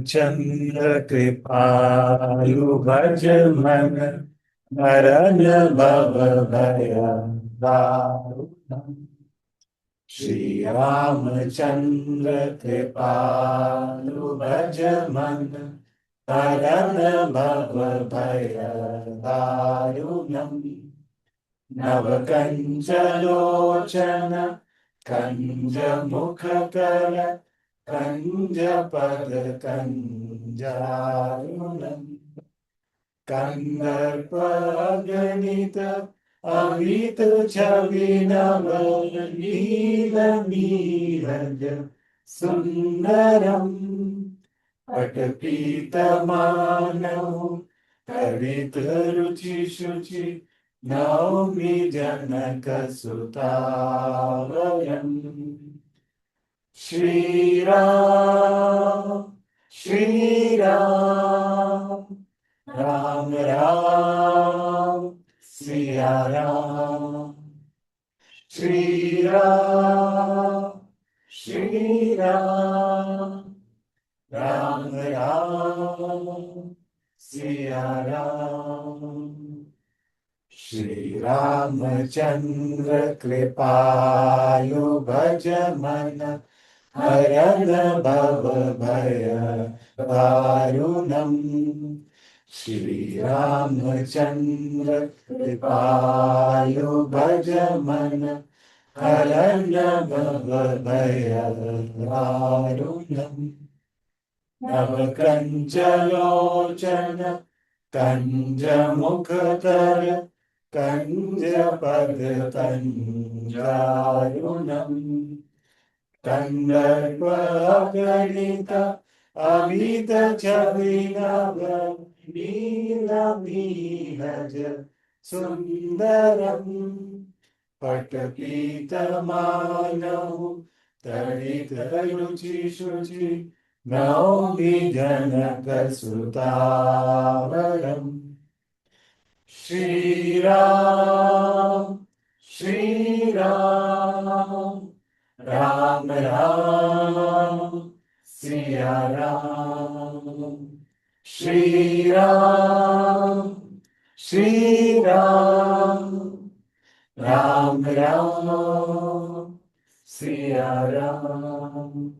चंद्र कृपालु भज मन हरन भव भय दारुणम्। श्री रामचंद्र कृपालु भज मन हरन भव भय दारुणम्। नव कंच लोचन कंज मुख कर कंज पद कंजारुणम्। कंदर्प अगणित अमित छवि नव नील नीरज सुंदरम्। पटपीत मानव कवित रुचि शुचि नौमि जनक सुतावरम्। श्री राम श्री राम राम राम सिया राम। श्री राम श्री राम राम राम सिया राम। श्री रामचंद्र कृपालु भज मन हरन भव भय दारुणम्। श्री रामचंद्र कृपालु भज मन हरन भव भय दारुणम्। नव कंच लोचन कंज मुख कर कंज पद कंजारुणम्। कंदर्प गणित अमित छवि नव नील नीरज सुंदरम्। पटपीत मानव तड़ित रुचि शुचि नौमि जनक सुतावरम्। Shri Ram Shri Ram Ram Ram Siya Ram. Shri Ram Shri Ram Ram Ram Siya Ram.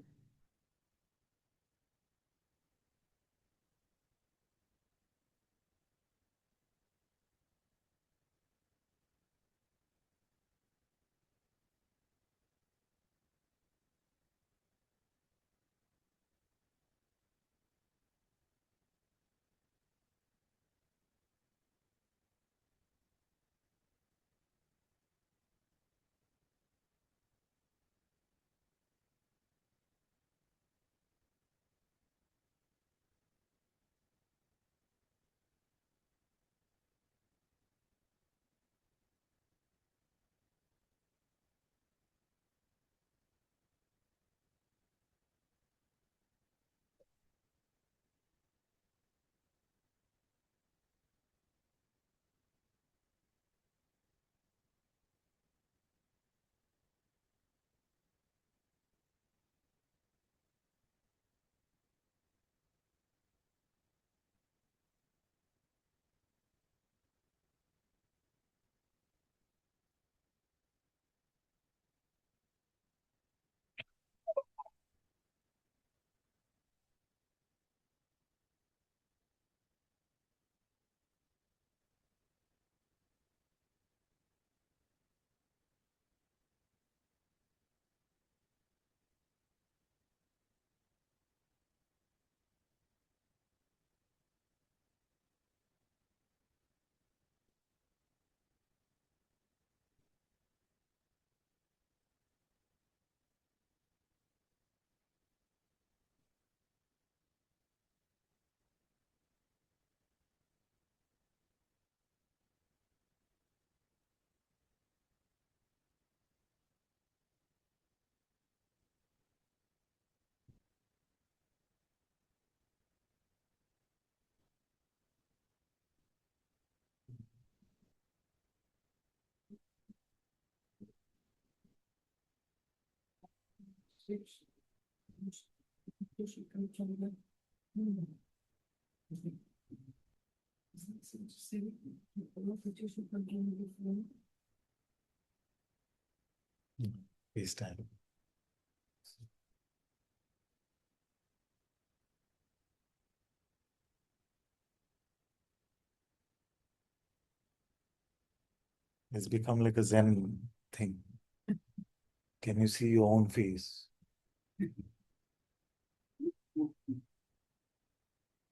Please stand. It's become like a Zen thing. Can you see your own face?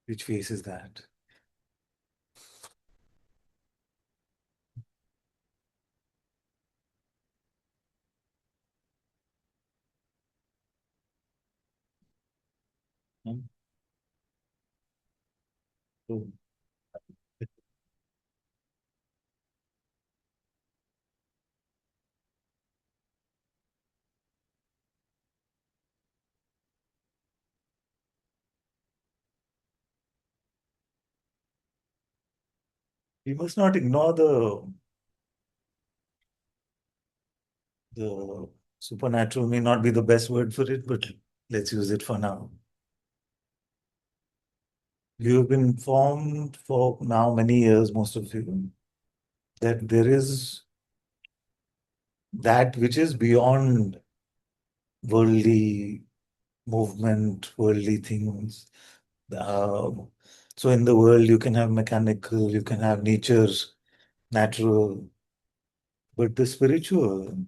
Which face is that? Hmm? So, we must not ignore the supernatural may not be the best word for it, but let's use it for now. You have been informed for now many years, most of you, that there is that which is beyond worldly movement, worldly things. Uh, so in the world, you can have mechanical, you can have nature, natural, but the spiritual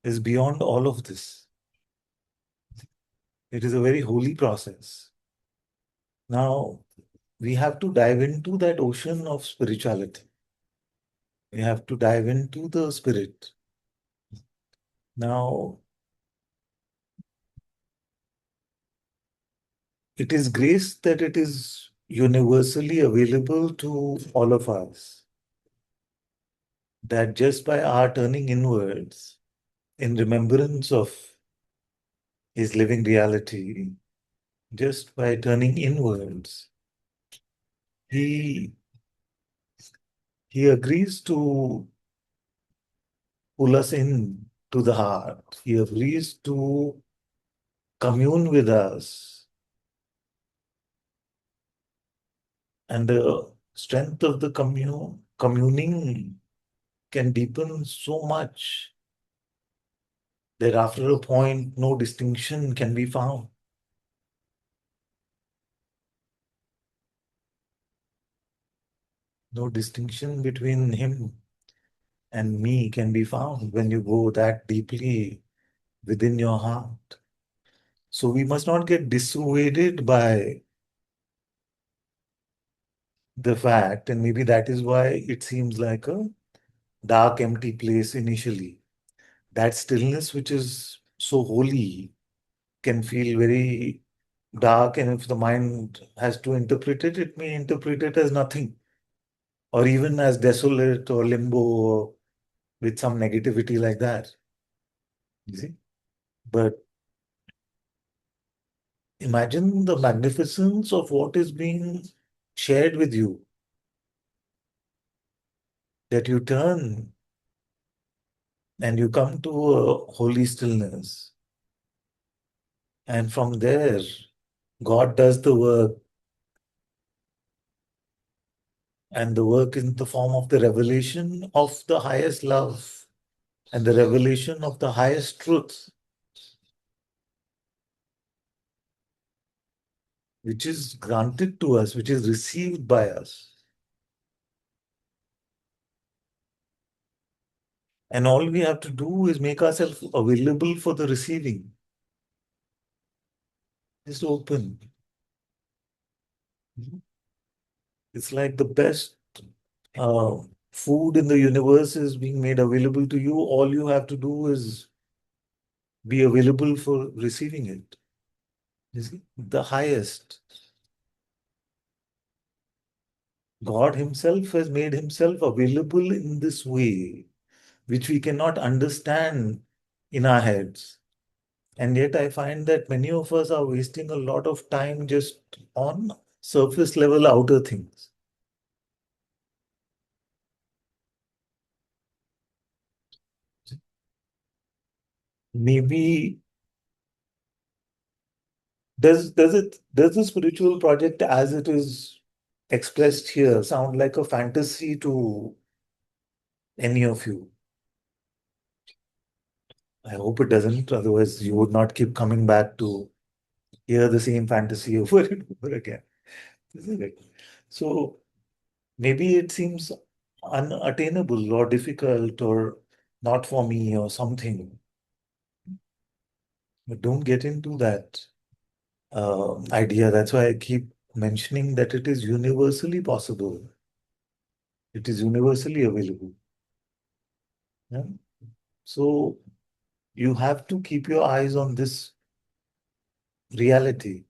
is beyond all of this. It is a very holy process. Now, we have to dive into that ocean of spirituality. We have to dive into the spirit. Now, it is grace that it is universally available to all of us. That just by our turning inwards in remembrance of his living reality, just by turning inwards, he he agrees to pull us in to the heart. He agrees to commune with us. And the strength of the communing can deepen so much that after a point, no distinction can be found. No distinction between him and me can be found when you go that deeply within your heart. So we must not get dissuaded by the fact, and maybe that is why it seems like a dark, empty place initially. That stillness, which is so holy, can feel very dark, and if the mind has to interpret it, it may interpret it as nothing, or even as desolate or limbo, or with some negativity like that. You see? But imagine the magnificence of what is being shared with you, that you turn and you come to a holy stillness. And from there, God does the work, and the work in the form of the revelation of the highest love and the revelation of the highest truth, which is granted to us, which is received by us. And all we have to do is make ourselves available for the receiving. Just open. It's like the best uh, food in the universe is being made available to you. All you have to do is be available for receiving it. You see, the highest. God Himself has made Himself available in this way, which we cannot understand in our heads. And yet, I find that many of us are wasting a lot of time just on surface level outer things. Maybe Does the spiritual project as it is expressed here sound like a fantasy to any of you? I hope it doesn't. Otherwise, you would not keep coming back to hear the same fantasy over and over again, isn't it? So maybe it seems unattainable or difficult or not for me or something. But don't get into that idea. That's why I keep mentioning that it is universally possible. It is universally available. Yeah? So you have to keep your eyes on this reality.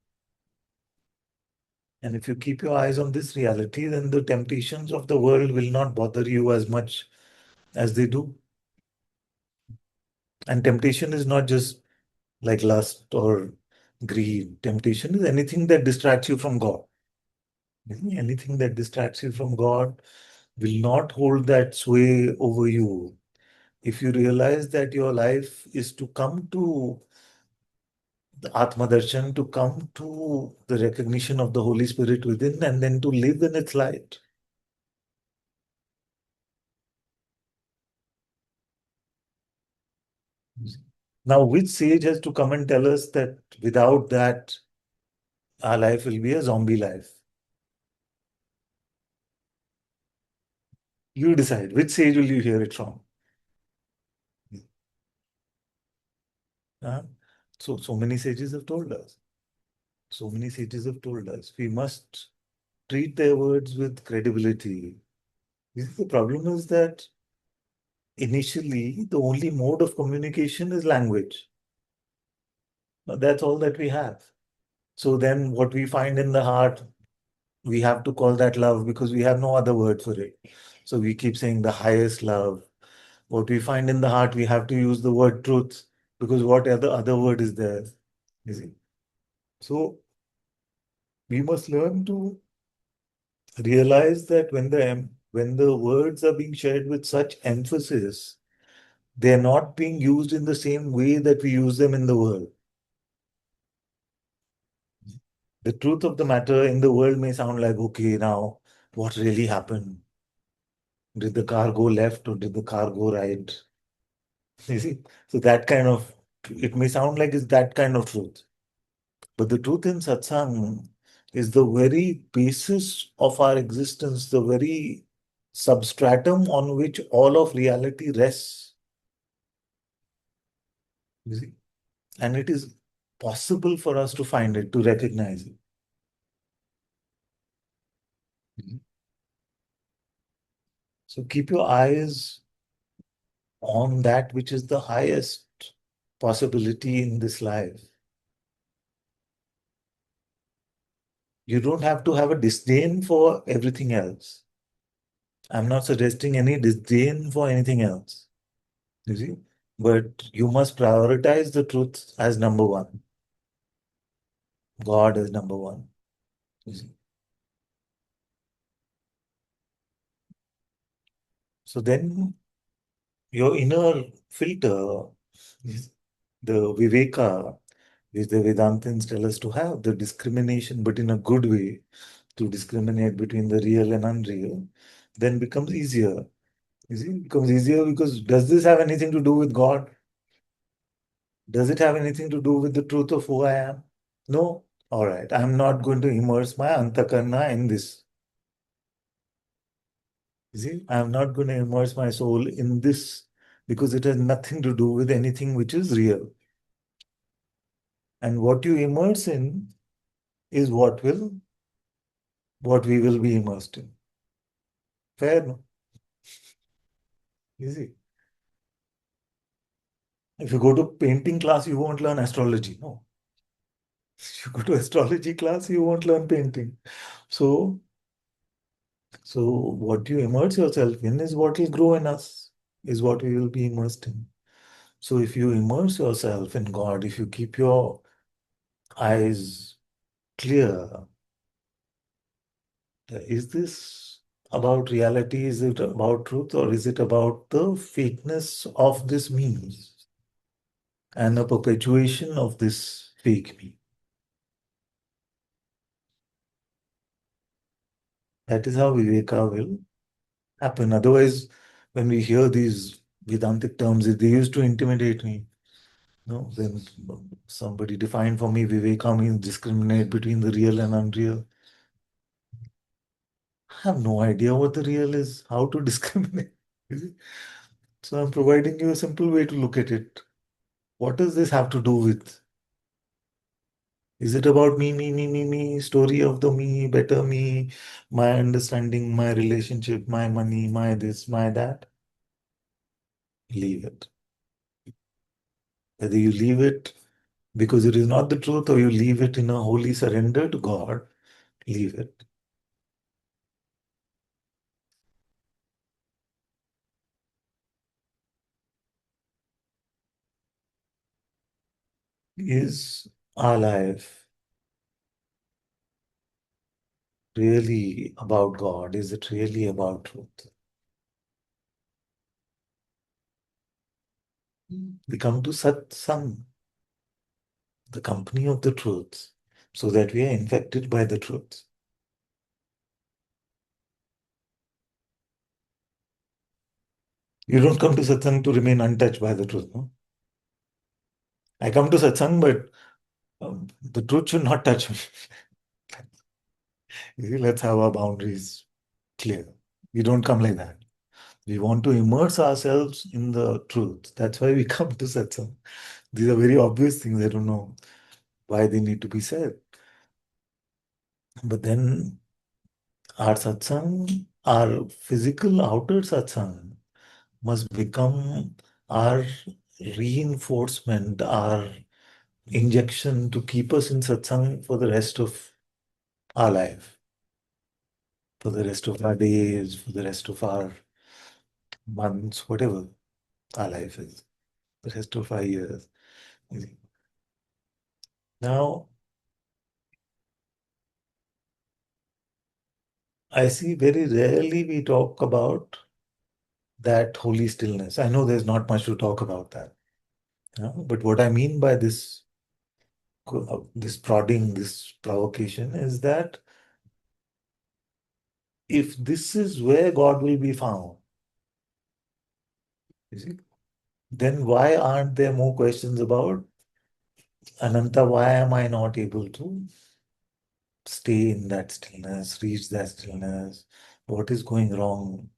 And if you keep your eyes on this reality, then the temptations of the world will not bother you as much as they do. And temptation is not just like lust or greed. Temptation is anything that distracts you from God. Anything that distracts you from God will not hold that sway over you. If you realize that your life is to come to the Atma Darshan, to come to the recognition of the Holy Spirit within, and then to live in its light. Now, which sage has to come and tell us that without that, our life will be a zombie life? You decide. Which sage will you hear it from? Huh? So many sages have told us. So many sages have told us. We must treat their words with credibility. The problem is that initially, the only mode of communication is language. Now, that's all that we have. So then, what we find in the heart, we have to call that love because we have no other word for it. So we keep saying the highest love. What we find in the heart, we have to use the word truth because what other word is there? You see? So we must learn to realize that when the words are being shared with such emphasis, they're not being used in the same way that we use them in the world. The truth of the matter in the world may sound like, okay, now what really happened? Did the car go left or did the car go right? You see? So that kind of, it may sound like it's that kind of truth. But the truth in satsang is the very basis of our existence, the very substratum on which all of reality rests. You see? And it is possible for us to find it, to recognize it. Mhm. So keep your eyes on that which is the highest possibility in this life. You don't have to have a disdain for everything else. I'm not suggesting any disdain for anything else. You see? But you must prioritize the truth as number one. God is number one. You see? So then your inner filter is the viveka, which the Vedantins tell us to have, the discrimination, but in a good way, to discriminate between the real and unreal, then becomes easier. You see, it becomes easier because does this have anything to do with God? Does it have anything to do with the truth of who I am? No. All right. I'm not going to immerse my antakarna in this. You see, I'm not going to immerse my soul in this because it has nothing to do with anything which is real. And what you immerse in is what we will be immersed in. Fair, no? Easy. If you go to painting class, you won't learn astrology. No. If you go to astrology class, you won't learn painting. So, so what you immerse yourself in is what will grow in us, is what we will be immersed in. So if you immerse yourself in God, if you keep your eyes clear, is this about reality? Is it about truth? Or is it about the fakeness of this me and a perpetuation of this fake me? That is how Viveka will happen. Otherwise, when we hear these Vedantic terms, they used to intimidate me. No, then somebody defined for me Viveka means discriminate between the real and unreal. I have no idea what the real is, how to discriminate. Is it? So I'm providing you a simple way to look at it. What does this have to do with? Is it about me, story of the me, better me, my understanding, my relationship, my money, my this, my that? Leave it. Whether you leave it because it is not the truth or you leave it in a holy surrender to God, leave it. Is our life really about God? Is it really about truth? We come to Satsang, the company of the truth, so that we are infected by the truth. You don't come to Satsang to remain untouched by the truth, no? I come to Satsang, but the truth should not touch me. You see, let's have our boundaries clear. We don't come like that. We want to immerse ourselves in the truth. That's why we come to Satsang. These are very obvious things. I don't know why they need to be said. But then our Satsang, our physical outer Satsang, must become our reinforcement, our injection to keep us in Satsang for the rest of our life, for the rest of our days, for the rest of our months, whatever our life is, the rest of our years. You see. Now, I see very rarely we talk about that holy stillness. I know there's not much to talk about that. But what I mean by this prodding, this provocation is that if this is where God will be found, you see, then why aren't there more questions about Ananta? Why am I not able to stay in that stillness, reach that stillness? What is going wrong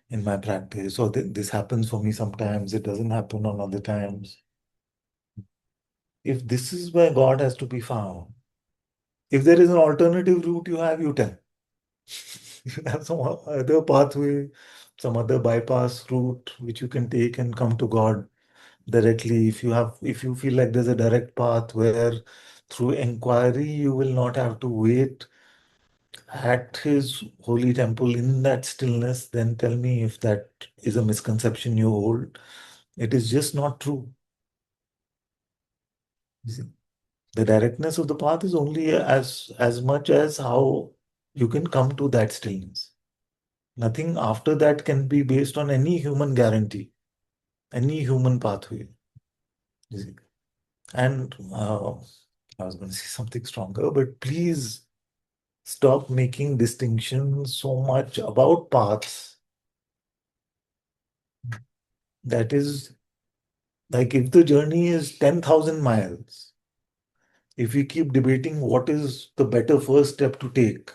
in my practice? Or this happens for me sometimes, it doesn't happen on other times. If this is where God has to be found, if there is an alternative route you tell. You have some other pathway, some other bypass route which you can take and come to God directly. If you feel like there's a direct path where through inquiry you will not have to wait at his holy temple in that stillness, then tell me if that is a misconception you hold. It is just not true. You see, the directness of the path is only as much as how you can come to that stillness. Nothing after that can be based on any human guarantee, any human pathway. You see. And I was going to say something stronger, but please stop making distinctions so much about paths. That is like if the journey is 10,000 miles, if we keep debating what is the better first step to take,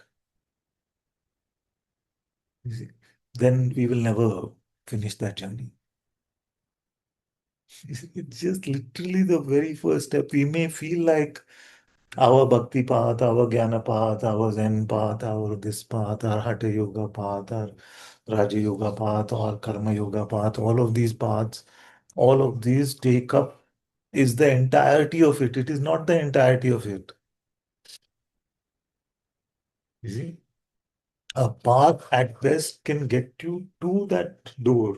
you see, then we will never finish that journey. It's just literally the very first step. We may feel like our bhakti path, our jnana path, our zen path, our this path, our hatha yoga path, our raja yoga path, or karma yoga path, all of these paths, all of these take up is the entirety of it. It is not the entirety of it. You see, a path at best can get you to that door.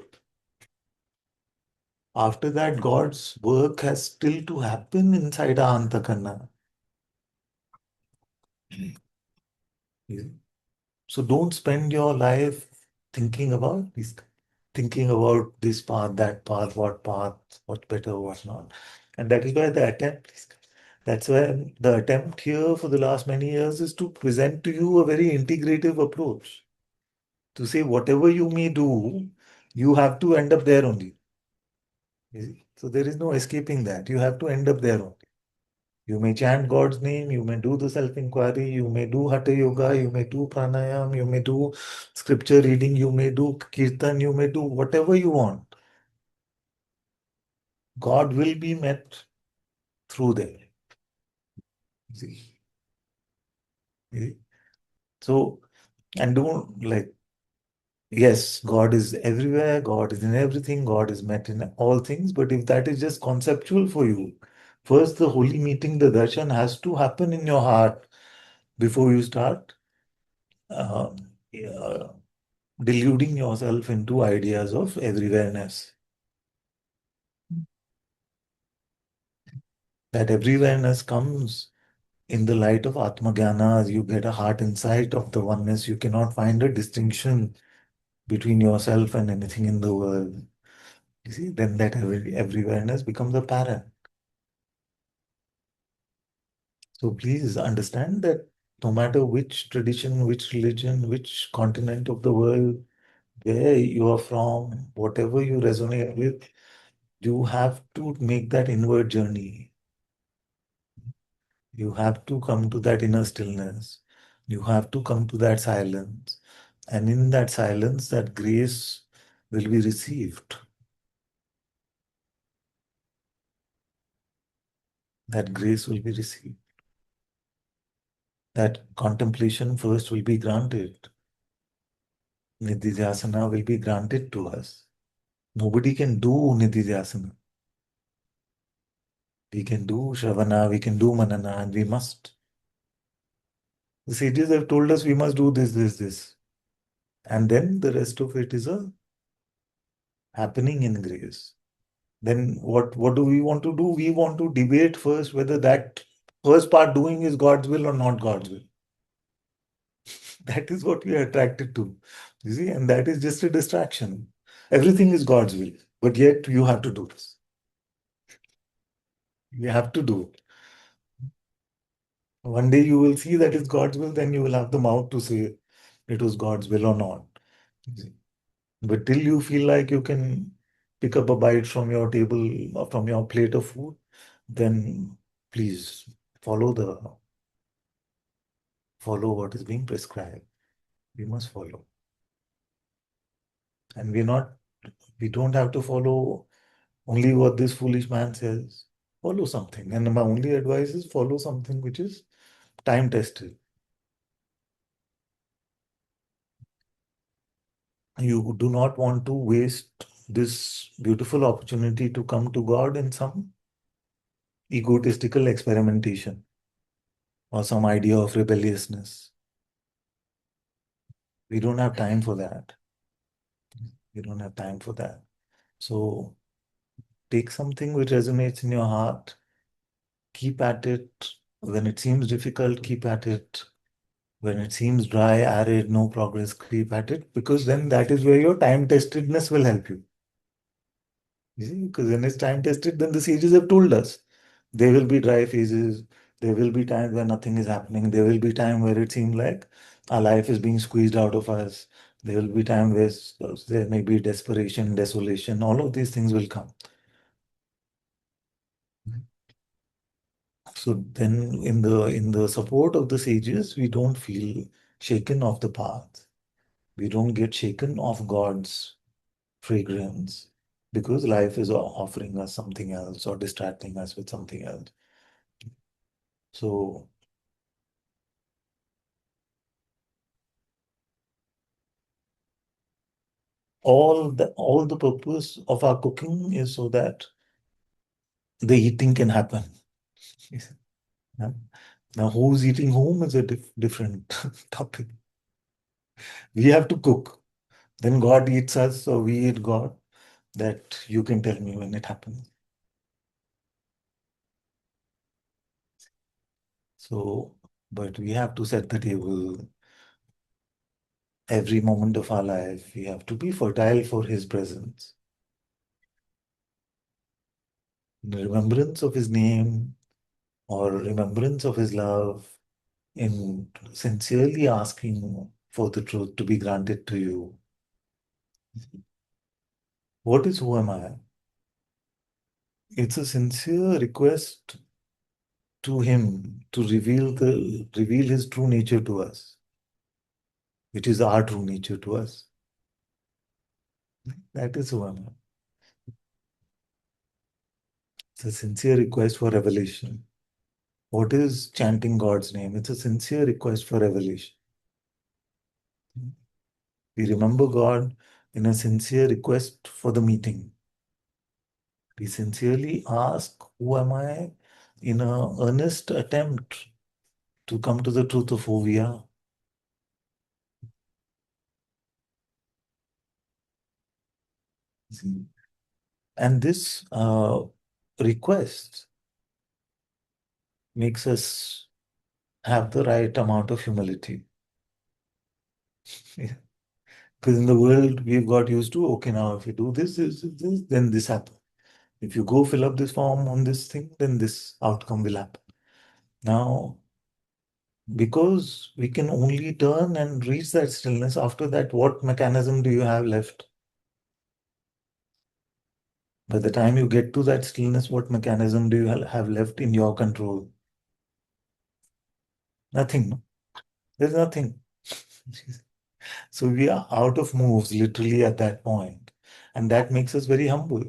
After that, God's work has still to happen inside our antakarna. You see. So don't spend your life thinking about this, thinking about this path, that path, what path, what's better, what's not. And that is why the attempt, that's why the attempt here for the last many years is to present to you a very integrative approach. to say whatever you may do, you have to end up there only. You see? So there is no escaping that. You have to end up there only. You may chant God's name, you may do the self-inquiry, you may do Hatha Yoga, you may do pranayam, you may do scripture reading, you may do kirtan, you may do whatever you want. God will be met through there. See? See? So, and don't like, yes, God is everywhere, God is in everything, God is met in all things, but if that is just conceptual for you, first the holy meeting, the darshan has to happen in your heart before you start uh, uh, deluding yourself into ideas of everywhereness. That everywhereness comes in the light of Atma Jnana, as you get a heart insight of the oneness. You cannot find a distinction between yourself and anything in the world. You see, then that everywhereness becomes apparent. So please understand that no matter which tradition, which religion, which continent of the world, where you are from, whatever you resonate with, you have to make that inward journey. You have to come to that inner stillness. You have to come to that silence. And in that silence, that grace will be received. That grace will be received. That contemplation first will be granted. Nididhyasana will be granted to us. Nobody can do Nididhyasana. We can do Shravana, we can do Manana, and we must. The sages have told us we must do this, this, this. And then the rest of it is a happening in grace. Then what do we want to do? We want to debate first whether that first part doing is God's will or not God's will. That is what we are attracted to. You see, and that is just a distraction. Everything is God's will, but yet you have to do this. You have to do it. One day you will see that it's God's will, then you will have the mouth to say it was God's will or not. You see. But till you feel like you can pick up a bite from your table or from your plate of food, then please follow the follow what is being prescribed. We must follow. And we don't have to follow only what this foolish man says. Follow something. And my only advice is follow something which is time tested. You do not want to waste this beautiful opportunity to come to God in some egotistical experimentation or some idea of rebelliousness. We don't have time for that. We don't have time for that. So take something which resonates in your heart, keep at it. When it seems difficult, keep at it. When it seems dry, arid, no progress, keep at it, because then that is where your time testedness will help you. You see, because when it's time tested, then the sages have told us there will be dry phases, there will be times where nothing is happening, there will be time where it seems like our life is being squeezed out of us. There will be time where there may be desperation, desolation, all of these things will come. So then in the support of the sages, we don't feel shaken off the path. We don't get shaken off God's fragrance because life is offering us something else or distracting us with something else. So all the purpose of our cooking is so that the eating can happen. Yeah. Now, who's eating whom is a different topic. We have to cook. Then God eats us, or we eat God. That you can tell me when it happens. So, but we have to set the table every moment of our life. We have to be fertile for His presence. In remembrance of His name or remembrance of His love, in sincerely asking for the truth to be granted to you. What is who am I? It's a sincere request to him to reveal his true nature to us, which is our true nature to us. That is who am I. It's a sincere request for revelation. What is chanting God's name? It's a sincere request for revelation. We remember God in a sincere request for the meeting. We sincerely ask, who am I? In an earnest attempt to come to the truth of who we are. See? And this request makes us have the right amount of humility. Because in the world, we've got used to, okay, now if you do this, then this happens. If you go fill up this form on this thing, then this outcome will happen. Now, because we can only turn and reach that stillness, after that, what mechanism do you have left? By the time you get to that stillness, what mechanism do you have left in your control? Nothing. No? There's nothing. So we are out of moves literally at that point, and that makes us very humble.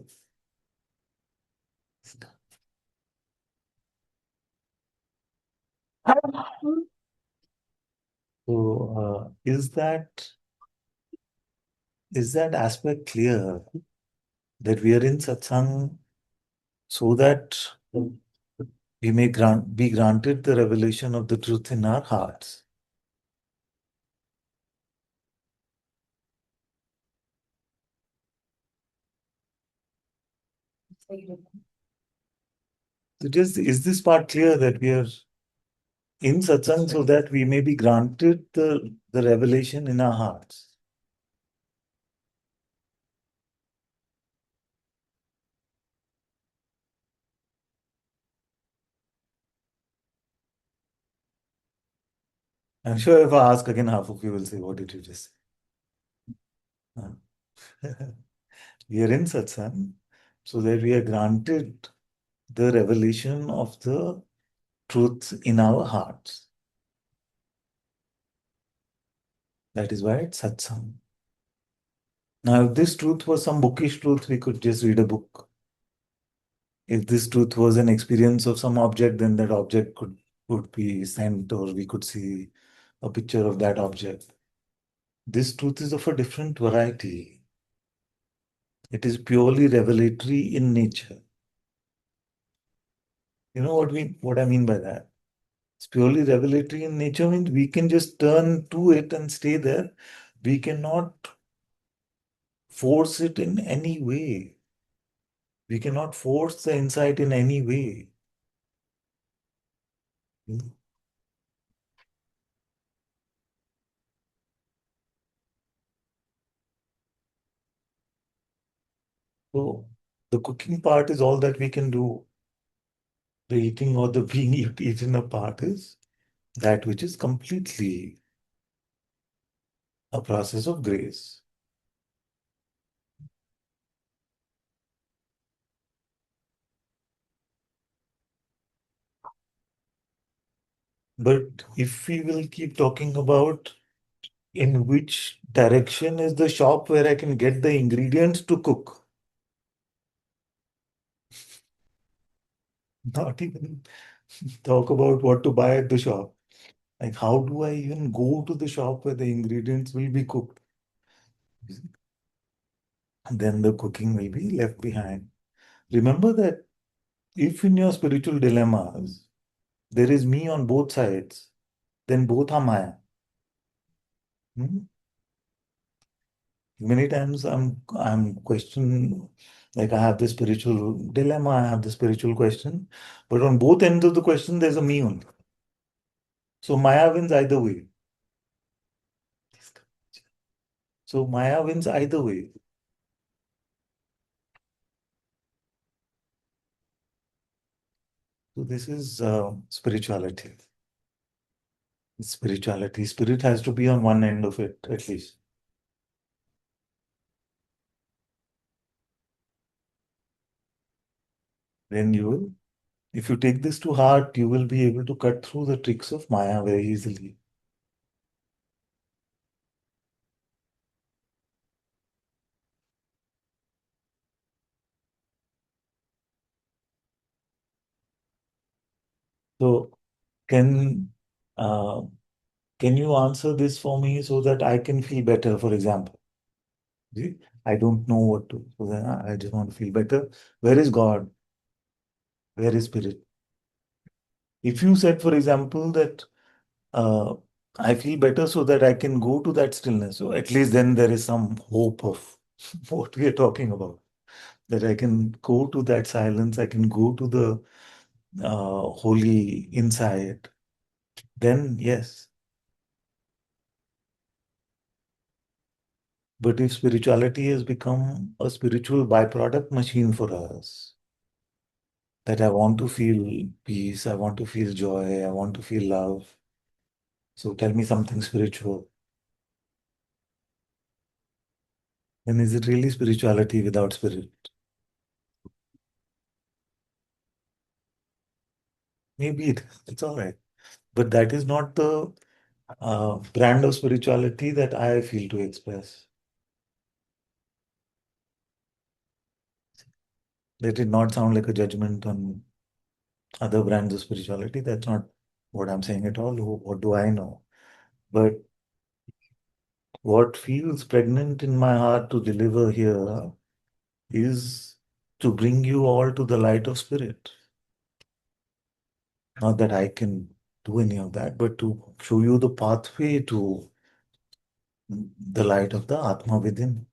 So is that aspect clear that we are in satsang so that we may be granted the revelation of the truth in our hearts? So just is this part clear that we are in satsang so that we may be granted the revelation in our hearts? I'm sure if I ask again, half of you will say, what did you just say? We are in satsang so that we are granted the revelation of the truth in our hearts. That is why it's satsang. Now, if this truth was some bookish truth, we could just read a book. If this truth was an experience of some object, then that object could be sent, or we could see a picture of that object. This truth is of a different variety. It is purely revelatory in nature. You know what I mean by that? It's purely revelatory in nature means we can just turn to it and stay there. We cannot force it in any way. We cannot force the insight in any way. So the cooking part is all that we can do. The eating or the being eaten apart is that which is completely a process of grace. But if we will keep talking about in which direction is the shop where I can get the ingredients to cook, not even talk about what to buy at the shop. Like, how do I even go to the shop where the ingredients will be cooked? Then the cooking will be left behind. Remember that if in your spiritual dilemmas there is me on both sides, then both are Maya. Hmm? Many times I'm questioning, like I have this spiritual dilemma, I have this spiritual question, but on both ends of the question there's a me only. So Maya wins either way. So Maya wins either way. So this is spirituality. Spirituality. Spirit has to be on one end of it, at least. Then you will, if you take this to heart, you will be able to cut through the tricks of Maya very easily. So, can uh, can you answer this for me so that I can feel better, for example? See, I don't know what to, so then I just want to feel better. Where is God? Where is spirit? If you said, for example, that uh, I feel better so that I can go to that stillness, so at least then there is some hope of what we are talking about. That I can go to that silence, I can go to the holy inside. Then, yes. But if spirituality has become a spiritual byproduct machine for us, that I want to feel peace, I want to feel joy, I want to feel love. So tell me something spiritual. Then is it really spirituality without spirit? Maybe it's all right. But that is not the brand of spirituality that I feel to express. That did not sound like a judgment on other brands of spirituality. That's not what I'm saying at all. What do I know? But what feels pregnant in my heart to deliver here is to bring you all to the light of spirit. Not that I can do any of that, but to show you the pathway to the light of the Atma within.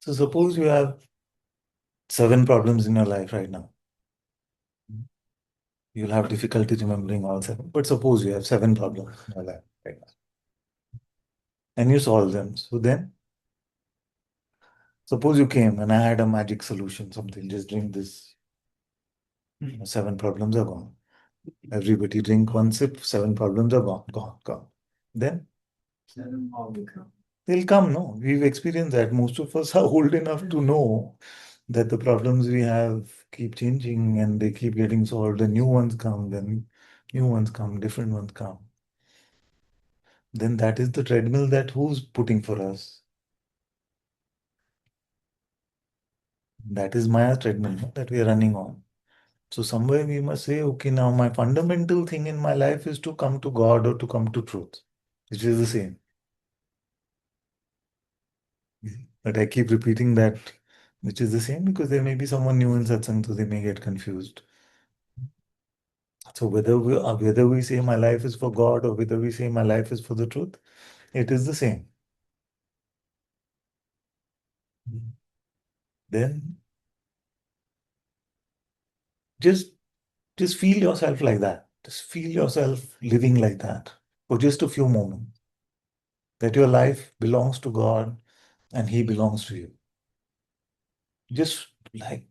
So suppose you have 7 problems in your life right now. You'll have difficulty remembering all 7. But suppose you have 7 problems in your life right now. And you solve them. So then, suppose you came and I had a magic solution, something, just drink this. 7 problems are gone. Everybody drink one sip, 7 problems are gone, gone, gone. Then they'll come, no? We've experienced that. Most of us are old enough to know that the problems we have keep changing and they keep getting solved. The new ones come, then new ones come, different ones come. Then that is the treadmill that who's putting for us. That is Maya treadmill, no, that we are running on. So somewhere we must say, okay, now my fundamental thing in my life is to come to God or to come to truth, which is the same. But I keep repeating that, which is the same, because there may be someone new in satsang, so they may get confused. So whether we say my life is for God or whether we say my life is for the truth, it is the same. Then just just feel yourself like that. Just feel yourself living like that for just a few moments. That your life belongs to God and He belongs to you. Just like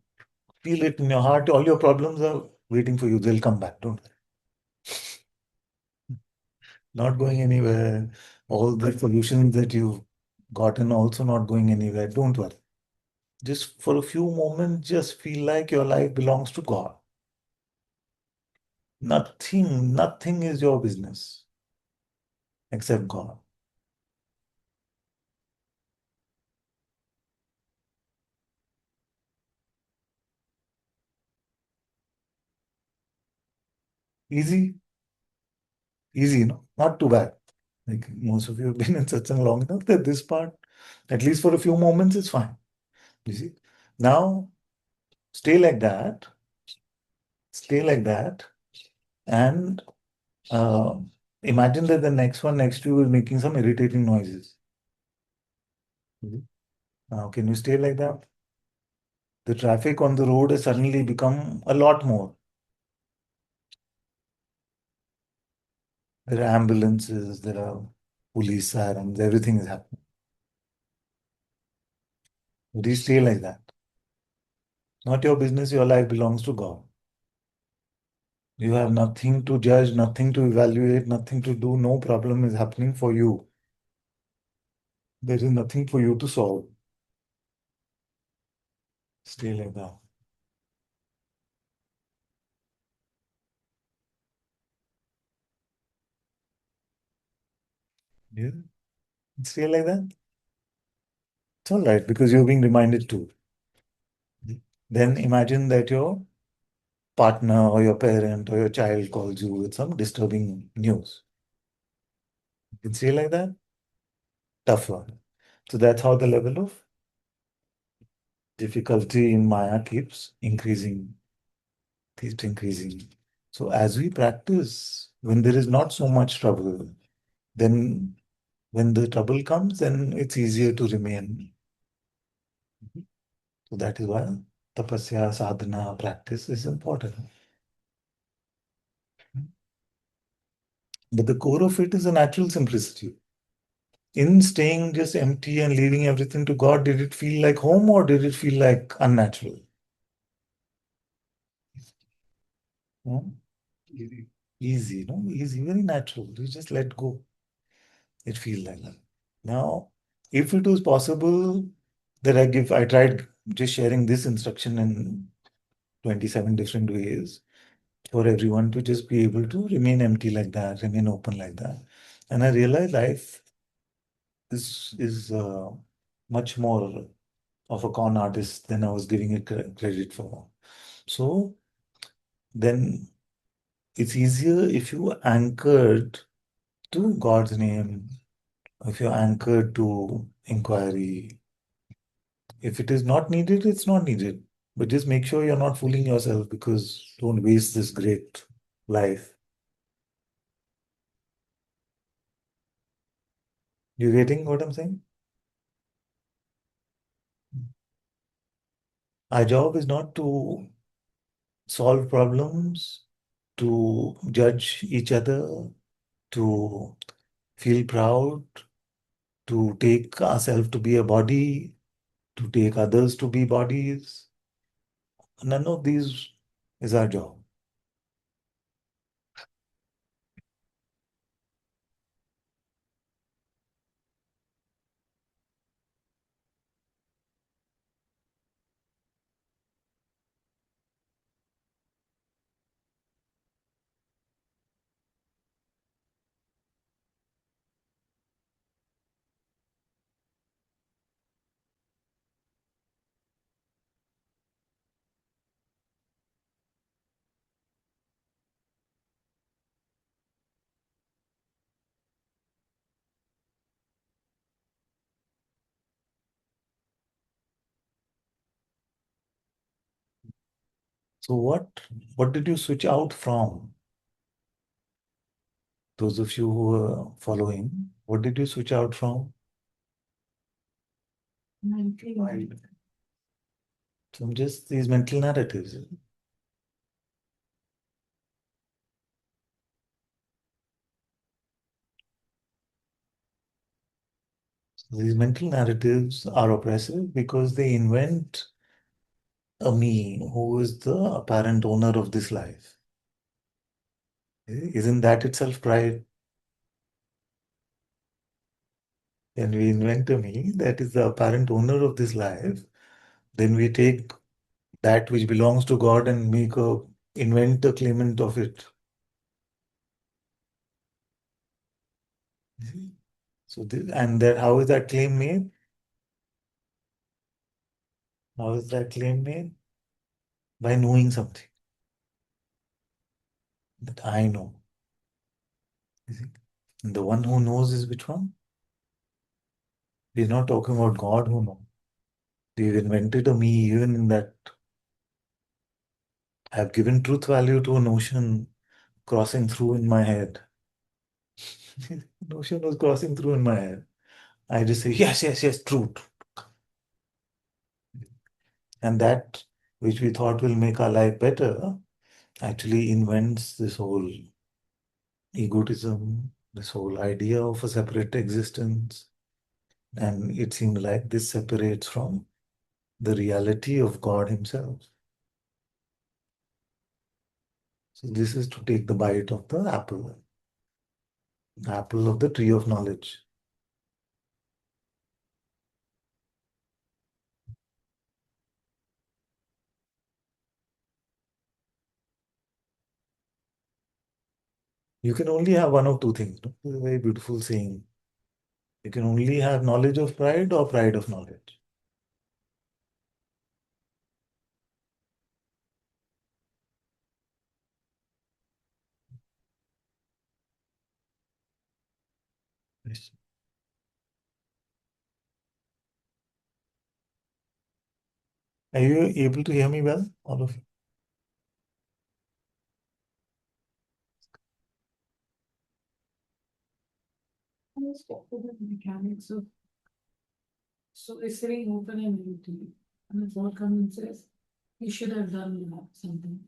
feel it in your heart. All your problems are waiting for you. They'll come back. Don't worry. Not going anywhere. All the solutions that you've gotten also not going anywhere. Don't worry. Just for a few moments, just feel like your life belongs to God. Nothing is your business except God. Easy, easy, not too bad. Like most of you have been in satsang long enough that this part, at least for a few moments, is fine. You see? Now, stay like that, stay like that, and uh, imagine that the next one next to you is making some irritating noises. Mhm. Now, can you stay like that? The traffic on the road has suddenly become a lot more. There are ambulances, there are police sirens, everything is happening. Would you stay like that? Not your business, your life belongs to God. You have nothing to judge, nothing to evaluate, nothing to do. No problem is happening for you. There is nothing for you to solve. Stay like that. Yeah. Stay like that. It's all right because you're being reminded too. Then imagine that your partner or your parent or your child calls you with some disturbing news. You can stay like that. Tough one. So that's how the level of difficulty in Maya keeps increasing. So as we practice, when there is not so much trouble, then when the trouble comes, then it's easier to remain. So that is why tapasya, sadhana, practice is important. But the core of it is a natural simplicity. In staying just empty and leaving everything to God, did it feel like home or did it feel like unnatural? No? Easy. Easy, no? Easy, very natural. You just let go. It feels like that. Now, if it was possible that I tried just sharing this instruction in 27 different ways for everyone to just be able to remain empty like that, remain open like that. And I realized life is much more of a con artist than I was giving it credit for. So then it's easier if you anchored to God's name, if you're anchored to inquiry. If it is not needed, it's not needed. But just make sure you're not fooling yourself because don't waste this great life. You getting what I'm saying? Our job is not to solve problems, to judge each other, to feel proud, to take ourselves to be a body, to take others to be bodies. None of these is our job. So what did you switch out from? Those of you who are following, what did you switch out from? Right. From just these mental narratives. These mental narratives are oppressive because they invent a me who is the apparent owner of this life. Isn't that itself pride? When we invent a me that is the apparent owner of this life, then we take that which belongs to God and invent a claimant of it. You see? So and that how is that claim made? How is that claim made? By knowing something. that I know. You see? And the one who knows is which one? We're not talking about God who knows. They've invented a me even in that I've given truth value to a notion crossing through in my head. Notion was crossing through in my head. I just say, yes, yes, yes, truth. And that which we thought will make our life better actually invents this whole egotism, this whole idea of a separate existence. And it seems like this separates from the reality of God Himself. So, this is to take the bite of the apple of the tree of knowledge. You can only have one of two things. No? It's a very beautiful saying. You can only have knowledge of pride or pride of knowledge. Yes. Are you able to hear me well, all of you? Let's talk about the mechanics of so it's very open and empty. And if God comes and says, you should have done something.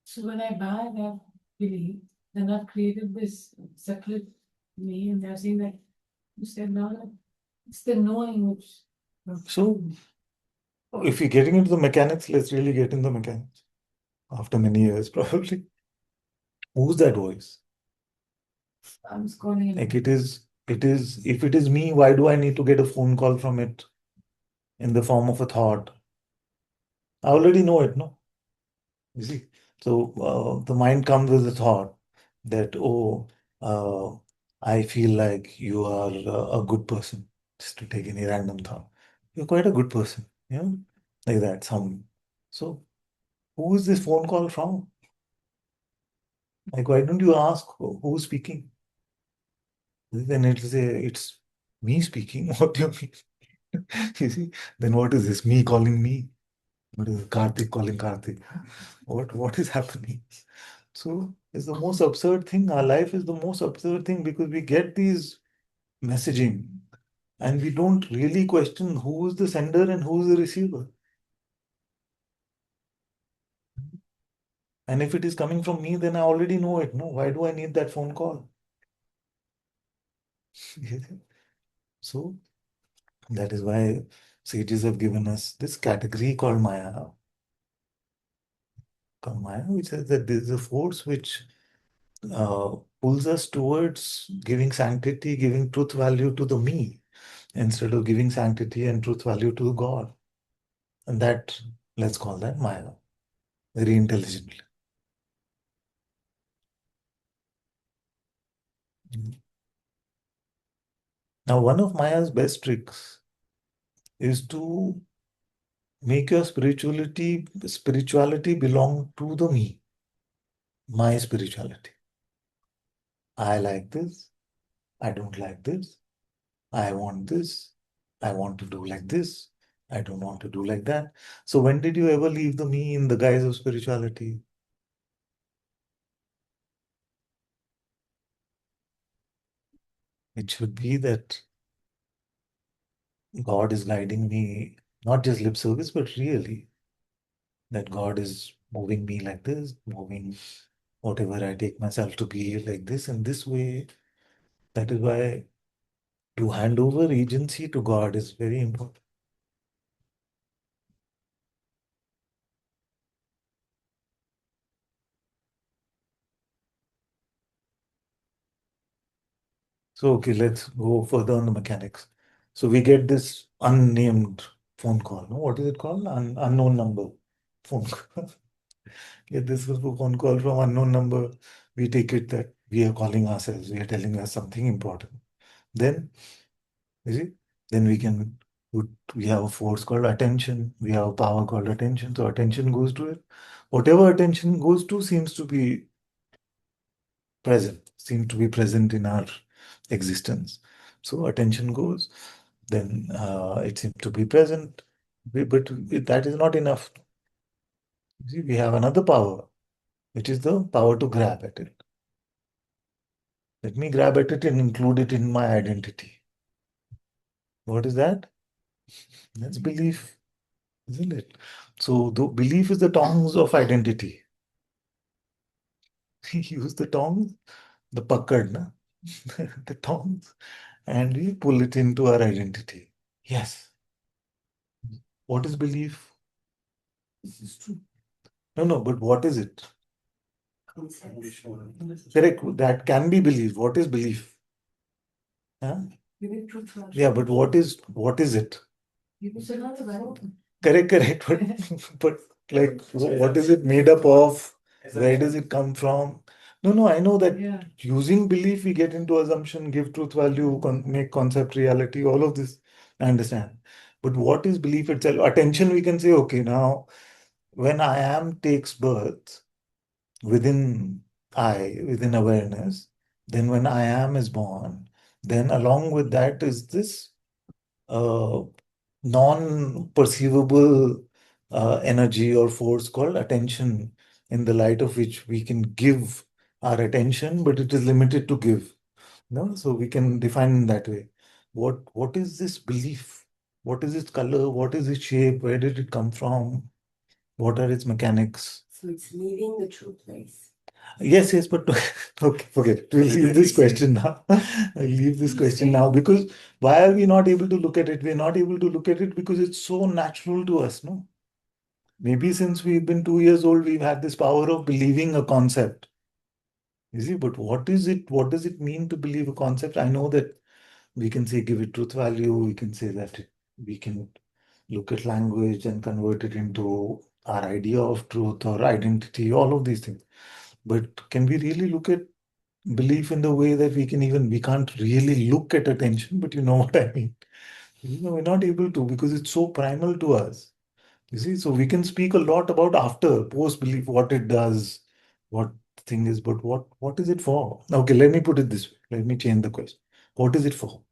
So when I buy that belief, then I've created this separate me, and they're saying that you said now that it's the knowing which. So, if you're getting into the mechanics, let's really get into the mechanics. After many years, probably. Who's that voice? I'm just calling it. Like if it is me, why do I need to get a phone call from it in the form of a thought? I already know it, no? You see? So the mind comes with a thought that, oh, uh, I feel like you are a good person, just to take any random thought. You're quite a good person, you know, like that. So who is this phone call from? Like, why don't you ask who's speaking? Then it'll say, it's me speaking. What do you mean? You see? Then what is this? Me calling me? What is it? Karthik calling Karthik? What is happening? So it's the most absurd thing. Our life is the most absurd thing because we get these messaging and we don't really question who is the sender and who is the receiver. And if it is coming from me, then I already know it. No, why do I need that phone call? So that is why sages have given us this category called Maya, which says that there is a force which uh, pulls us towards giving sanctity, giving truth value to the me, instead of giving sanctity and truth value to God. And that, let's call that Maya, very intelligently. Now, one of Maya's best tricks is to make your spirituality belong to the me, my spirituality. I like this, I don't like this, I want this, I want to do like this, I don't want to do like that. So when did you ever leave the me in the guise of spirituality? It should be that God is guiding me, not just lip service, but really that God is moving me like this, moving whatever I take myself to be like this in this way. That is why to hand over agency to God is very important. So, okay, let's go further on the mechanics. So we get this unnamed phone call. No? What is it called? Unknown number phone call. Get this phone call from unknown number. We take it that we are calling ourselves. We are telling us something important. Then, you see, then we have a force called attention. We have a power called attention. So attention goes to it. Whatever attention goes to seems to be present, seem to be present in our existence. So attention goes, then it seems to be present, but that is not enough. You see, we have another power, which is the power to grab at it. Let me grab at it and include it in my identity. What is that? That's belief, isn't it? So the belief is the tongs of identity. We use the tongs, the pakad, na? The tongs, and we pull it into our identity. Yes. What is belief? This is true. No, no, but what is it? Correct. That can be belief. What is belief? Huh? Giving truth to Yeah, but what is it? people say not right. Correct, correct. But like, what is it made up of? Where does it come from? No, no, I know that Yeah. using belief, we get into assumption, give truth value, make concept reality, all of this. I understand. But what is belief itself? Attention, we can say, okay, now when I am takes birth within within awareness, then when I am is born, then along with that is this uh, non-perceivable energy or force called attention, in the light of which we can give our attention, but it is limited to give. No, so we can define in that way. What is this belief? What is its color? What is its shape? Where did it come from? What are its mechanics? So it's leaving the true place. Yes, yes, but okay, forget it. We'll leave this question now. I'll leave this question now, because why are we not able to look at it? We're not able to look at it because it's so natural to us, no? Maybe since we've been 2 years old, we've had this power of believing a concept. You see, but what is it? What does it mean to believe a concept? I know that we can say give it truth value, we can say that we can look at language and convert it into our idea of truth or identity, all of these things. But can we really look at belief in the way that we can't really look at attention, but you know what I mean? We're not able to, because it's so primal to us. You see, so we can speak a lot about after, post belief, what it does, what the thing is, but what is it for? Okay, let me put it this way. Let me change the question. What is it for?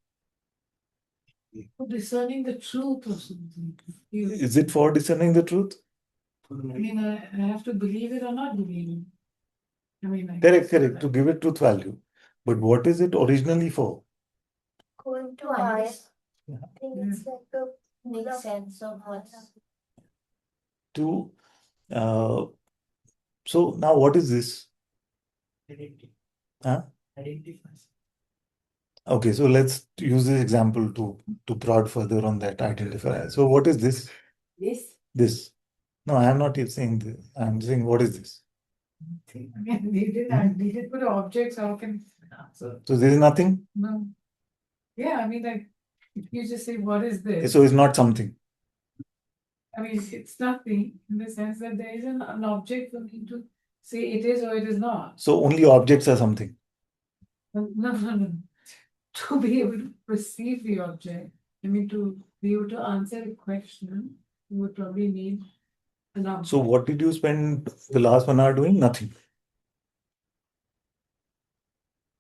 For discerning the truth or something. Is it for discerning the truth? I mean, I have to believe it or not believe it. I mean, I Correct, guess correct, to give it truth value. But what is it originally for? Going to higher. Yeah. I think it's like a make sense of what's To uh, so now what is this? Huh? Okay, so let's use this example to prod further on that identifier. So what is this? this. This. No, I am not yet saying this. I'm saying what is this? Again, we did put objects, how can answer? So there is nothing. No. Yeah, I mean, like, if you just say, what is this? So it's not something. I mean, it's nothing in the sense that there is an object for me to say it is or it is not. So only objects are something. No, no, no. To be able to perceive the object, I mean, to be able to answer a question, you would probably need an object. So what did you spend the last 1 hour doing? Nothing.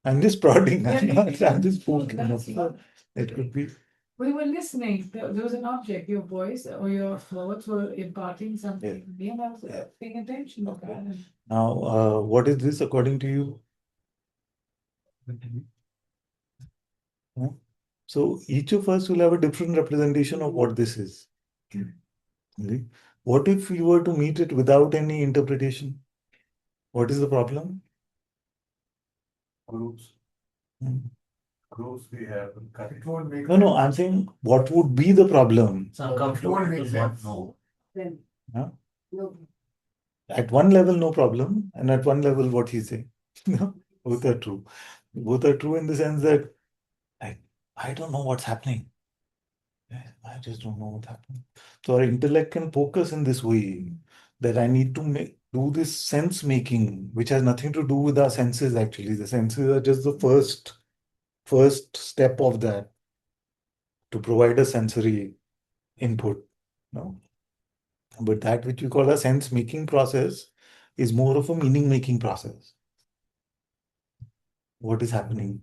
I'm just prodding. I'm just poking. It could be. We were listening. There was an object, your voice or your thoughts were imparting something. Me and I was paying attention to that. Now, what is this according to you? Huh? So each of us will have a different representation of what this is. Okay. What if we were to meet it without any interpretation? What is the problem? Groups. Hmm. Groups we have. It won't make No, I'm saying what would be the problem? It won't make sense. No. Then, Huh? no. At one level, no problem, and at one level, what he's saying. No, both are true. Both are true in the sense that I, I don't know what's happening. I just don't know what's happening. So our intellect can focus in this way, that I need to do this sense making, which has nothing to do with our senses actually. The senses are just the first step of that, to provide a sensory input. No? But that which we call a sense making process is more of a meaning making process. what is happening?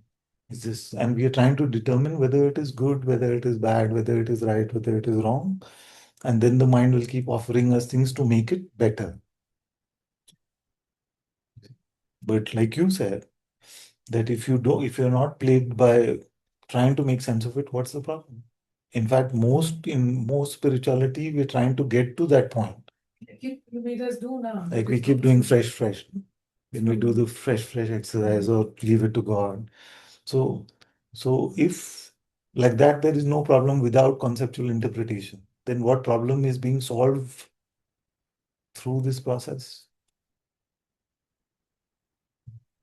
Is this, and we are trying to determine whether it is good, whether it is bad, whether it is right, whether it is wrong. And then the mind will keep offering us things to make it better. But like you said, that if you're not plagued by trying to make sense of it, what's the problem? In fact, in most spirituality, we're trying to get to that point. You made us do now. Like we keep doing fresh. When we do the fresh exercise or leave it to God. So, if like that, there is no problem without conceptual interpretation. Then what problem is being solved through this process?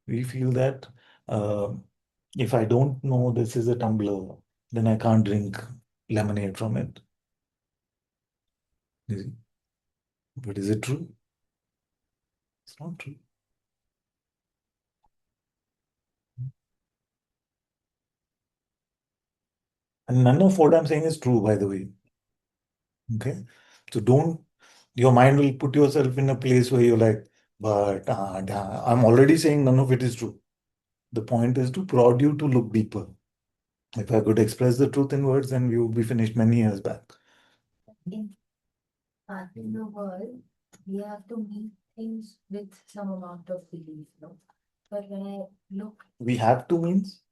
We feel that uh, if I don't know this is a tumbler, then I can't drink lemonade from it. Is it? But is it true? It's not true. And none of what I'm saying is true, by the way. Okay. So your mind will put yourself in a place where you're like, but I'm already saying none of it is true. The point is to prod you to look deeper. If I could express the truth in words, then we would be finished many years back. In the world, we have to meet things with some amount of belief, no? But when I look, We have to means?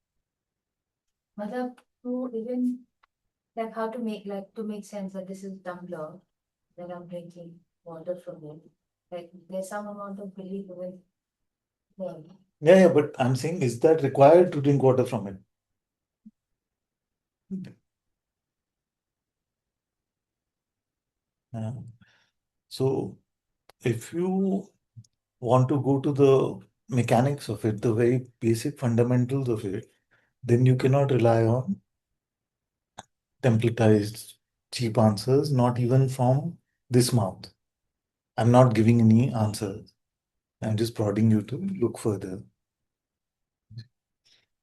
matlab, to even like how to make sense that this is tumbler that I'm drinking water from it. Like there's some amount of belief with them. Yeah, but I'm saying, is that required to drink water from it? Yeah. So if you want to go to the mechanics of it, the very basic fundamentals of it, then you cannot rely on templatized cheap answers, not even from this mouth. I'm not giving any answers. I'm just prodding you to look further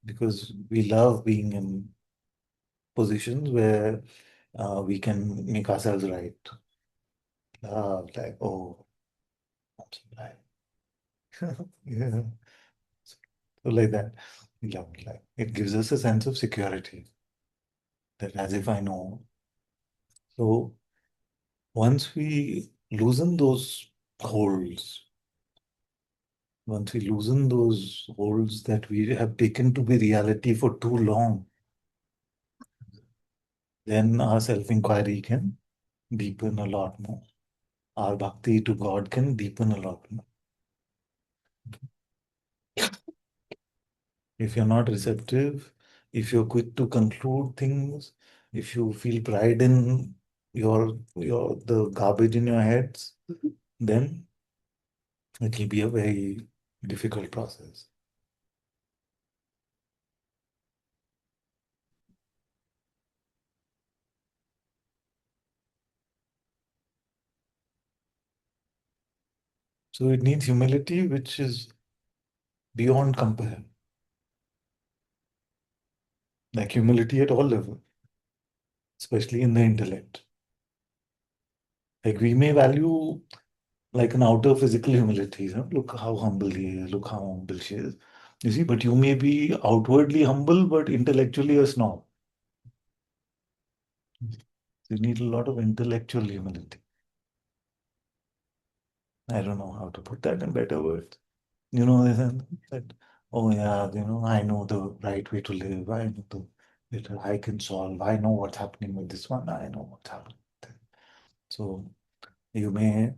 because we love being in positions where we can make ourselves right. Like, oh, I'm so right. Yeah. So like that. We love it. Like, it gives us a sense of security that as if I know. So once we loosen those holds, once we loosen those holds that we have taken to be reality for too long, then our self-inquiry can deepen a lot more. Our bhakti to God can deepen a lot more. If you're not receptive, if you're quick to conclude things, if you feel pride in the garbage in your heads, then it will be a very difficult process. So it needs humility, which is beyond compare. Like humility at all levels, especially in the intellect. Like we may value like an outer physical humility. You know? Look how humble he is, look how humble she is. You see, but you may be outwardly humble, but intellectually a snob. You need a lot of intellectual humility. I don't know how to put that in better words. You know, that, oh yeah, I know the right way to live. I know the better I can solve. I know what's happening with this one. I know what's happening with that. So you may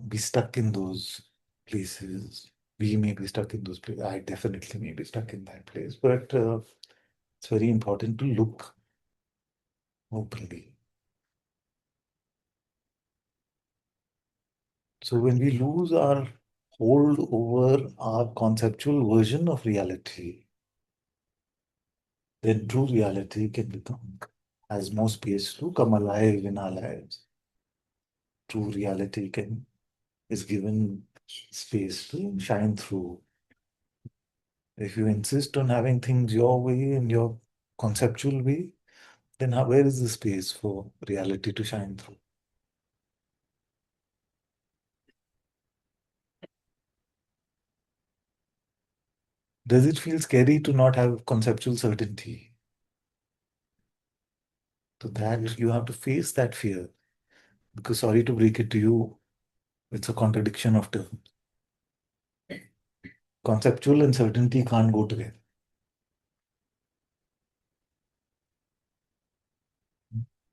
be stuck in those places. We may be stuck in those places. I definitely may be stuck in that place. But it's very important to look openly. So when we lose our hold over our conceptual version of reality, then true reality can become, has more space to come alive in our lives. True reality is given space to shine through. If you insist on having things your way in your conceptual way, then where is the space for reality to shine through? Does it feel scary to not have conceptual certainty? So that you have to face that fear. Because sorry to break it to you, it's a contradiction of terms. Conceptual and certainty can't go together.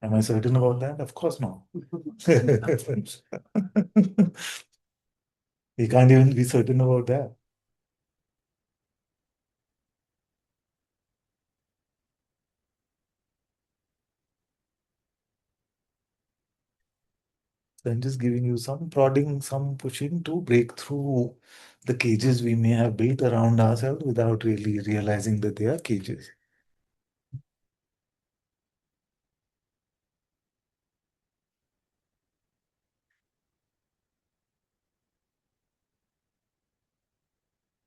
Am I certain about that? Of course not. We can't even be certain about that. So I'm just giving you some prodding, some pushing to break through the cages we may have built around ourselves without really realizing that they are cages.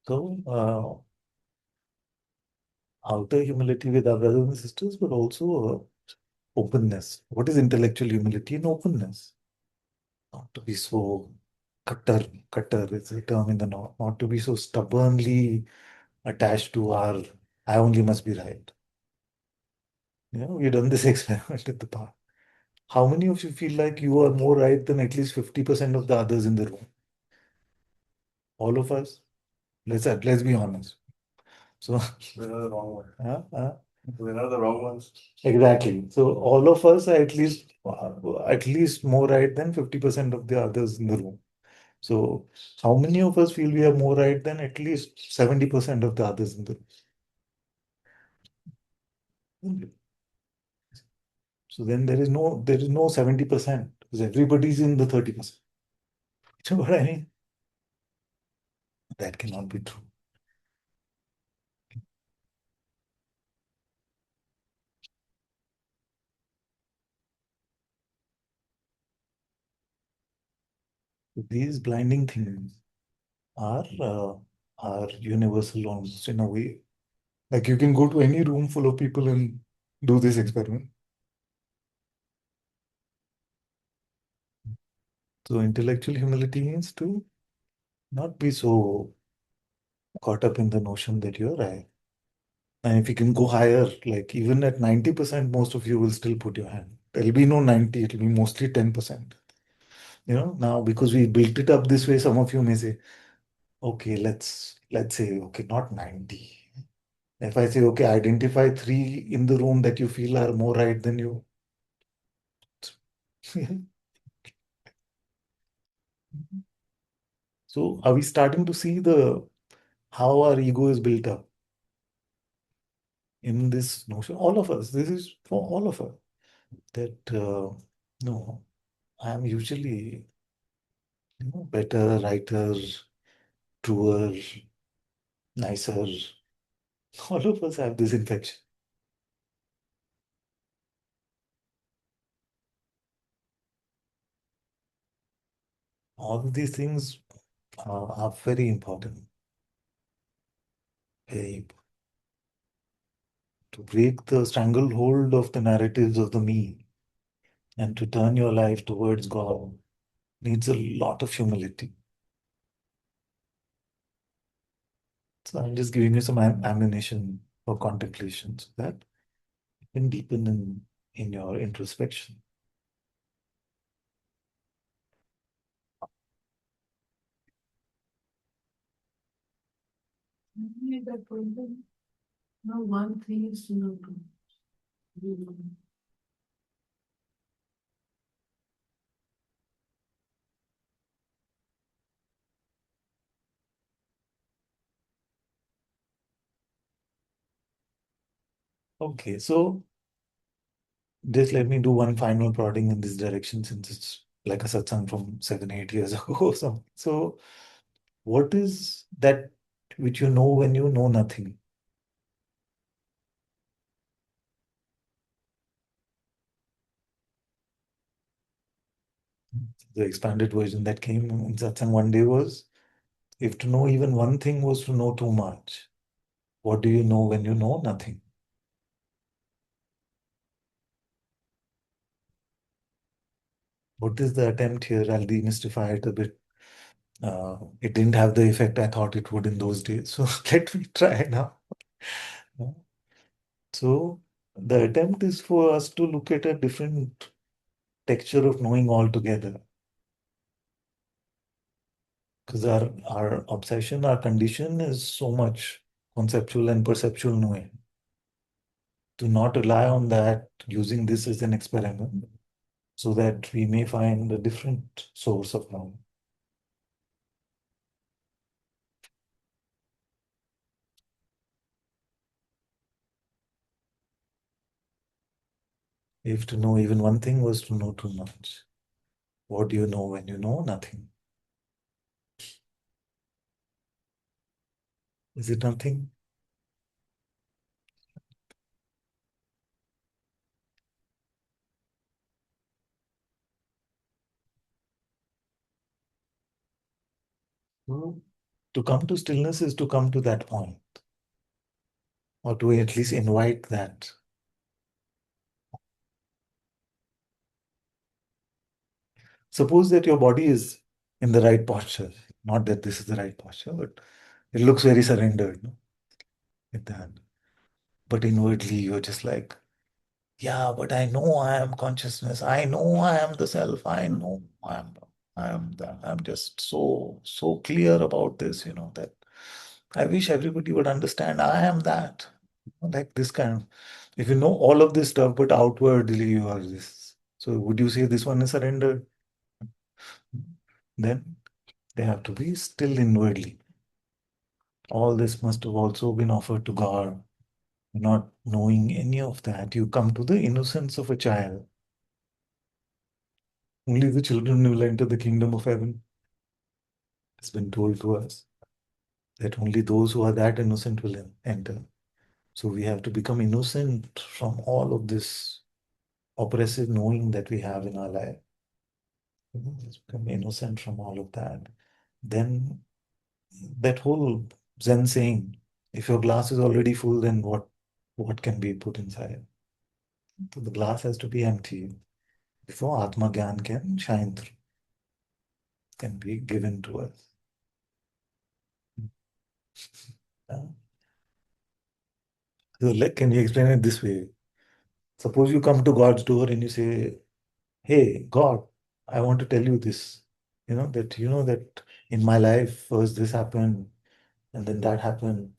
So, outer humility with our brothers and sisters, but also openness. What is intellectual humility and openness? Not to be so cutter is a term in the north, not to be so stubbornly attached to our, I only must be right. We've done this experiment in the past. How many of you feel like you are more right than at least 50% of the others in the room? All of us? Let's be honest. So, We're the wrong one. huh? We're not the wrong ones. Exactly. So all of us are at least more right than 50% of the others in the room. So how many of us feel we are more right than at least 70% of the others in the room? So then there is no 70% because everybody's in the 30%. So what I mean? That cannot be true. These blinding things are universal almost in a way. Like you can go to any room full of people and do this experiment. So intellectual humility means to not be so caught up in the notion that you're right. And if you can go higher, like even at 90%, most of you will still put your hand. There'll be no 90, it'll be mostly 10%. Now because we built it up this way, some of you may say, okay, let's say, okay, not 90. If I say, okay, identify three in the room that you feel are more right than you. So are we starting to see the how our ego is built up in this notion? All of us. This is for all of us. That no, I am usually better, writer, truer, nicer. All of us have this infection. All of these things are very important. Very important. To break the stranglehold of the narratives of the me and to turn your life towards God needs a lot of humility. So I'm just giving you some ammunition for contemplation so that you can deepen in your introspection. Maybe that problem. No one thing is to know two. Okay, so just let me do one final prodding in this direction since it's like a satsang from 7, 8 years ago or something. So, what is that which you know when you know nothing? The expanded version that came in satsang one day was if to know even one thing was to know too much, what do you know when you know nothing? What is the attempt here? I'll demystify it a bit. It didn't have the effect I thought it would in those days. So let me try now. So the attempt is for us to look at a different texture of knowing altogether. Because our obsession, our condition is so much conceptual and perceptual knowing. To not rely on that, using this as an experiment, so that we may find a different source of knowing. If to know even one thing was to know too much, what do you know when you know nothing? Is it nothing? So, to come to stillness is to come to that point, or to at least invite that. Suppose that your body is in the right posture, not that this is the right posture, but it looks very surrendered, no? With that. But inwardly, you're just like, yeah, but I know I am consciousness. I know I am the self. I know I am that. I'm just so clear about this, that I wish everybody would understand I am that. Like this kind of, if you know all of this stuff, but outwardly you are this. So would you say this one is surrendered? Then they have to be still inwardly. All this must have also been offered to God. Not knowing any of that, you come to the innocence of a child. Only the children will enter the kingdom of heaven. It's been told to us that only those who are that innocent will enter. So we have to become innocent from all of this oppressive knowing that we have in our life. Just become innocent from all of that. Then that whole Zen saying, if your glass is already full, then what can be put inside? So the glass has to be empty before Atma Gyan can shine through, can be given to us. Uh, So, like, can you explain it this way? Suppose you come to God's door and you say, "Hey, God, I want to tell you this. That in my life first this happened, and then that happened,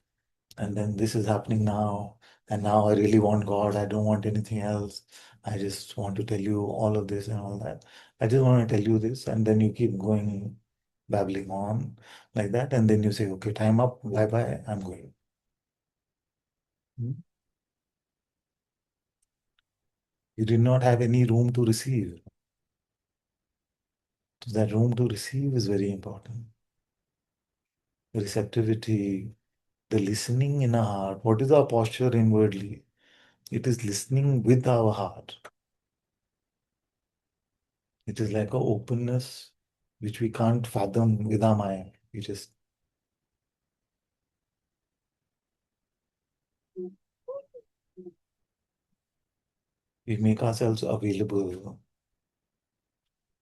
and then this is happening now, and now I really want God. I don't want anything else. I just want to tell you all of this and all that. I just want to tell you this," and then you keep going, babbling on like that, and then you say, "Okay, time up. Bye bye. I'm going." Hmm? You did not have any room to receive. So that room to receive is very important. The receptivity, the listening in our heart. What is our posture inwardly? It is listening with our heart. It is like an openness which we can't fathom with our mind. We make ourselves available.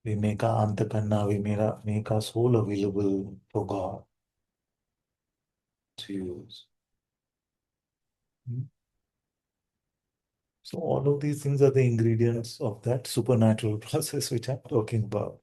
We make our antakarna, make our soul available for God to use. Hmm? So all of these things are the ingredients of that supernatural process which I'm talking about.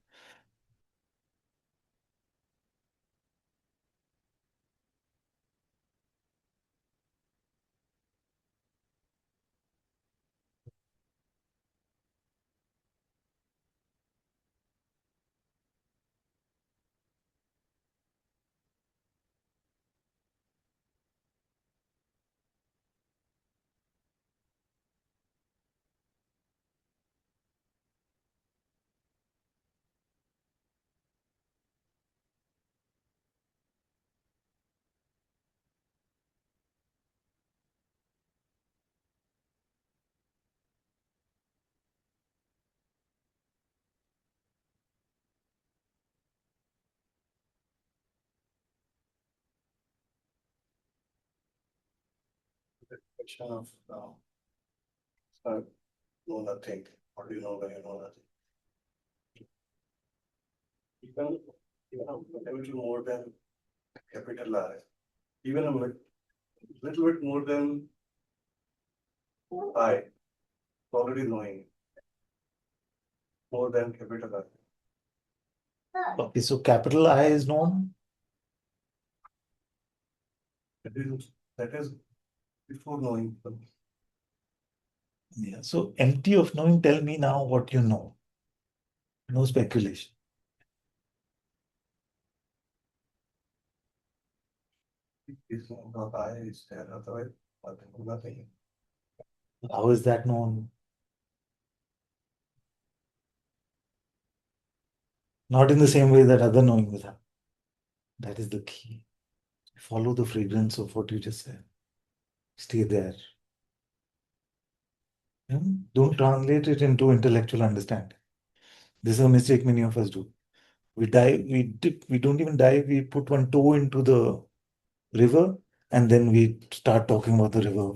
The question of uh, know nothing. How do you know when you know nothing? You can A little more than capital I, even a little bit more than I, already knowing more than capital I. Okay, so capital I is known. That is before knowing. Yeah. So empty of knowing, tell me now what you know. No speculation. Is not I, is there, otherwise nothing. How is that known? Not in the same way that other knowing will happen. That is the key. Follow the fragrance of what you just said. Stay there. Don't translate it into intellectual understanding. This is a mistake many of us do. We dive, we dip, we don't even dive, we put one toe into the river and then we start talking about the river.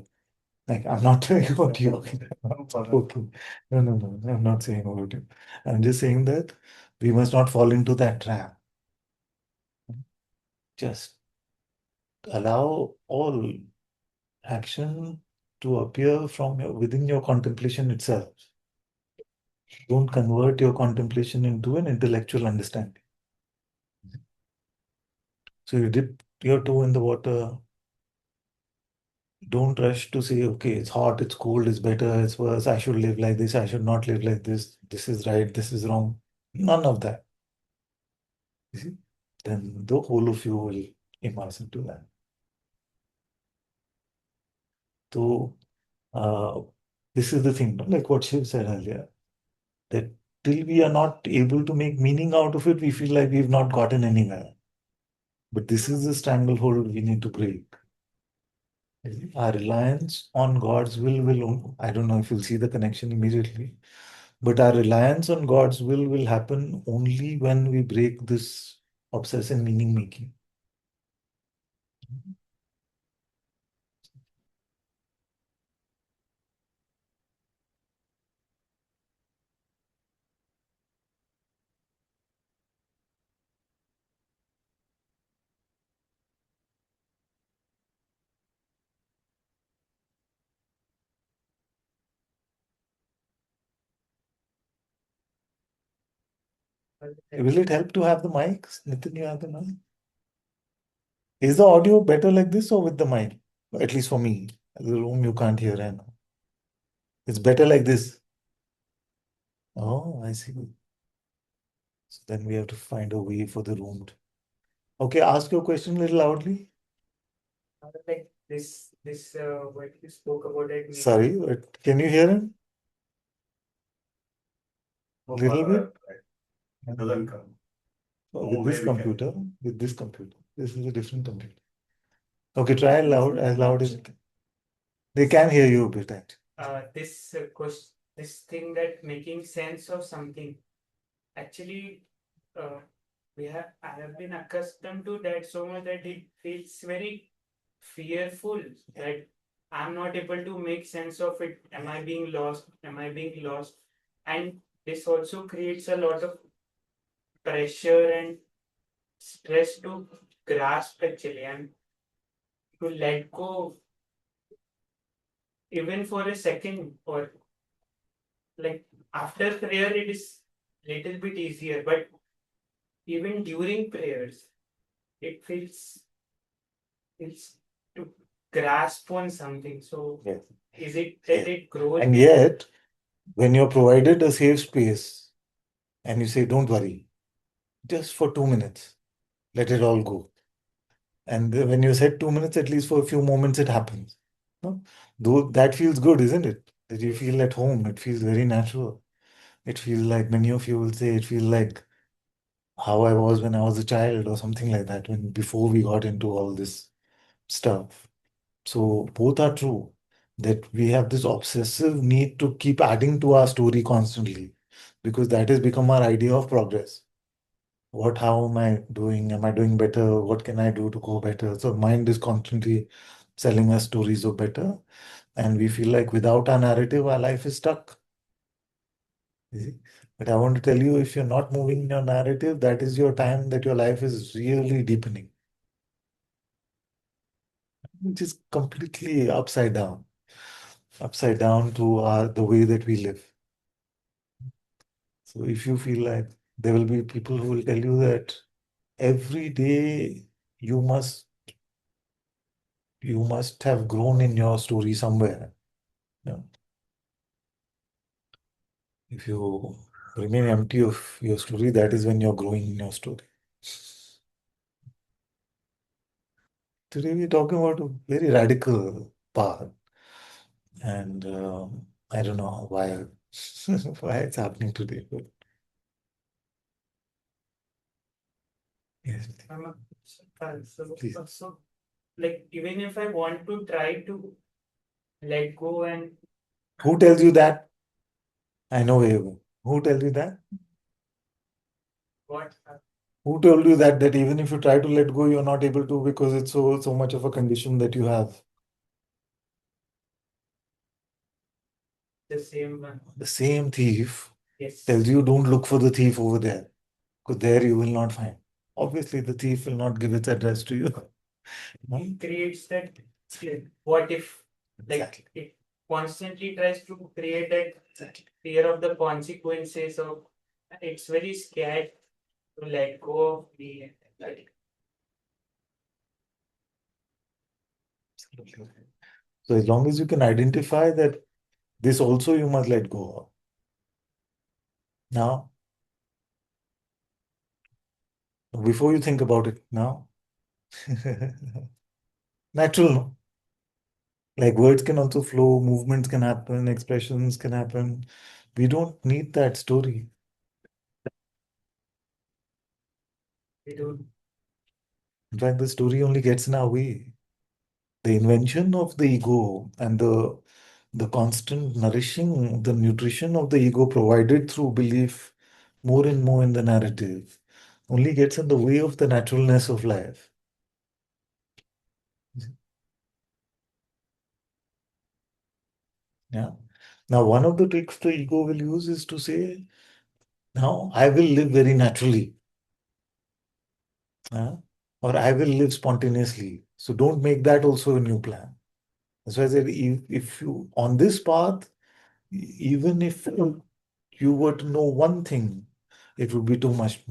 Like, I'm not talking about you. Okay. No. I'm not saying about you. I'm just saying that we must not fall into that trap. Just allow all action to appear from within your contemplation itself. Don't convert your contemplation into an intellectual understanding. So you dip your toe in the water. Don't rush to say, okay, it's hot, it's cold, it's better, it's worse, I should live like this, I should not live like this is right, this is wrong. None of that. You see? Then the whole of you will immerse into that. So, uh, this is the thing, no? Like what Shiv said earlier, that till we are not able to make meaning out of it, we feel like we've not gotten anywhere. But this is the stranglehold we need to break. Our reliance on God's will, I don't know if you'll see the connection immediately, but our reliance on God's will happen only when we break this obsessive meaning making. Will it help to have the mics? Nitin, you have the mic? Is the audio better like this or with the mic? At least for me. The room you can't hear, I know. It's better like this. Oh, I see. So then we have to find a way for the room to. Okay, ask your question a little loudly. Like what you spoke about it. Sorry, but can you hear him? Little bit? It doesn't come. With this Maybe can. computer, with this computer. This is a different computer. Okay, try as loud as you can. They can hear you a bit, actually. This thing that making sense of something. Actually, I have been accustomed to that so much that it feels very fearful that I'm not able to make sense of it. Am I being lost? Am I being lost? And this also creates a lot of pressure and stress to grasp actually and to let go even for a second, or like after prayer it is little bit easier, but even during prayers it feels to grasp on something. So Yes. is it that Yeah. it grows? And yet, when you're provided a safe space and you say, don't worry, just for 2 minutes, let it all go. And when you said 2 minutes, at least for a few moments, it happens. No? Though that feels good, isn't it? That you feel at home. It feels very natural. It feels like many of you will say it feels like how I was when I was a child or something like that, when before we got into all this stuff. So both are true. That we have this obsessive need to keep adding to our story constantly because that has become our idea of progress. How am I doing? Am I doing better? What can I do to go better? So mind is constantly selling us stories of better. And we feel like without our narrative, our life is stuck. You see? But I want to tell you, if you're not moving in your narrative, that is your time that your life is really deepening, which is completely upside down to the way that we live. So if you feel like there will be people who will tell you that every day you must have grown in your story somewhere. Yeah. If you remain empty of your story, that is when you're growing in your story. Today we're talking about a very radical path, and I don't know why why it's happening today, but yes, please. So, like, even if I want to try to let go and Who tells you that? I know where you go. Who tells you that? what Who told you that even if you try to let go, you're not able to because it's so much of a condition that you have? the same one? The same thief Yes. tells you don't look for the thief over there, because there you will not find. Obviously, the thief will not give its address to you. It creates that what if, like, Exactly. it constantly tries to create that Exactly. fear of the consequences of it's very scared to let go of the Absolutely. So as long as you can identify that this also you must let go of. Now, before you think about it now, natural, no? Like words can also flow, movements can happen, expressions can happen. We don't need that story. we do. In fact, the story only gets in our way. The invention of the ego and the constant nourishing, the nutrition of the ego provided through belief more and more in the narrative only gets in the way of the naturalness of life. Yeah. Now, one of the tricks the ego will use is to say, now I will live very naturally. Or I will live spontaneously. So don't make that also a new plan. That's why I said, if you on this path, even if you were to know one thing, it would be too much.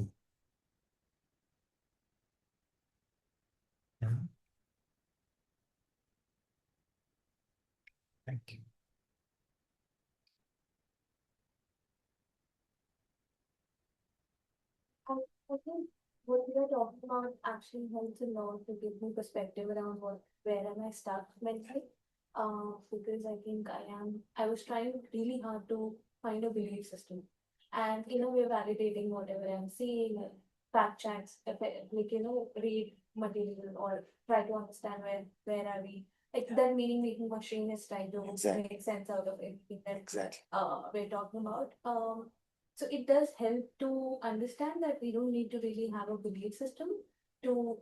Yeah. Thank you. I think what we are talking about actually helps a lot to give me perspective around where am I stuck mentally. Because I think I was trying really hard to find a belief system. And, we're validating whatever I'm seeing, fact checks, like, read material or try to understand where are we. Like that meaning making machine is trying to Exactly. make sense out of everything that Exactly. we're talking about. So it does help to understand that we don't need to really have a belief system to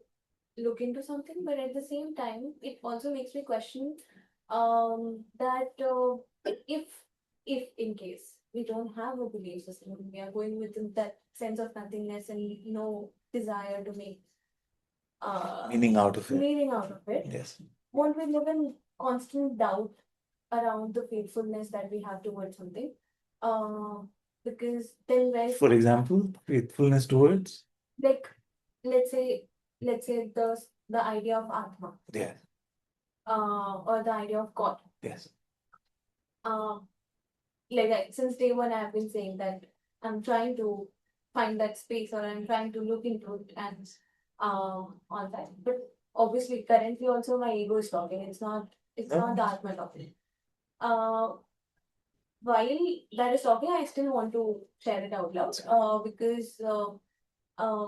look into something, but at the same time, it also makes me question that if if in case we don't have a belief system, we are going with that sense of nothingness and no desire to make Meaning out of it. meaning out of it, Yes. won't we live in constant doubt around the faithfulness that we have towards something? Uh, because then where, For example, faithfulness towards. like, let's say, the idea of Atma, Yeah. or the idea of God. Yes. Uh, since day one, I've been saying that I'm trying to find that space or I'm trying to look into it and on that. But obviously, currently also my ego is talking. It's not the Atma talking. Uh, while that is talking, I still want to share it out loud. Because uh,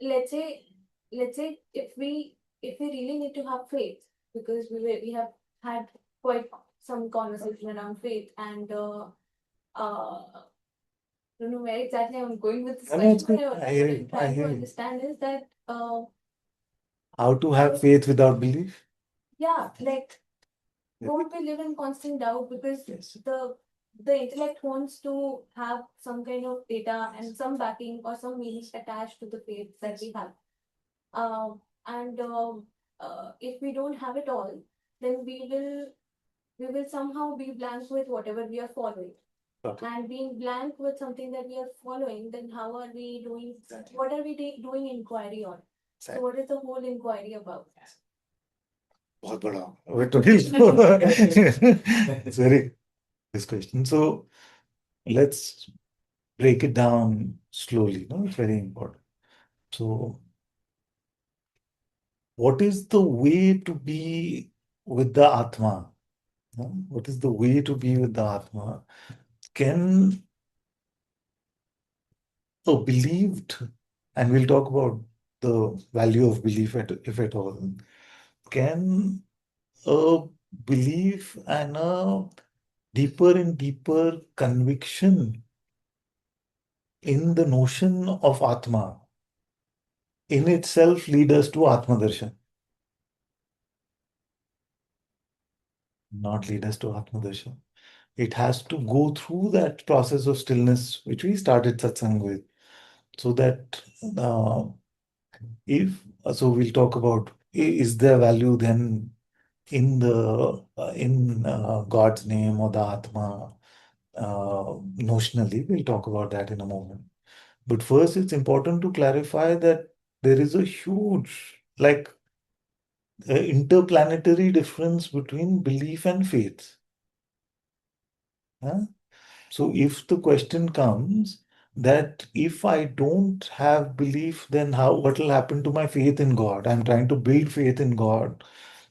let's say if we really need to have faith, because we have had quite some conversation around faith and don't know where exactly I'm going with this No, no, it's question, good. but I hear what you. I'm I trying to hear you. understand is that How to have faith without belief? yeah, like, won't we live in constant doubt because Yes. the the intellect wants to have some kind of data and some backing or some meaning attached to the faith that we have. And if we don't have it all, then we will somehow be blank with whatever we are following. Got it. And being blank with something that we are following, then how are we doing? Exactly. What are we doing inquiry on? So what is the whole inquiry about? बहुत बड़ा it's very this question. So let's break it down slowly. No, it's very important. So, what is the way to be with the Atma? No? What is the way to be with the Atma? Can a believed, and we'll talk about the value of belief, if at all, can a belief and a deeper and deeper conviction in the notion of Atma in itself lead us to Atma Darshan? Not lead us to Atma Darshan. It has to go through that process of stillness, which we started satsang with. So that if so, we'll talk about is there value then in the God's name or the Atma notionally. We'll talk about that in a moment. But first, it's important to clarify that there is a huge, like, interplanetary difference between belief and faith. Huh? So if the question comes that if I don't have belief, then what will happen to my faith in God? I'm trying to build faith in God,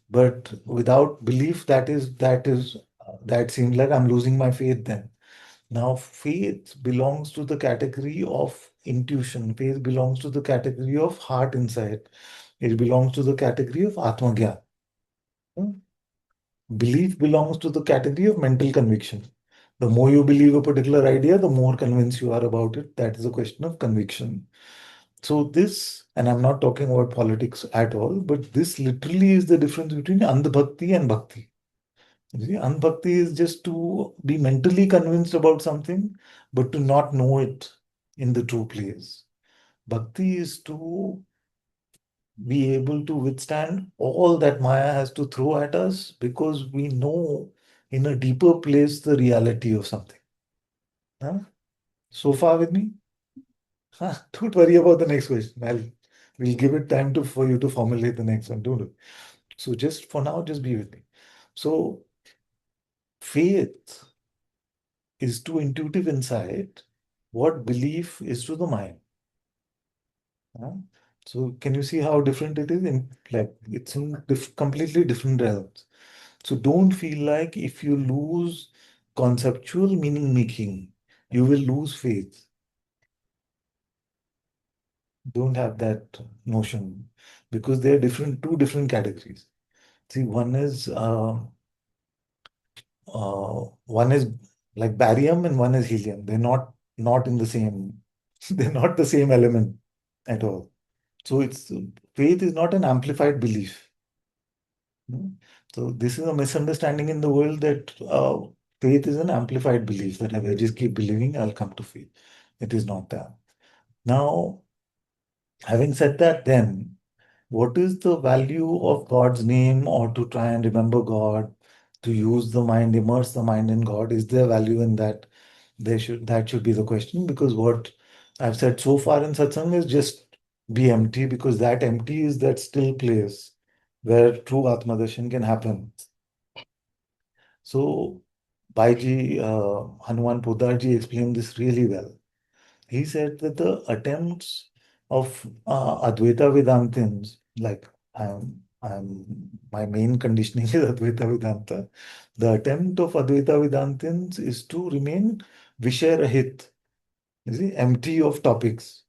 but without belief, that seems like I'm losing my faith then. Now, faith belongs to the category of intuition. Faith belongs to the category of heart insight. It belongs to the category of Atmagyan. Hmm? Belief belongs to the category of mental conviction. The more you believe a particular idea, the more convinced you are about it. That is a question of conviction. So this, and I'm not talking about politics at all, but this literally is the difference between andhbhakti and bhakti. You see, andhbhakti is just to be mentally convinced about something, but to not know it in the true place. Bhakti is to be able to withstand all that Maya has to throw at us because we know in a deeper place the reality of something. Huh? So far with me? Huh, don't worry about the next question. We'll give it time for you to formulate the next one. Don't worry. So just for now, just be with me. So faith is to intuitive insight what belief is to the mind. Huh? So can you see how different it is? It's in completely different realms. So don't feel like if you lose conceptual meaning making, you will lose faith. Don't have that notion because they're two different categories. See, one is like barium and one is helium. They're not in the same. They're not the same element at all. So it's faith is not an amplified belief. Hmm? So this is a misunderstanding in the world that faith is an amplified belief that if I just keep believing, I'll come to faith. It is not that. Now, having said that, then what is the value of God's name or to try and remember God, to use the mind, immerse the mind in God? Is there value in that? That should be the question because what I've said so far in satsang is just be empty because that empty is that still place where true Atmadarshan can happen. So Bhaiji Hanuman Podarji explained this really well. He said that the attempts of Advaita Vedantins, like my main conditioning is Advaita Vedanta. The attempt of Advaita Vedantins is to remain Vishay-rahit, you see, empty of topics.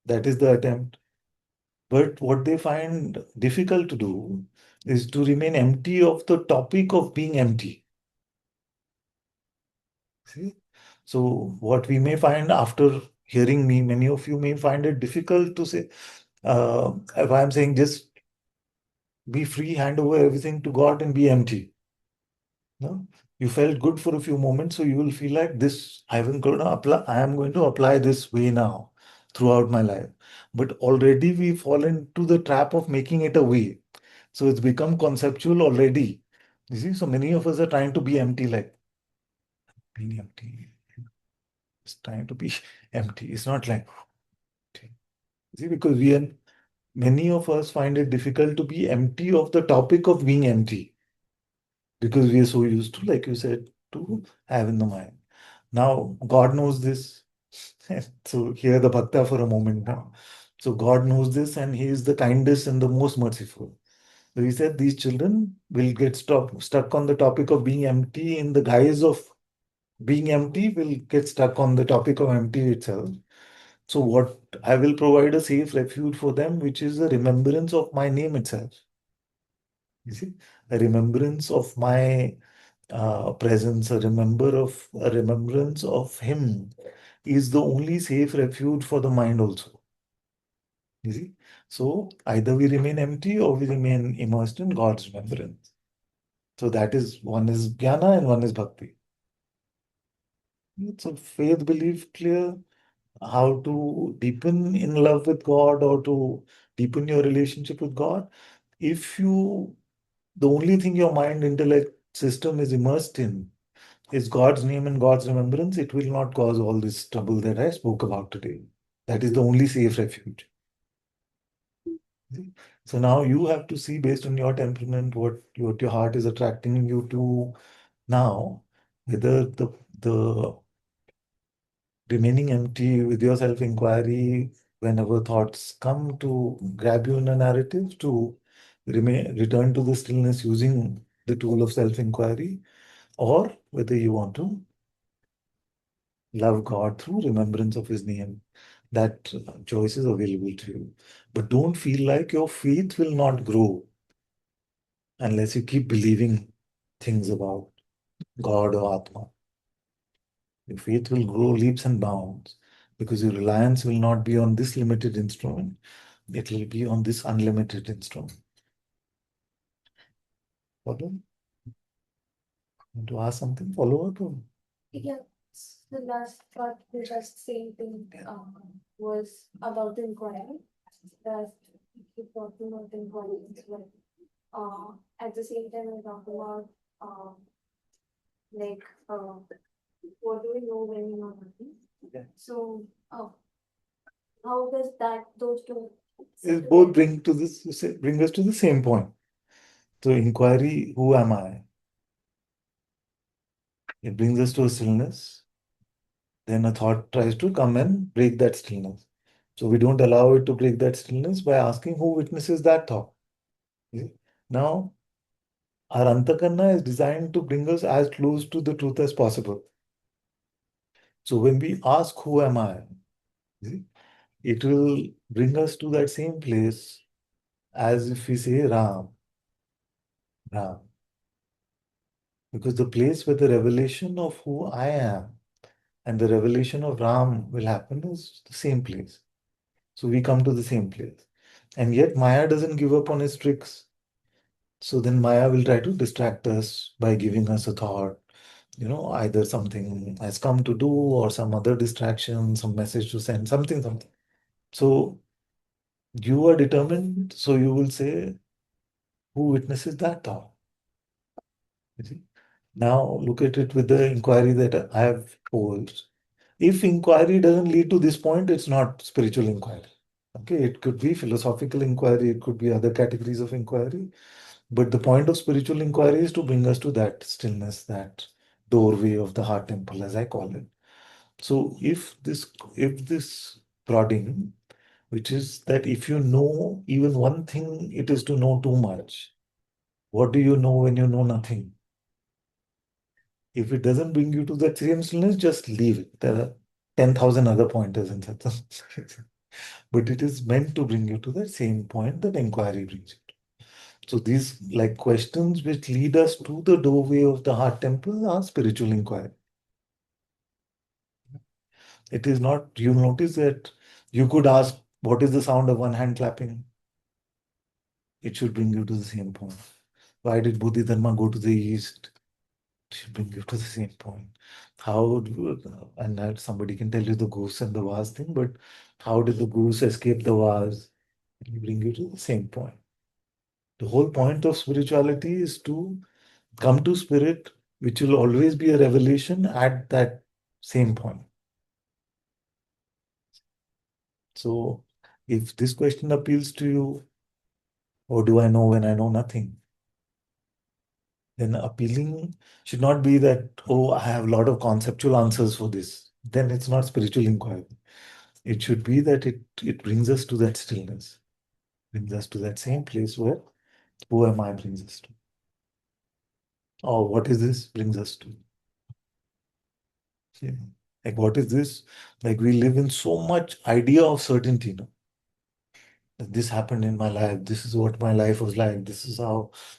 That is the attempt. But what they find difficult to do is to remain empty of the topic of being empty. See? So what we may find after hearing me, many of you may find it difficult to say, if I'm saying just be free, hand over everything to God and be empty. No? You felt good for a few moments, so you will feel like this, I am going to apply this way now throughout my life. But already we fall into the trap of making it a way. So it's become conceptual already. You see, so many of us are trying to be empty, like being empty. It's trying to be empty. It's not like, see, because many of us find it difficult to be empty of the topic of being empty because we are so used to, like you said, to have in the mind. Now, God knows this. So, hear the bhakta for a moment now. So, God knows this and He is the kindest and the most merciful. So, He said these children will get stuck on the topic of being empty in the guise of being empty, will get stuck on the topic of empty itself. So, what I will provide a safe refuge for them, which is a remembrance of my name itself. You see, a remembrance of my presence, a remembrance of Him is the only safe refuge for the mind also. You see, so either we remain empty or we remain immersed in God's remembrance. So that is, one is jnana and one is bhakti. So faith, belief, clear. How to deepen in love with God or to deepen your relationship with God. If you, the only thing your mind intellect system is immersed in is God's name and God's remembrance, it will not cause all this trouble that I spoke about today. That is the only safe refuge. See? So now you have to see based on your temperament what your heart is attracting you to now, whether the remaining empty with your self-inquiry whenever thoughts come to grab you in a narrative to return to the stillness using the tool of self-inquiry, or whether you want to love God through remembrance of His name. That choice is available to you. But don't feel like your faith will not grow unless you keep believing things about God or Atma. Your faith will grow leaps and bounds because your reliance will not be on this limited instrument, it will be on this unlimited instrument. Follow? Want to ask something? Follow up? Yeah, the last part, the just same thing, was about the inquiry, that you talked about the inquiry as well. At the same time, we talked about, like, what do we know when we know nothing? Yeah. So, how does that, those two? It both bring us to the same point. So inquiry, who am I? It brings us to a stillness. Then a thought tries to come and break that stillness. So we don't allow it to break that stillness by asking who witnesses that thought. See? Now, our antakarna is designed to bring us as close to the truth as possible. So when we ask, who am I? See, it will bring us to that same place as if we say Ram, Ram. Because the place where the revelation of who I am and the revelation of Ram will happen is the same place. So we come to the same place. And yet Maya doesn't give up on its tricks. So then Maya will try to distract us by giving us a thought, either something has come to do or some other distraction, some message to send, something. So you are determined, so you will say, who witnesses that thought? You see? Now look at it with the inquiry that I have posed. If inquiry doesn't lead to this point, it's not spiritual inquiry. Okay, it could be philosophical inquiry, it could be other categories of inquiry. But the point of spiritual inquiry is to bring us to that stillness, that doorway of the heart temple, as I call it. So if this prodding, which is that if you know even one thing, it is to know too much. What do you know when you know nothing? If it doesn't bring you to that same stillness, just leave it. There are 10,000 other pointers in Satsang. But it is meant to bring you to that same point that inquiry brings you to. So these like questions which lead us to the doorway of the heart temple are spiritual inquiry. It is not, you notice that you could ask, what is the sound of one hand clapping? It should bring you to the same point. Why did Bodhidharma go to the east? should bring you to the same point. How do, and that somebody can tell you the goose and the vase thing, but how did the goose escape the vase? It will bring you to the same point. The whole point of spirituality is to come to spirit, which will always be a revelation at that same point. So, if this question appeals to you, or do I know when I know nothing? Then appealing should not be that, oh, I have a lot of conceptual answers for this. Then it's not spiritual inquiry. It should be that it brings us to that stillness, brings us to that same place where who am I brings us to. Or what is this brings us to. Yeah. Like what is this? Like we live in so much idea of certainty, no? That this happened in my life, this is what my life was like, this.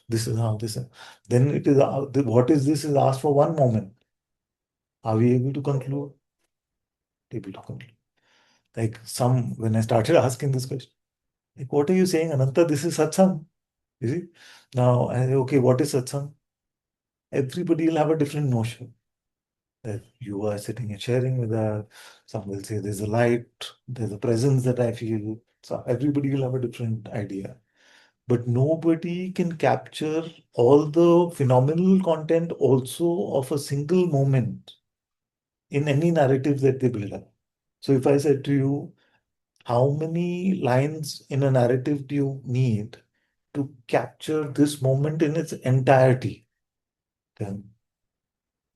Then it is what is this is asked for one moment. Are we able to conclude? Able to conclude. Like when I started asking this question, like, what are you saying, Ananta? This is satsang. You see? Now, I say, okay, what is satsang? Everybody will have a different notion. That you are sitting and sharing with us. Some will say there's a light, there's a presence that I feel. So everybody will have a different idea. But nobody can capture all the phenomenal content also of a single moment in any narrative that they build up. So if I said to you, how many lines in a narrative do you need to capture this moment in its entirety? Then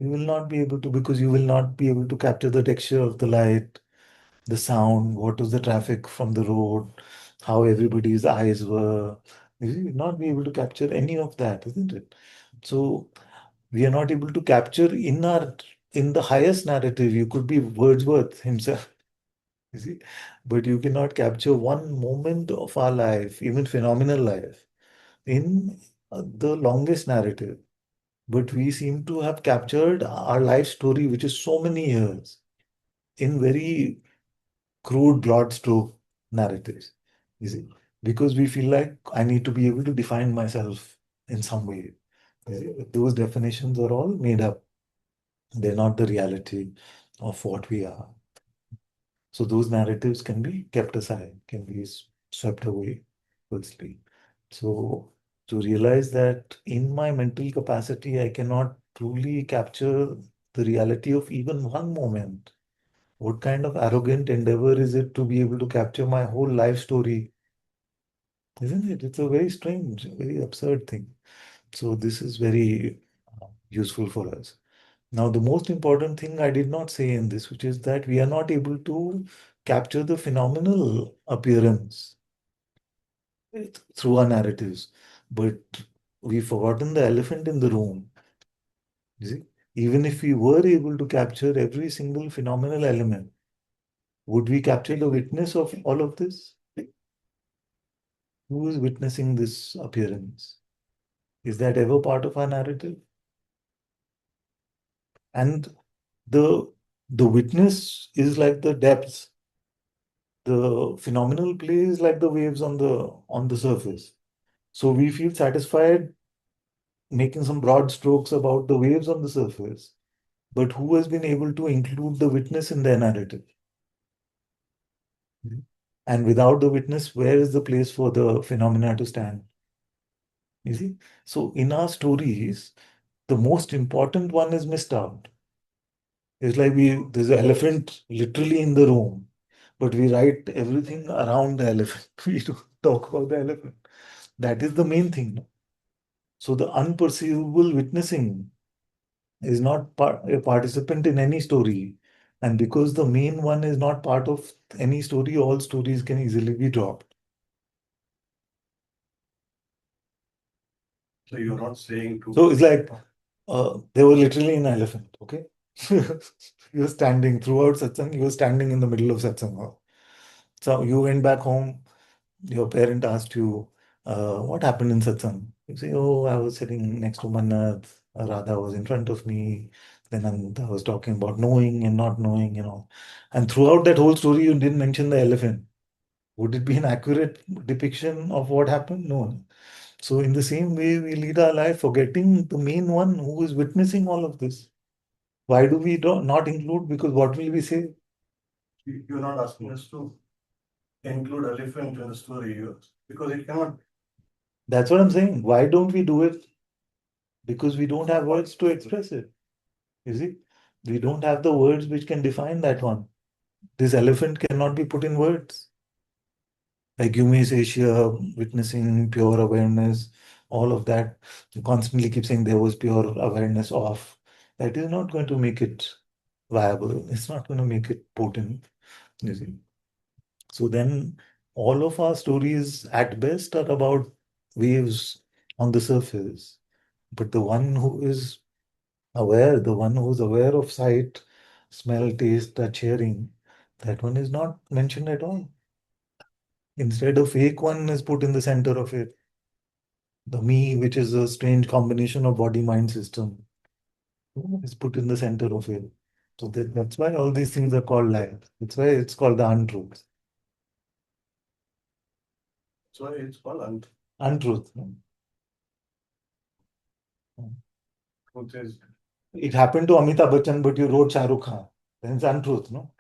you will not be able to, because you will not be able to capture the texture of the light, the sound, what was the traffic from the road, how everybody's eyes were. You will not be able to capture any of that, isn't it? So we are not able to capture in the highest narrative. You could be Wordsworth himself, you see, but you cannot capture one moment of our life, even phenomenal life, in the longest narrative. But we seem to have captured our life story, which is so many years, in very crude, broad stroke narratives. You see, because we feel like I need to be able to define myself in some way. You see, those definitions are all made up. They're not the reality of what we are. So those narratives can be kept aside, can be swept away firstly. So to realize that in my mental capacity, I cannot truly capture the reality of even one moment. What kind of arrogant endeavor is it to be able to capture my whole life story? Isn't it? It's a very strange, very absurd thing. So this is very useful for us. Now, the most important thing I did not say in this, which is that we are not able to capture the phenomenal appearance through our narratives, but we've forgotten the elephant in the room. You see, even if we were able to capture every single phenomenal element, would we capture the witness of all of this? Who is witnessing this appearance? Is that ever part of our narrative? And the the witness is like the depths. The phenomenal play is like the waves on the surface. So we feel satisfied making some broad strokes about the waves on the surface. But who has been able to include the witness in their narrative? And without the witness, where is the place for the phenomena to stand? You see? So in our stories, the most important one is missed out. It's like there's an elephant literally in the room, but we write everything around the elephant. We don't talk about the elephant. That is the main thing. No? So the unperceivable witnessing is not a participant in any story. And because the main one is not part of any story, all stories can easily be dropped. So you're not saying to. So it's like they were literally an elephant, okay? You were standing throughout satsang, you were standing in the middle of satsang hall. So you went back home, your parent asked you, what happened in satsang? You say, oh, I was sitting next to Manat, Radha was in front of me, then I was talking about knowing and not knowing, you know. And throughout that whole story, you didn't mention the elephant. Would it be an accurate depiction of what happened? No. So in the same way, we lead our life forgetting the main one who is witnessing all of this. Why do we not include? Because what will we say? You're not asking us to include elephant in the story, because it cannot. That's what I'm saying. Why don't we do it? Because we don't have words to express it. You see, we don't have the words which can define that one. This elephant cannot be put in words. Like you may say, sheer witnessing, pure awareness, all of that. You constantly keep saying there was pure awareness of. That is not going to make it viable. It's not going to make it potent. You see. So then all of our stories at best are about waves on the surface. But the one who is aware, the one who's aware of sight, smell, taste, touch, hearing, that one is not mentioned at all. Instead, a fake one is put in the center of it. The me, which is a strange combination of body mind system, is put in the center of it. So that's why all these things are called lies. That's why it's called the untruth. So it's called Untruth. untruth is. It happened to Amitabh Bachchan, but you wrote Shah Rukh Khan. Then it's untruth, no?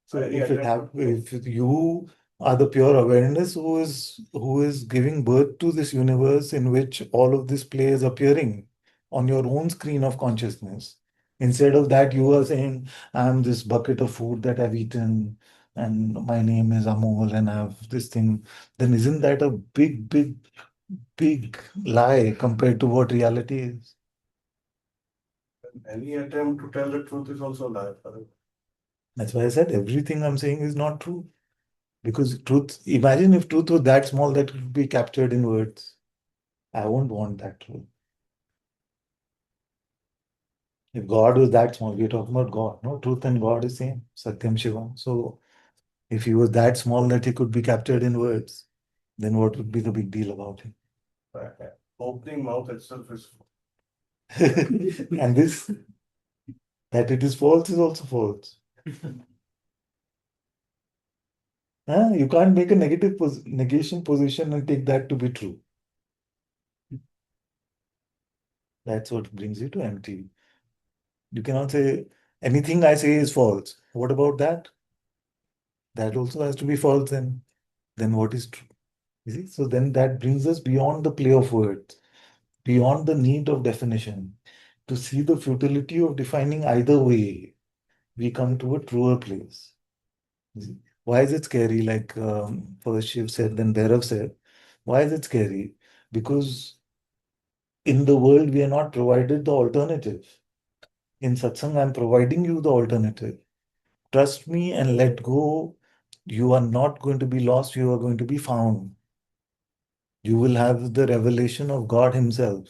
So if you are the pure awareness who is giving birth to this universe in which all of this play is appearing on your own screen of consciousness, instead of that you are saying, I'm this bucket of food that I've eaten and my name is Amol and I have this thing, then isn't that a big, big, big lie compared to what reality is? Any attempt to tell the truth is also a lie. That's why I said everything I'm saying is not true. Because truth, imagine if truth was that small that could be captured in words. I won't want that truth. If God was that small, we're talking about God. No, truth and God is same. Satyam Shivam. So if he was that small that he could be captured in words, then what would be the big deal about him? Opening mouth itself is. And this, that it is false is also false. You can't make a negative negation position and take that to be true. That's what brings you to empty. You cannot say anything I say is false. What about that? That also has to be false then. Then what is true? You see? So then that brings us beyond the play of words, beyond the need of definition. To see the futility of defining either way, we come to a truer place. You see? Why is it scary? Like first Shiv said, then Bhairav said. Why is it scary? Because in the world, we are not provided the alternative. In Satsang, I'm providing you the alternative. Trust me and let go. You are not going to be lost, you are going to be found. You will have the revelation of God Himself.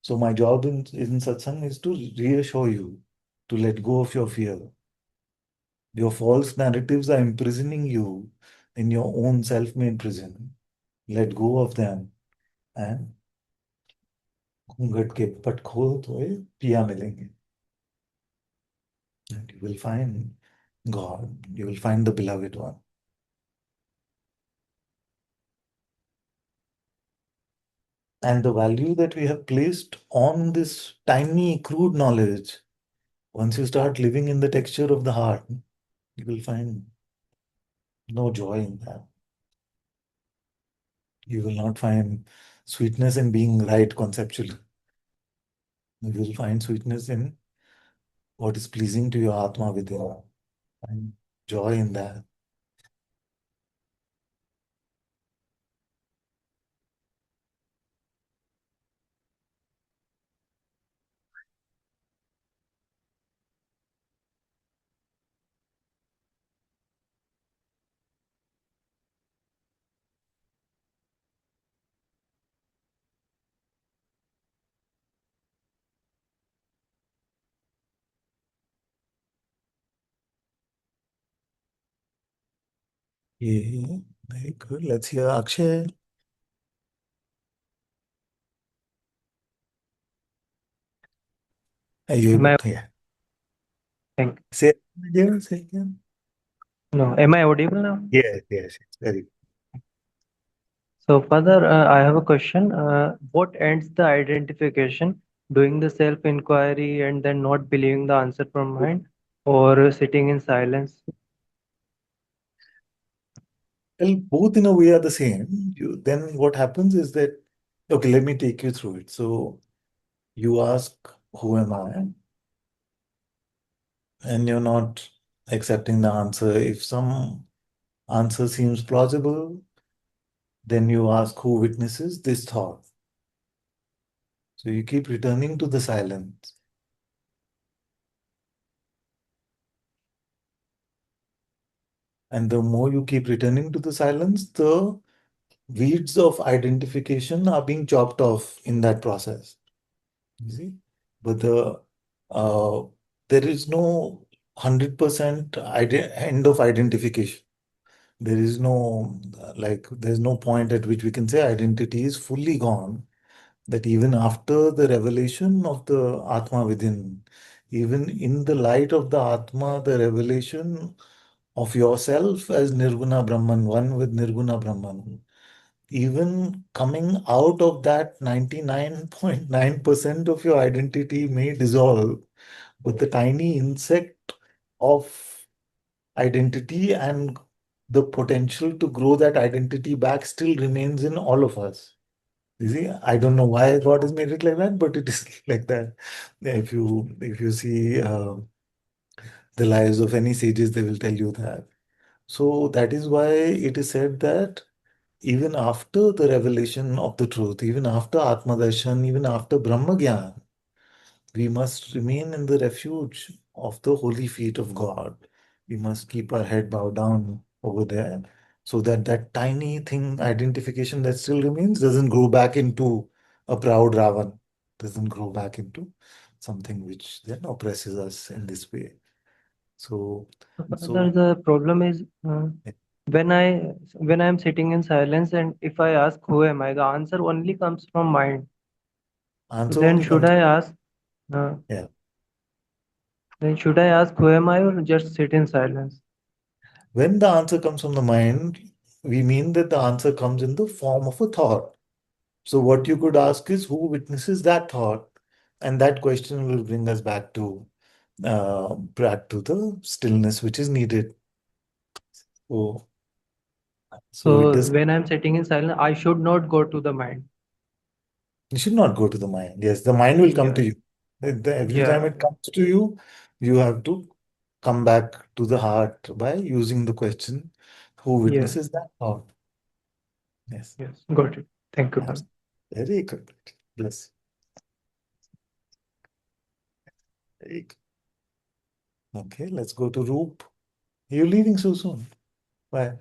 So, my job in Satsang is to reassure you, to let go of your fear. Your false narratives are imprisoning you in your own self made prison. Let go of them and घूंघट के पट खोल तो ये पिया मिलेंगे. And you will find God, you will find the beloved one. And the value that we have placed on this tiny, crude knowledge, once you start living in the texture of the heart, you will find no joy in that. You will not find sweetness in being right conceptually. You will find sweetness in what is pleasing to your Atma within. Find joy in that. Yeah, very good. Let's hear Akshay. Are you able मैं to? Yeah. think Say it again. Say it again. No. Am I audible now? Yes, yes, yes, very good. So, Father, I have a question. What ends the identification? Doing the self-inquiry and then not believing the answer from mind, or sitting in silence? Well, both in a way are the same. Then what happens is that, okay, let me take you through it. So you ask, who am I? And you're not accepting the answer. If some answer seems plausible, then you ask, who witnesses this thought? So you keep returning to the silence. And the more you keep returning to the silence, the weeds of identification are being chopped off in that process. You see? But uh, there is no 100% end of identification. There is no, there's no point at which we can say identity is fully gone. That even after the revelation of the Atma within, even in the light of the Atma, the revelation of yourself as Nirguna Brahman, one with Nirguna Brahman, even coming out of that 99.9% of your identity may dissolve, but the tiny insect of identity and the potential to grow that identity back still remains in all of us. You see, I don't know why God has made it like that, but it is like that. If you see the lives of any sages, they will tell you that. So that is why it is said that even after the revelation of the truth, even after Atma Darshan, even after Brahma Gyan, we must remain in the refuge of the holy feet of God. We must keep our head bowed down over there so that that tiny thing, identification that still remains, doesn't grow back into a proud Ravan, doesn't grow back into something which then oppresses us in this way. So, So, Father, so the problem is when I am sitting in silence and if I ask who am I, the answer only comes from mind. So answer then only should comes. I ask? Uh, Yeah. then should I ask who am I or just sit in silence? When the answer comes from the mind, we mean that the answer comes in the form of a thought. So, what you could ask is who witnesses that thought? And that question will bring us back to the stillness which is needed. So, so it So does. when I'm sitting in silence, I should not go to the mind. You should not go to the mind. Yes, the mind will come to Yeah, you. Every time yeah, it comes to you, you have to come back to the heart by using the question, who yeah, witnesses that thought? Yes, yes. Got it. Thank you, Father. absolutely. Very good. Bless. Very good. Okay, let's go to Roop. You're leaving so soon. Why?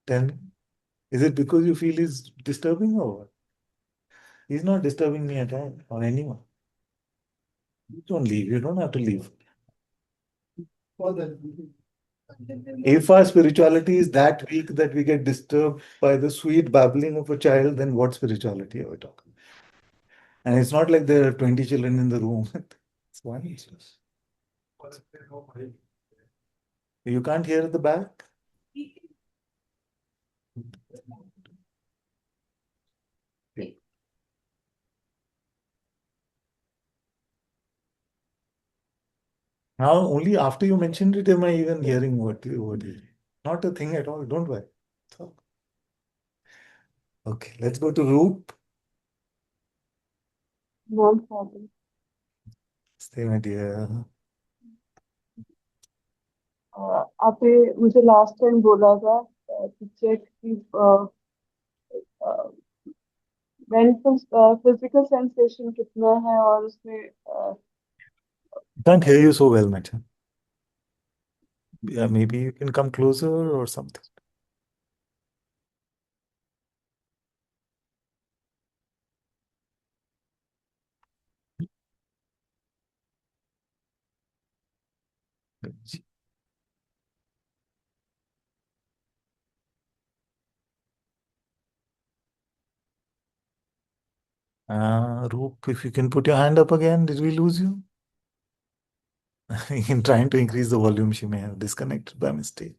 Tell me. Is it because you feel he's disturbing or what? He's not disturbing me at all or anyone. You don't leave. You don't have to leave. If our spirituality is that weak that we get disturbed by the sweet babbling of a child, then what spirituality are we talking? And it's not like there are 20 children in the room. It's one. You can't hear at the back? Now, only after you mentioned it am I even hearing what you not a thing at all. Don't worry. So, okay, let's go to Roop. No problem. Stay, my dear. आपने मुझे last time बोला था to check if mental physical sensation कितना है और उसमें Can't hear you so well, my dear. Yeah, maybe you can come closer or something. Roop, if you can put your hand up again, did we lose you? In trying to increase the volume, she may have disconnected by mistake.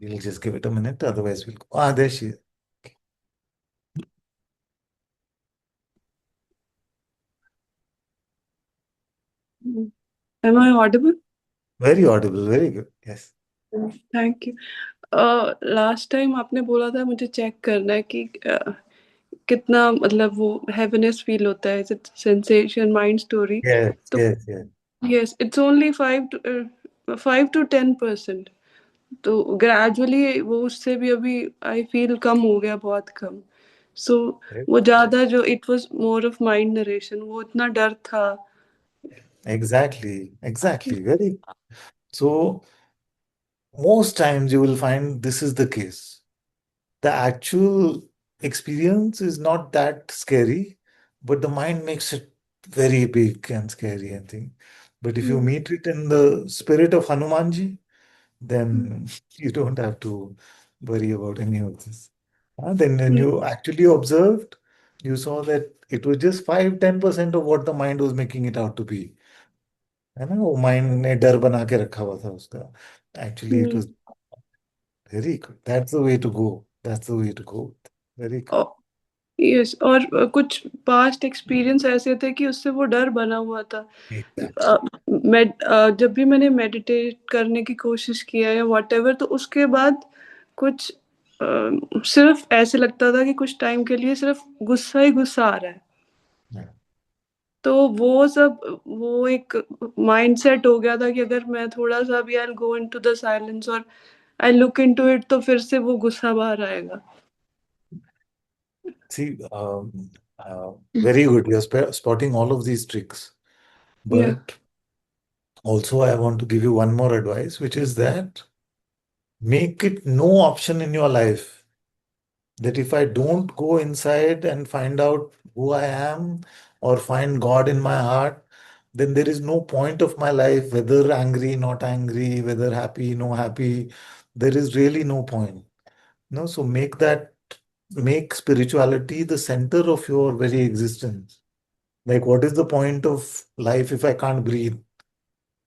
We'll just give it a minute, otherwise we'll go. Ah, there she is. Am I audible? Very audible, very good. Yes. Thank you. Last time आपने बोला था मुझे check करना है कि कितना मतलब वो हैप्पीनेस फील होता है, सेंसेशन माइंड स्टोरी। Yes, तो yes, yes. Yes it's only 5 to 10%। तो ग्रेजुअली वो उससे भी अभी आई फील कम हो गया, बहुत कम। सो Right. वो ज्यादा जो it was more of mind narration, वो इतना डर था। Exactly, exactly. Very. So most times you will find this is the case. The actual experience is not that scary, but the mind makes it very big and scary and thing. But if you hmm, meet it in the spirit of Hanumanji, then you don't have to worry about any of this. Then when hmm, you actually observed, you saw that it was just 5-10% of what the mind was making it out to be. है ना, वो mind ने डर बना के रखा हुआ था उसका. Actually it hmm. was very good. That's the way to go. That's the way to go. Very good. Yes, और कुछ पास्ट एक्सपीरियंस ऐसे थे कि उससे वो डर बना हुआ था। Exactly. जब भी मैंने मेडिटेट करने की कोशिश किया या व्हाटएवर, तो उसके बाद कुछ सिर्फ ऐसे लगता था कि कुछ टाइम के लिए सिर्फ गुस्सा ही गुस्सा आ रहा है। Yeah. तो वो सब, वो एक माइंडसेट हो गया था कि अगर मैं थोड़ा सा भी आई गो इनटू द साइलेंस और आई लुक इनटू इट, तो फिर से वो गुस्सा बाहर आएगा। See, very good. You're spotting all of these tricks. या But also, I want to give you one more advice, which is that make it no option in your life that if I don't go inside and find out who I am or find God in my heart, then there is no point of my life, whether angry, not angry, whether happy, no happy. There is really no point. No, so make spirituality the center of your very existence. Like, what is the point of life if I can't breathe?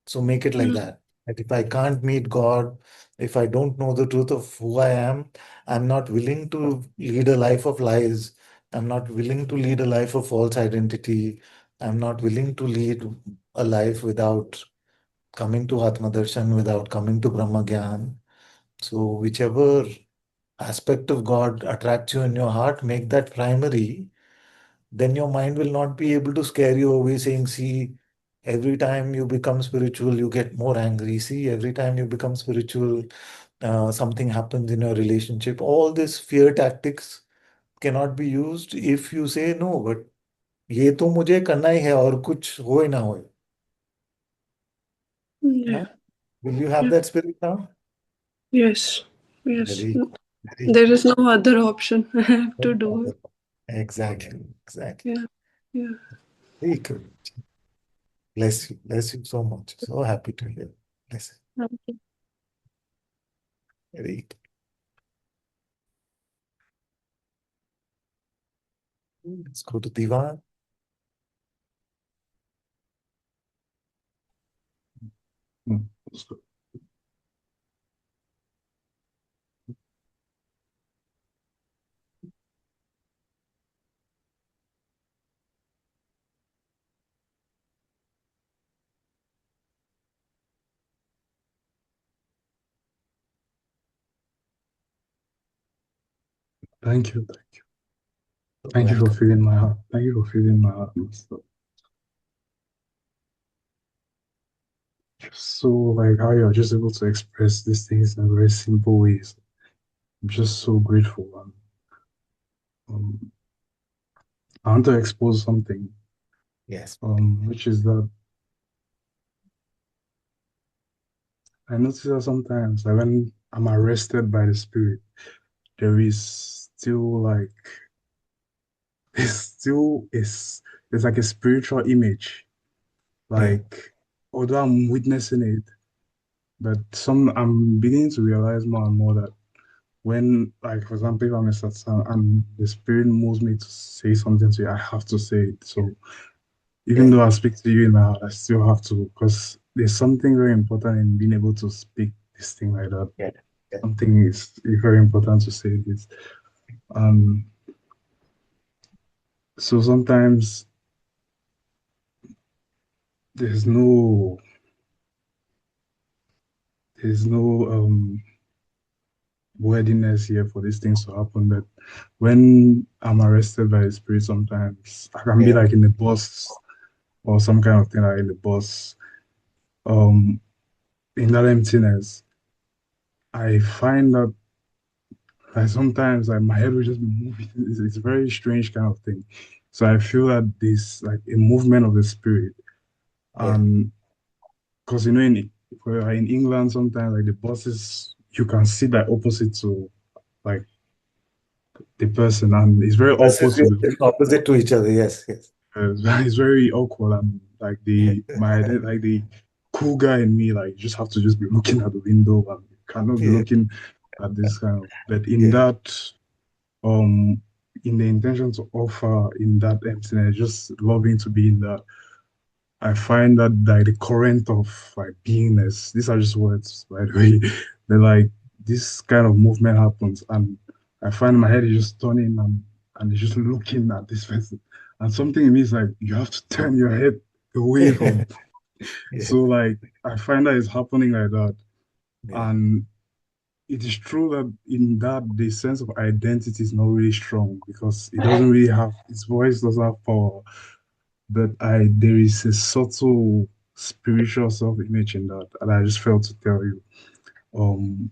So make it like that. That if I can't meet God, if I don't know the truth of who I am, I'm not willing to lead a life of lies. I'm not willing to lead a life of false identity. I'm not willing to lead a life without coming to Atma Darshan, without coming to Brahma Gyan. So whichever aspect of God attracts you in your heart, make that primary. Then your mind will not be able to scare you away saying, see, every time you become spiritual, you get more angry. See, every time you become spiritual, something happens in your relationship. All these fear tactics cannot be used if you say, no, but ये तो मुझे करना ही है और कुछ हो ही ना हो. या Huh? Will you have that spirit now? Yes, yes, Very, very there good. Is no other option, I have to do it. Exactly, exactly. या या Very good. Bless you so much. So happy to hear. Bless you. Very good. Let's go to Divan. Mm. Thank you. Thank you for Welcome. feeding my heart. Thank you for feeding my heart, Master. Just so like how you're just able to express these things in very simple ways. I'm just so grateful. Um, I want to expose something, Yes. which is that I notice that sometimes like, when I'm arrested by the spirit, there is still like it's still is it's like a spiritual image. Yeah. Like, although I'm witnessing it, but I'm beginning to realize more and more that when, like, for example, if I'm a satsang and the spirit moves me to say something to you, I have to say it. So even Yeah. though I speak to you now, I still have to, because there's something very important in being able to speak this thing like that. Yeah. Yeah. Something is very important to say this. Um, so sometimes there's no there's no worthiness here for these things to happen. But when I'm arrested by the spirit, sometimes I can be Yeah. like in the bus or some kind of thing like in the bus. Um, in that emptiness, I find that like sometimes like my head will just be moving. It's a very strange kind of thing. So I feel that this like a movement of the spirit, Yeah. and because in England sometimes like the buses you can sit like opposite to like the person, and it's very awkward Buses to be opposite to each other. Yes. Yes. it's very awkward, and like the cool guy in me like just have to just be looking at the window and cannot be Yeah. looking at this kind of, but in Yeah. that um in the intention to offer in that emptiness, just loving to be in that, I find that like the current of like beingness, these are just words by the way, they're like this kind of movement happens, and I find my head is just turning, and it's just looking at this person, and something in me is like you have to turn your head away from. Yeah. So like I find that it's happening like that, Yeah. and it is true that in that the sense of identity is not really strong because it doesn't really have its voice doesn't have power, but I there is a subtle spiritual self-image in that, and I just felt to tell you. Um,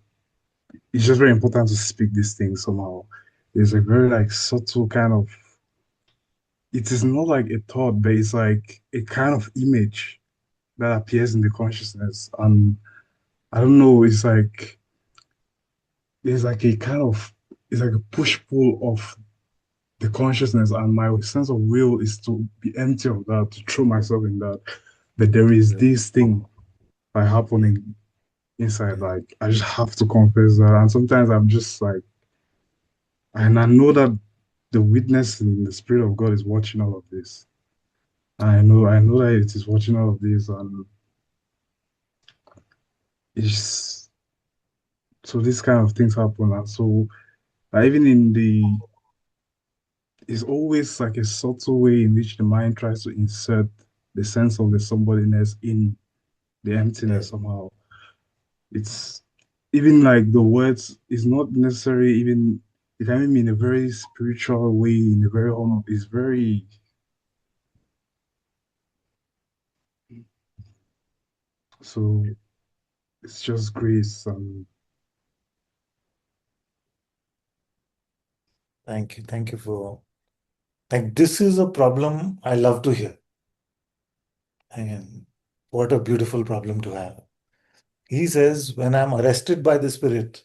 it's just very important to speak these things somehow. There's a very like subtle kind of. It is not like a thought, but it's like a kind of image that appears in the consciousness, and I don't know. It's like there's like a kind of it's like a push pull of the consciousness, and my sense of will is to be empty of that, to throw myself in that. But there is Yeah. this thing like Yeah. happening inside. Yeah. Like I just have to confess that. And sometimes I'm just like, and I know that the witness in the spirit of God is watching all of this. I know that it is watching all of this, and it's so these kind of things happen. And so even in the it's always like a subtle way in which the mind tries to insert the sense of the somebodyness in the Yeah. emptiness somehow. It's even like the words is not necessarily even it can mean in a very spiritual way, in a very it's very so it's just grace and Thank you. Thank you for like this is a problem I love to hear. And what a beautiful problem to have. He says, when I'm arrested by the spirit,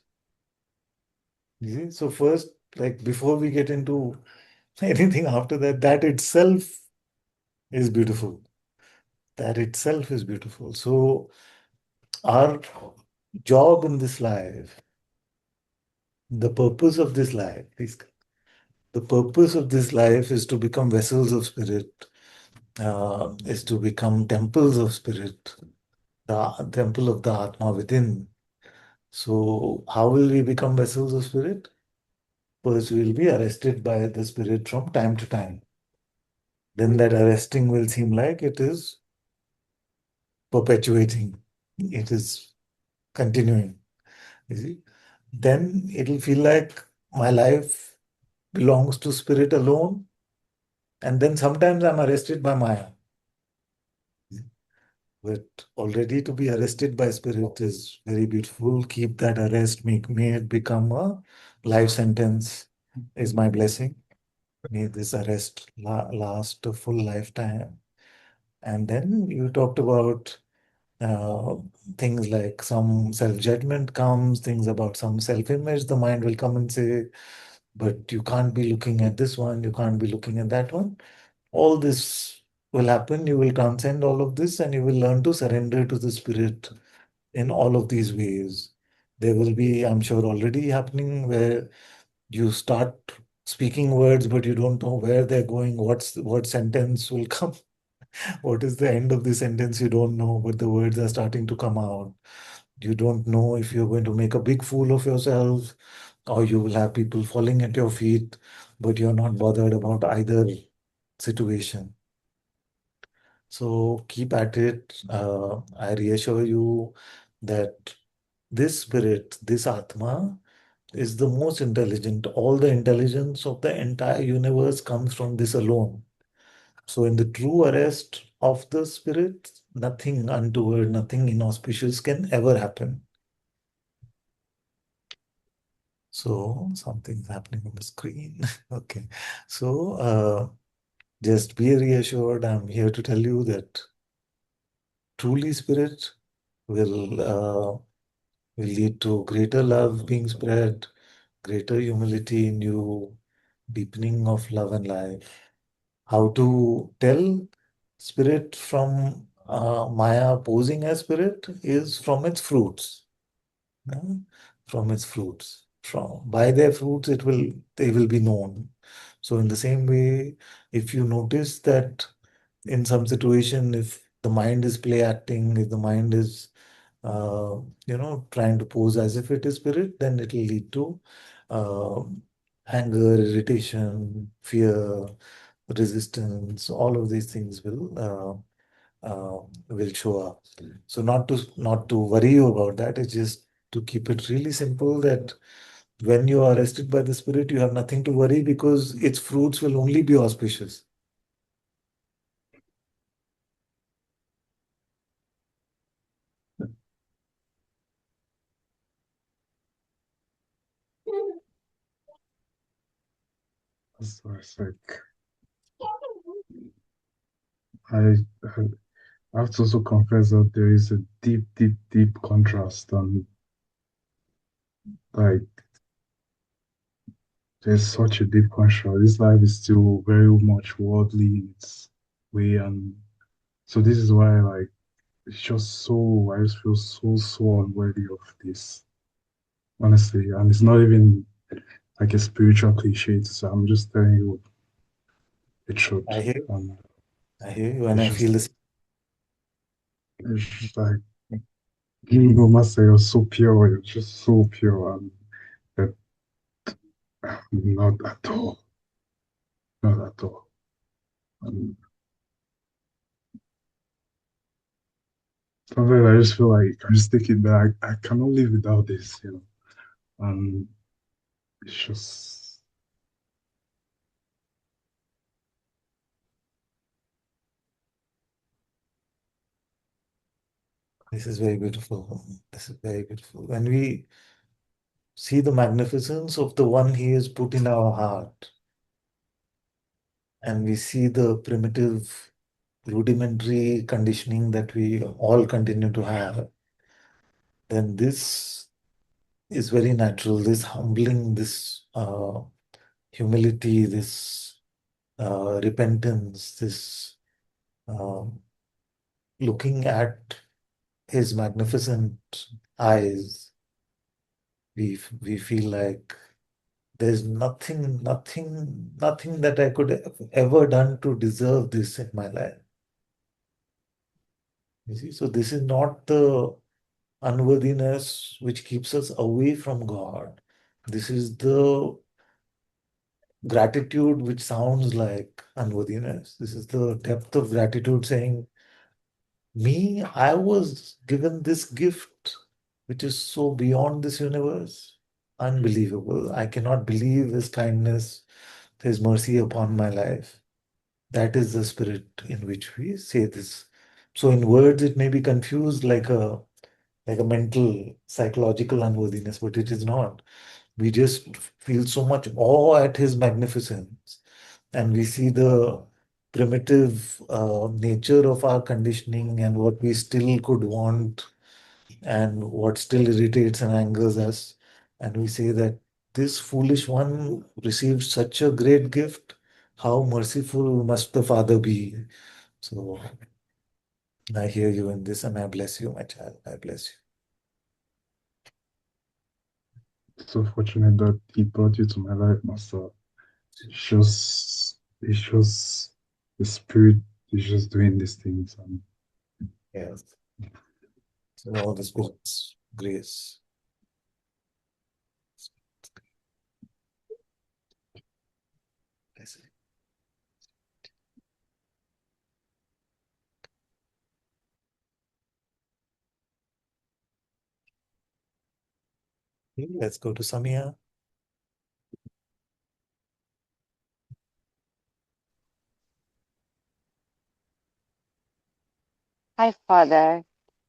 you see, so first, like before we get into anything after that, that itself is beautiful. That itself is beautiful. So our job in this life, the purpose of this life, the purpose of this life is to become vessels of spirit, is to become temples of spirit, the temple of the Atma within. So, how will we become vessels of spirit? First, we will be arrested by the spirit from time to time. Then that arresting will seem like it is perpetuating, it is continuing. You see? Then it'll feel like my life belongs to spirit alone. And then sometimes I'm arrested by Maya. But already to be arrested by spirit is very beautiful. Keep that arrest, may it become a life sentence, is my blessing. May this arrest last a full lifetime. And then you talked about uh, things like some self judgment comes, things about some self image. The mind will come and say, but you can't be looking at this one, you can't be looking at that one. all this will happen. You will transcend all of this and you will learn to surrender to the spirit in all of these ways. There will be, I'm sure, already happening where you start speaking words, but you don't know where they're going, what sentence will come, what is the end of the sentence, you don't know, but the words are starting to come out. You don't know if you're going to make a big fool of yourself or you will have people falling at your feet, but you're not bothered about either situation. So keep at it. I reassure you that this spirit, this Atma, is the most intelligent. All the intelligence of the entire universe comes from this alone. So, in the true arrest of the spirit, nothing untoward, nothing inauspicious can ever happen. So, something's happening on the screen. Okay. So, just be reassured. I'm here to tell you that truly spirit will lead to greater love being spread, greater humility in you, deepening of love and life. How to tell spirit from Maya posing as spirit is from its fruits. Yeah? From its fruits. From by their fruits, they will be known. So in the same way, if you notice that in some situation, if the mind is play acting, if the mind is uh, trying to pose as if it is spirit, then it will lead to uh, anger, irritation, fear, resistance. All of these things will show up. So not to worry you about that. It's just to keep it really simple that when you are arrested by the spirit, you have nothing to worry because its fruits will only be auspicious. So it's like I, I have to also confess that there is a deep, deep, deep contrast, and like there's such a deep contrast. This life is still very much worldly in its way, and so this is why like it's just so I just feel so unworthy of this, honestly. And it's not even like a spiritual cliche to say. I'm just telling you the truth, I hear, and I hear you, and it's I feel just this. it's just like you must say you're so pure, you're just so pure, and that not at all, not at all. And sometimes I just feel like I'm just thinking that I cannot live without this. And it's just This is very beautiful. This is very beautiful. When we see the magnificence of the one he has put in our heart, and we see the primitive, rudimentary conditioning that we all continue to have, then this is very natural. This humbling, this humility, this repentance, this um, looking at his magnificent eyes, we feel like there's nothing that I could have ever done to deserve this in my life. You see, so this is not the unworthiness which keeps us away from God. This is the gratitude which sounds like unworthiness. This is the depth of gratitude saying, me, I was given this gift which is so beyond this universe. Unbelievable. I cannot believe his kindness, his mercy upon my life. That is the spirit in which we say this. So in words, it may be confused like a mental, psychological unworthiness, but it is not. We just feel so much awe at his magnificence, and we see the primitive nature of our conditioning and what we still could want and what still irritates and angers us. And we say that this foolish one received such a great gift. how merciful must the Father be? So I hear you in this, and I bless you, my child. I bless you. So fortunate that he brought you to my life, Master. It's just the spirit is just doing these things, and Yes. So all the Spirit's grace. Bless you. Okay, let's go to Samia. Hi, Father.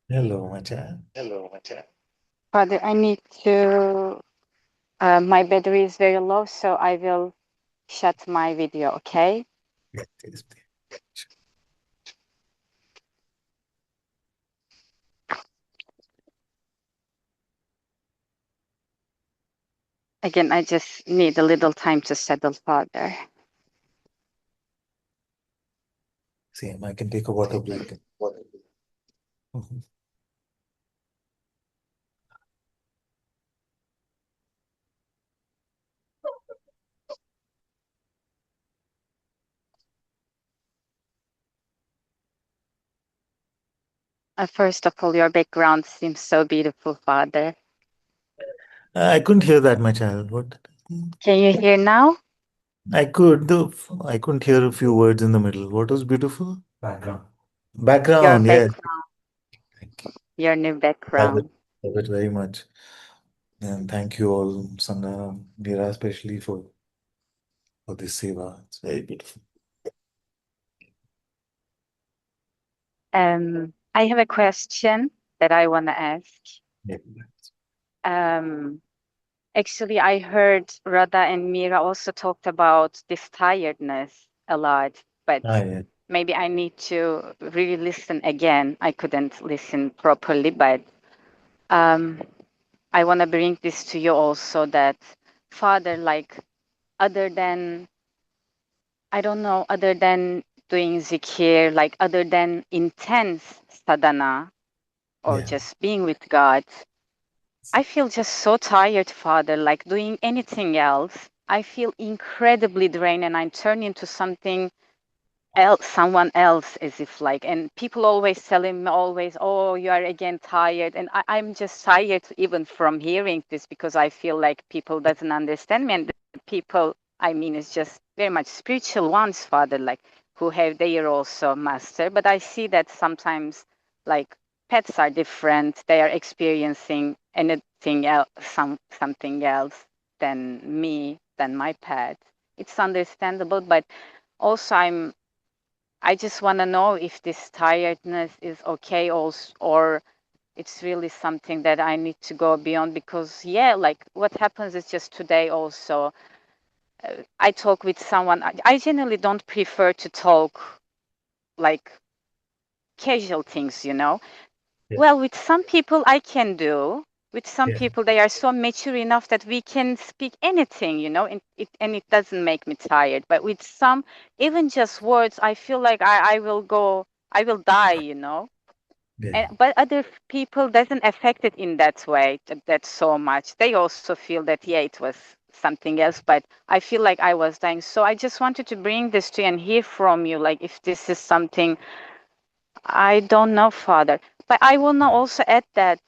Hello, my child. Father, I need to. My battery is very low, so I will shut my video, okay? Yes, yes, please. Again, I just need a little time to settle, Father. Same, I can take a water blanket. Mhm. First of all, your background seems so beautiful, Father. I couldn't hear that, my child. What? Can you hear now? I could, though I couldn't hear a few words in the middle. What was beautiful? Background. Your Background, yes. background, Thank you. your new Love it. background. Love it very much. And thank you all, Sangha, Meera, especially for this seva. It's very beautiful. I have a question that I want to ask. Yeah. Um, Actually, I heard Radha and Mira also talked about this tiredness a lot, but Yeah. maybe I need to really listen again. I couldn't listen properly, but I want to bring this to you also that Father, like other than, I don't know, other than doing zikir, like other than intense sadhana or Yeah. just being with God, I feel just so tired, Father, like doing anything else. I feel incredibly drained and I turn into something else, someone else as if like, and people always telling me always, oh, you are again tired. And I'm just tired even from hearing this because I feel like people doesn't understand me. And the people, I mean, it's just very much spiritual ones, Father, like who have their also master. But I see that sometimes like pets are different. They are experiencing anything else, something else than me, than my pet. It's understandable, but also I just want to know if this tiredness is okay also, or it's really something that I need to go beyond because yeah, like what happens is just today also I talk with someone. I generally don't prefer to talk like casual things, you know. Yeah. Well, with some people I can do. With some Yeah. people they are so mature enough that we can speak anything, you know, and it doesn't make me tired. But with some, even just words, I feel like I will go, I will die, you know. Yeah. And but other people doesn't affect it in that way, that so much. They also feel that yeah, it was something else, but I feel like I was dying. So I just wanted to bring this to you and hear from you, like if this is something I don't know, Father. But I will now also add that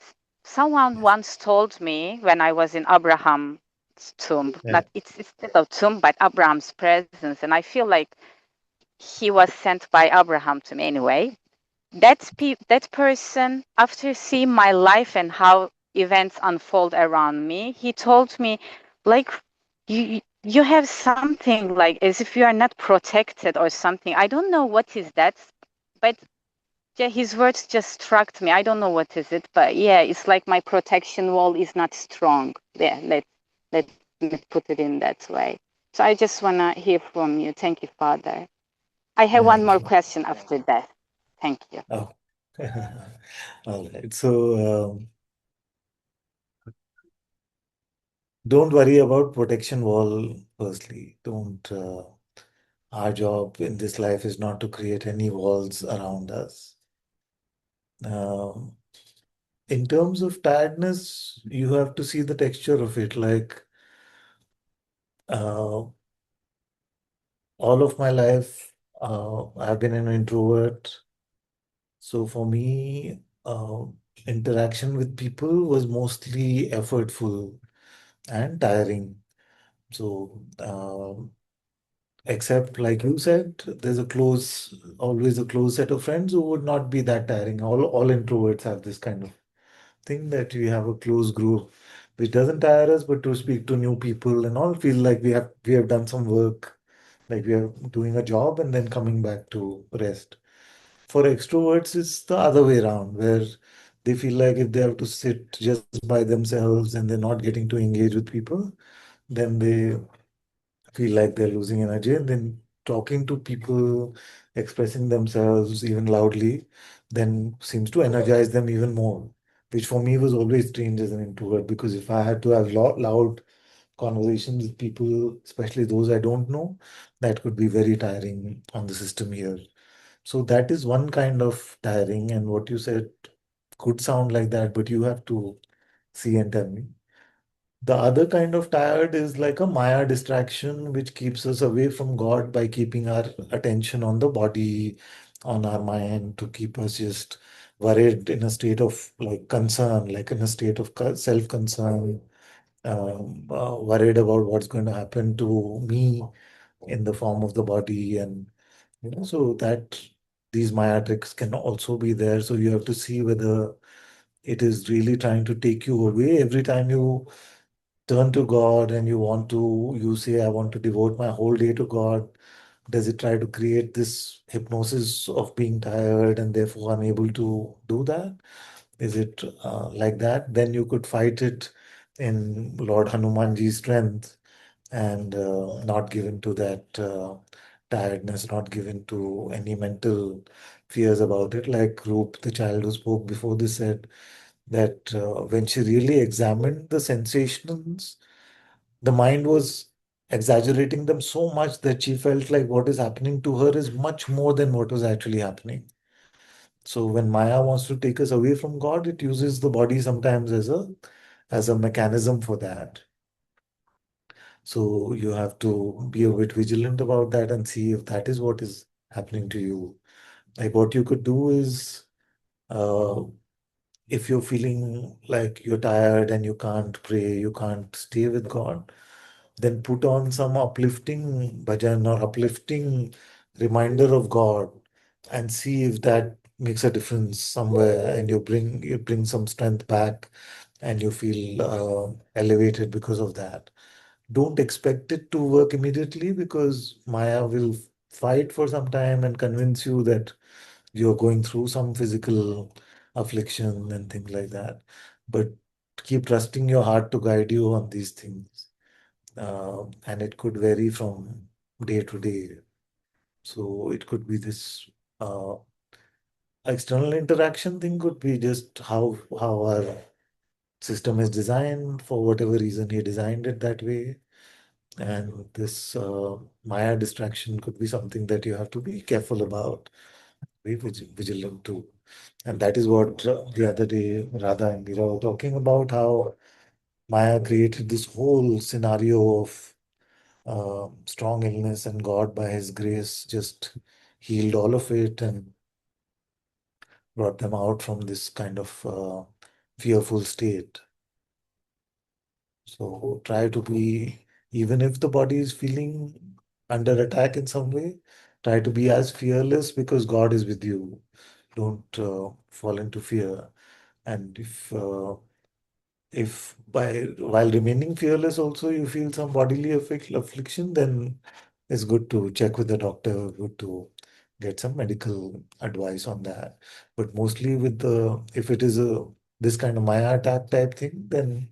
someone once told me when I was in Abraham's tomb, Yeah. not it's not a tomb, but Abraham's presence, and I feel like he was sent by Abraham to me anyway. That person, after seeing my life and how events unfold around me, he told me, like, you have something like as if you are not protected or something. I don't know what is that, but yeah, his words just struck me. I don't know what is it, but yeah, it's like my protection wall is not strong. Yeah, let me put it in that way. So I just wanna hear from you. Thank you, Father. I have one Thank more you. question after that. Thank you. Oh. All right. So don't worry about protection wall, firstly. Don't Our job in this life is not to create any walls around us. Um, in terms of tiredness, you have to see the texture of it. Like uh, all of my life, I've been an introvert. So for me, interaction with people was mostly effortful and tiring. So, except like you said, there's always a close set of friends who would not be that tiring. All introverts have this kind of thing that we have a close group, which doesn't tire us, but to speak to new people and all feel like we have done some work, like we are doing a job and then coming back to rest. For extroverts, it's the other way around, where they feel like if they have to sit just by themselves and they're not getting to engage with people, then they feel like they're losing energy. And then talking to people, expressing themselves even loudly, then seems to energize them even more, which for me was always strange as an introvert, because if I had to have loud conversations with people, especially those I don't know, that could be very tiring on the system here. So that is one kind of tiring, and what you said could sound like that, but you have to see and tell me. The other kind of tired is like a Maya distraction, which keeps us away from God by keeping our attention on the body, on our mind, to keep us just worried in a state of like concern, like in a state of self-concern, worried about what's going to happen to me in the form of the body. And so that these Maya tricks can also be there. So you have to see whether it is really trying to take you away every time you turn to God and you say, I want to devote my whole day to God. Does it try to create this hypnosis of being tired and therefore unable to do that? Is it like that? Then you could fight it in Lord Hanumanji's strength and not given to that tiredness, not given to any mental fears about it. Like Roop, the child who spoke before this, said that when she really examined the sensations, the mind was exaggerating them so much that she felt like what is happening to her is much more than what was actually happening. So when Maya wants to take us away from God, it uses the body sometimes as a mechanism for that. So you have to be a bit vigilant about that and see if that is what is happening to you. Like what you could do is, uh, if you're feeling like you're tired and you can't pray, you can't stay with God, then put on some uplifting bhajan or uplifting reminder of God and see if that makes a difference somewhere and you bring some strength back and you feel elevated because of that. Don't expect it to work immediately, because Maya will fight for some time and convince you that you're going through some physical affliction and things like that. But keep trusting your heart to guide you on these things. And it could vary from day to day. So it could be this uh, external interaction thing, could be just how our system is designed. For whatever reason, he designed it that way. And this Maya distraction could be something that you have to be careful about, be vigilant to. And that is what the other day Radha and Meera were talking about, how Maya created this whole scenario of strong illness, and God, by His grace, just healed all of it and brought them out from this kind of fearful state. So try to be, even if the body is feeling under attack in some way, try to be as fearless, because God is with you. Don't fall into fear. And if by while remaining fearless also you feel some bodily affliction, then it's good to check with the doctor, good to get some medical advice on that. But mostly if it is a this kind of Maya attack type thing, then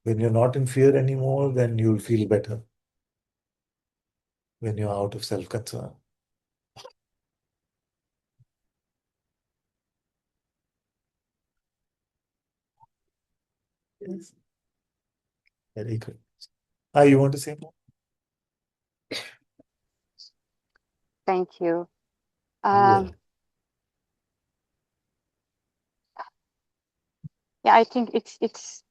when you're not in fear anymore, then you'll feel better when you're out of self-concern. Yes. Very good. You want to say more? Thank you. Well, Yeah, I think it's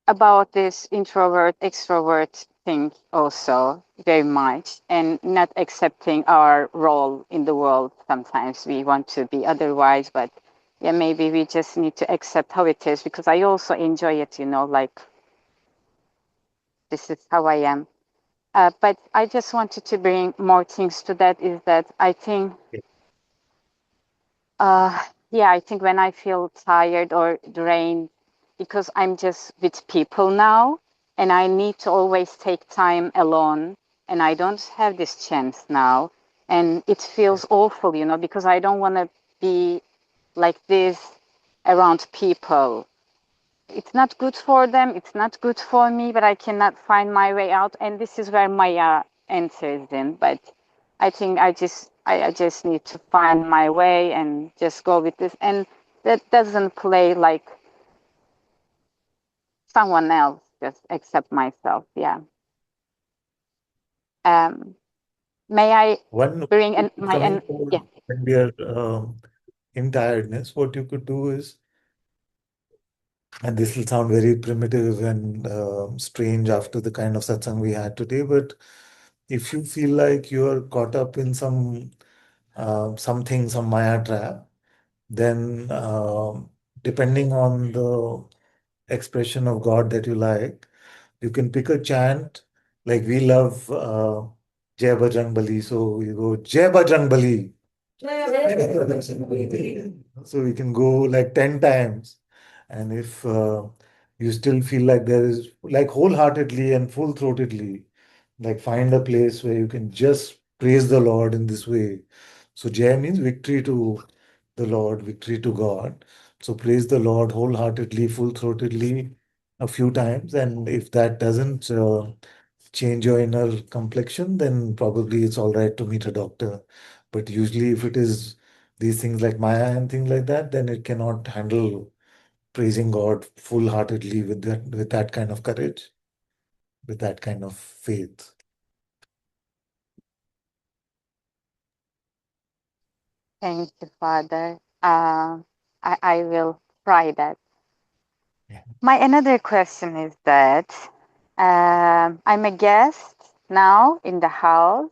about this introvert extrovert thing also very much, and not accepting our role in the world. Sometimes we want to be otherwise, but yeah, maybe we just need to accept how it is, because I also enjoy it, like this is how I am. But I just wanted to bring more things to that, is that I think Uh, yeah, I think when I feel tired or drained, because I'm just with people now, and I need to always take time alone, and I don't have this chance now, and it feels awful, because I don't want to be like this around people. It's not good for them, it's not good for me, but I cannot find my way out, and this is where Maya enters in. But I think I just need to find my way and just go with this, and that doesn't play like someone else, just accept myself. Yeah. um may I one bring in my coming and yeah. forward when we are in tiredness, what you could do is, and this will sound very primitive and strange after the kind of satsang we had today, but if you feel like you're caught up in something, some Maya trap, then depending on the expression of God that you like, you can pick a chant. Like we love Jai Bajrang Bali, so we go Jai Bajrang Bali. So we can go like 10 times. And if you still feel like there is, like wholeheartedly and full throatedly, like find a place where you can just praise the Lord in this way. So Jai means victory to the Lord, victory to God. So praise the Lord wholeheartedly, full throatedly a few times. And if that doesn't change your inner complexion, then probably it's all right to meet a doctor. But usually, if it is these things like Maya and things like that, then it cannot handle praising God full heartedly with that kind of courage, with that kind of faith. Thank you, Father. I will try that. Yeah. My another question is that I'm a guest now in the house,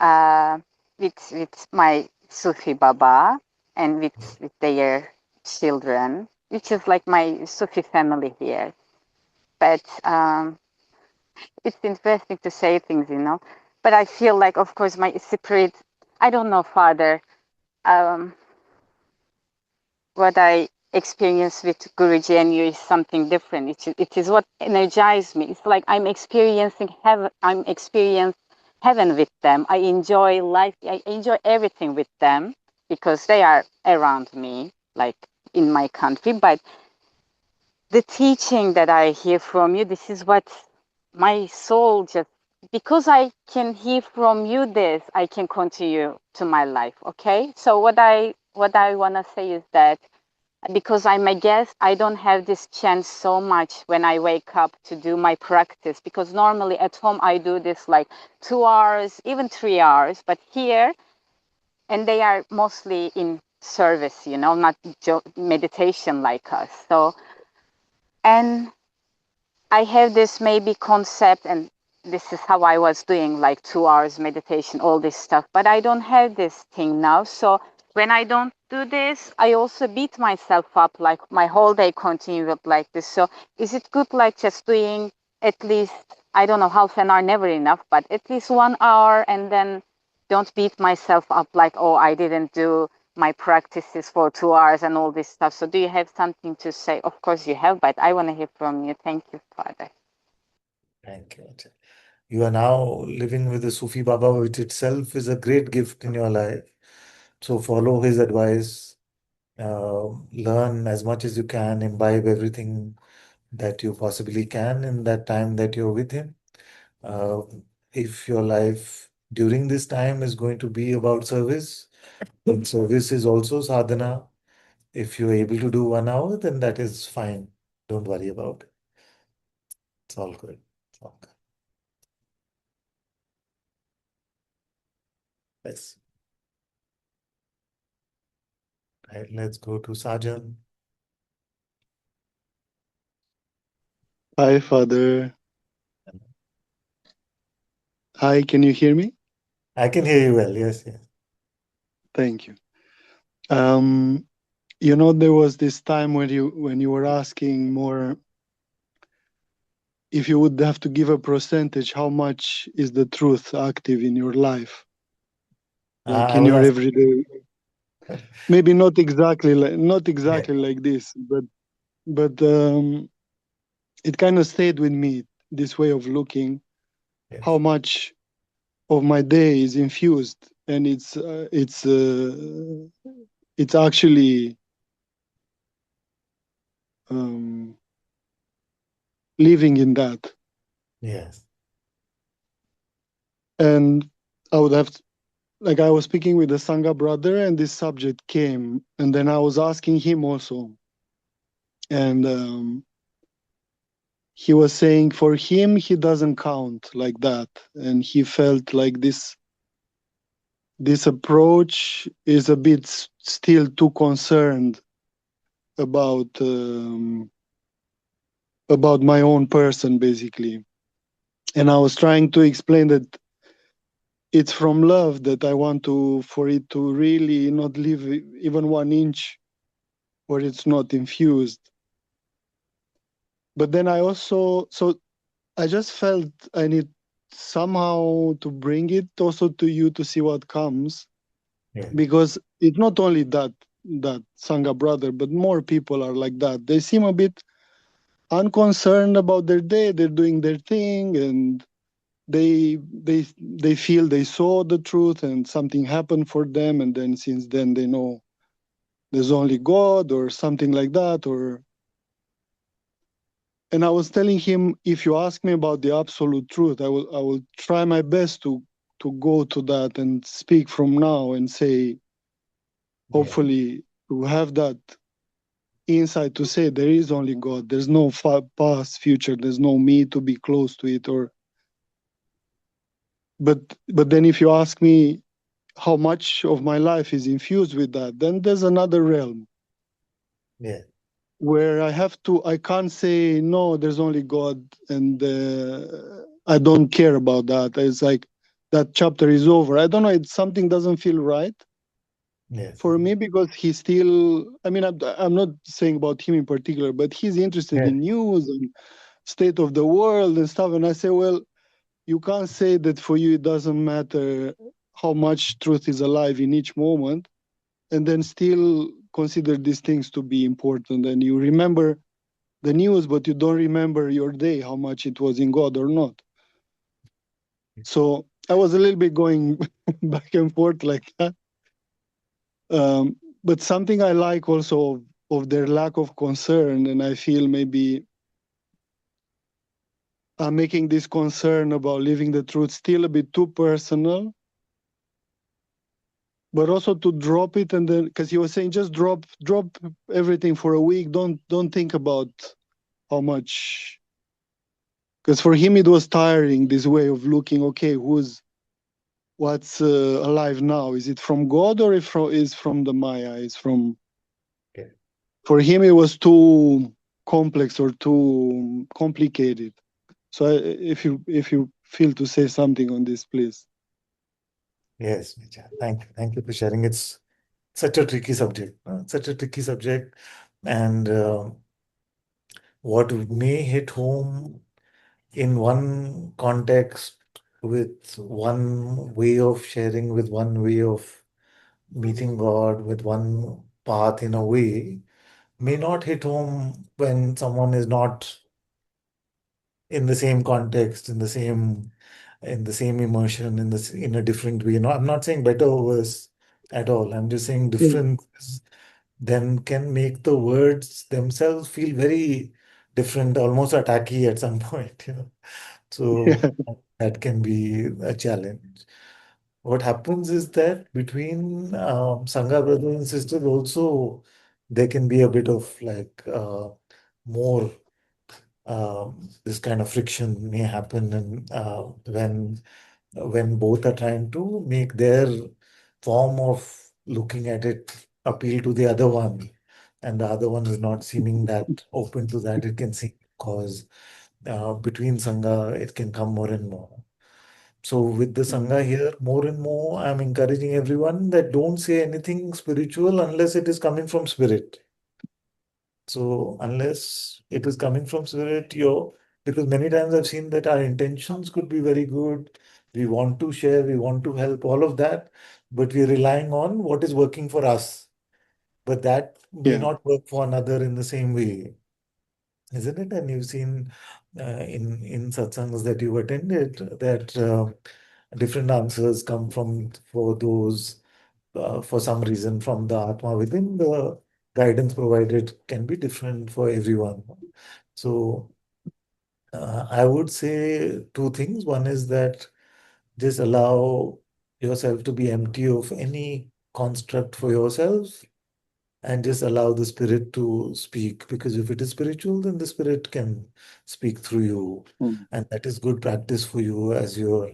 uh, with my Sufi Baba and with their children, which is like my Sufi family here. But it's interesting to say things. But I feel like, of course, my spirit. I don't know, Father. Um, what I experience with Guruji and you is something different. It is what energized me. It's like I'm experiencing heaven. I'm experiencing heaven with them. I enjoy life. I enjoy everything with them because they are around me, like in my country. But the teaching that I hear from you, this is what my soul just, because I can hear from you this, I can continue to my life. Okay. So what I want to say is that because I'm a guest, I don't have this chance so much when I wake up to do my practice, because normally at home I do this like 2 hours, even 3 hours, but here, and they are mostly in service, not meditation like us. So, and I have this maybe concept, and this is how I was doing like 2 hours meditation, all this stuff. But I don't have this thing now. So when I don't do this, I also beat myself up, like my whole day continued like this. So is it good like just doing at least, I don't know, half an hour, never enough, but at least 1 hour, and then don't beat myself up like, oh, I didn't do my practices for 2 hours and all this stuff. So do you have something to say? Of course you have, but I want to hear from you. Thank you, Father. Thank you. Ajay. You are now living with the Sufi Baba, which itself is a great gift in your life. So follow his advice, learn as much as you can, imbibe everything that you possibly can in that time that you're with him. Uh, if your life during this time is going to be about service, then service is also sadhana. If you're able to do 1 hour, then that is fine. Don't worry about it. It's all good. It's all good. Yes. Right, let's go to Sajan. Hi, Father. Hi, can you hear me? I can hear you well. Yes, yes. Thank you. There was this time when you were asking more if you would have to give a percentage, how much is the truth active in your life, like I in was your asking. everyday. Maybe not exactly like this, but it kind of stayed with me. This way of looking, how Yes, much of my day is infused, and it's actually um, living in that. yes, And I would have, like, I was speaking with the Sangha brother, and this subject came, and then I was asking him also, and he was saying for him he doesn't count like that, and he felt like this approach is a bit still too concerned about about my own person, basically. And I was trying to explain that it's from love that I want to for it to really not live even 1 inch where it's not infused. But then I also, so I just felt I need somehow to bring it also to you to see what comes, yes, because it's not only that Sangha brother, but more people are like that. They seem a bit unconcerned about their day. They're doing their thing, and they feel they saw the truth and something happened for them, and then since then they know there's only God or something like that. Or and I was telling him, if you ask me about the absolute truth, I will try my best to go to that and speak from now and say, yes, hopefully, to have that insight to say there is only God. There's no past, future. There's no me to be close to it. Or but then if you ask me how much of my life is infused with that, then there's another realm yes, where I can't say no, there's only God, and I don't care about that. It's like that chapter is over. I don't know, something doesn't feel right yes, for me, because he's still, I mean, I'm not saying about him in particular, but he's interested yes, in news and state of the world and stuff. And I say, well, you can't say that for you it doesn't matter how much truth is alive in each moment, and then still consider these things to be important. And you remember the news, but you don't remember your day, how much it was in God or not. So I was a little bit going back and forth like that. But something I like also of their lack of concern, and I feel maybe I'm making this concern about living the truth still a bit too personal, but also to drop it. And then, because he was saying, just drop everything for a week. Don't think about how much, because for him it was tiring, this way of looking. Okay, what's alive now? Is it from God, or is from the Maya? Is from, yes. for him it was too complex or too complicated. So if you feel to say something on this, please. Yes, Vijay. Thank you for sharing. It's such a tricky subject, such a tricky subject, and what may hit home in one context with one way of sharing, with one way of meeting God, with one path in a way, may not hit home when someone is not in the same context, in the same emotion, in a different way. No, I'm not saying better or worse at all. I'm just saying difference then can make the words themselves feel very different, almost attacky at some point. So that can be a challenge. What happens is that between Sangha brothers and sisters also there can be a bit of like more this kind of friction may happen, and when both are trying to make their form of looking at it appeal to the other one, and the other one is not seeming that open to that, it can seem cause between Sangha, it can come more and more. So with the Sangha here, more and more, I'm encouraging everyone that don't say anything spiritual unless it is coming from spirit. So unless it is coming from spirit, because many times I've seen that our intentions could be very good. We want to share, we want to help, all of that, but we're relying on what is working for us. But that may Yeah. not work for another in the same way, isn't it? And you've seen in satsangs that you've attended that different answers come from for those for some reason from the Atma within. The guidance provided can be different for everyone. So I would say two things. One is that just allow yourself to be empty of any construct for yourself and just allow the spirit to speak. Because if it is spiritual, then the spirit can speak through you. Mm. And that is good practice for you as you're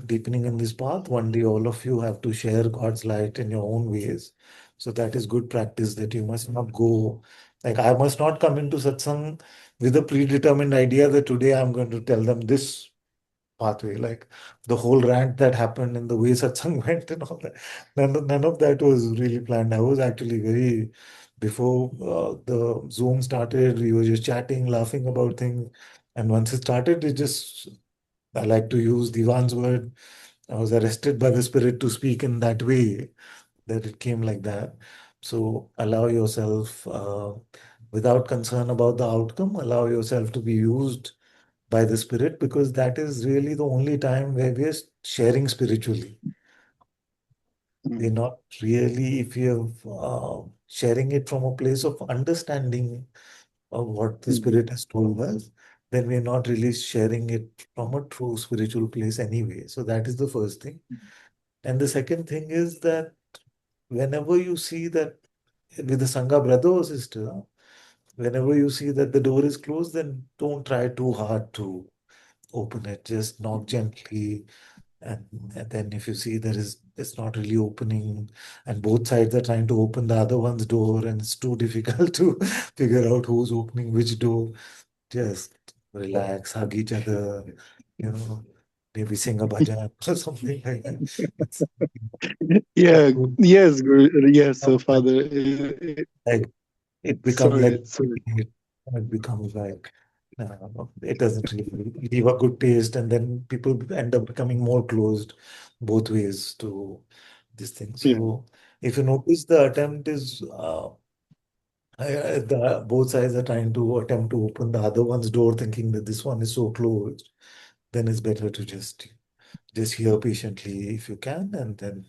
deepening in this path. One day, all of you have to share God's light in your own ways. So that is good practice that you must not go. Like, I must not come into satsang with a predetermined idea that today I'm going to tell them this pathway. Like the whole rant that happened and the way satsang went and all that. None of that was really planned. I was actually very, before the Zoom started, we were just chatting, laughing about things. And once it started, it just, I like to use Divan's word, I was arrested by the spirit to speak in that way, that it came like that. So allow yourself, without concern about the outcome, allow yourself to be used by the spirit, because that is really the only time where we are sharing spiritually. We're Mm. not really, if you're sharing it from a place of understanding of what the Mm. spirit has told us, then we're not really sharing it from a true spiritual place anyway. So that is the first thing. And the second thing is that whenever you see that with the Sangha brother or sister, whenever you see that the door is closed, then don't try too hard to open it. Just knock gently. And, and then if you see it's not really opening, and both sides are trying to open the other one's door, and it's too difficult to figure out who's opening which door, just relax, hug each other, you know, maybe sing a bhajan or something like that. It's Yeah. Yes, yes, like, Father. like it becomes like Sorry, sorry. it becomes like it doesn't really leave a good taste, and then people end up becoming more closed both ways to this thing. Yeah. So if you notice, the attempt is both sides are trying to attempt to open the other one's door, thinking that this one is so closed. Then it's better to just hear patiently if you can, and then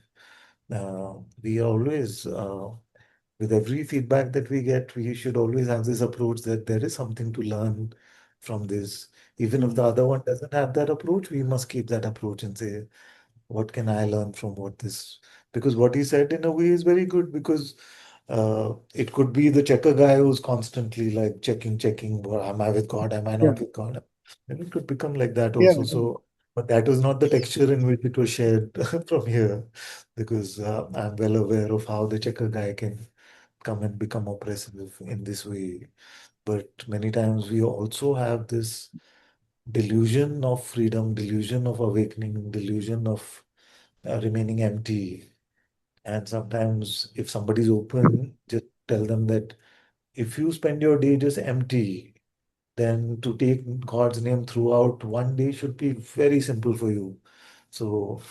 we always with every feedback that we get, we should always have this approach that there is something to learn from this. Even if the Mm. other one doesn't have that approach, we must keep that approach and say, what can I learn from what this? Because what he said in a way is very good, because it could be the checker guy who's constantly like checking, well, am I with God? Am I Yeah. not with God? And it could become like that Yeah. also. So, but that was not the texture in which it was shared from here, because I'm well aware of how the checker guy can come and become oppressive in this way. But many times we also have this delusion of freedom, delusion of awakening, delusion of remaining empty. And sometimes, if somebody's open, just tell them that if you spend your day just empty, then to take God's name throughout one day should be very simple for you. So,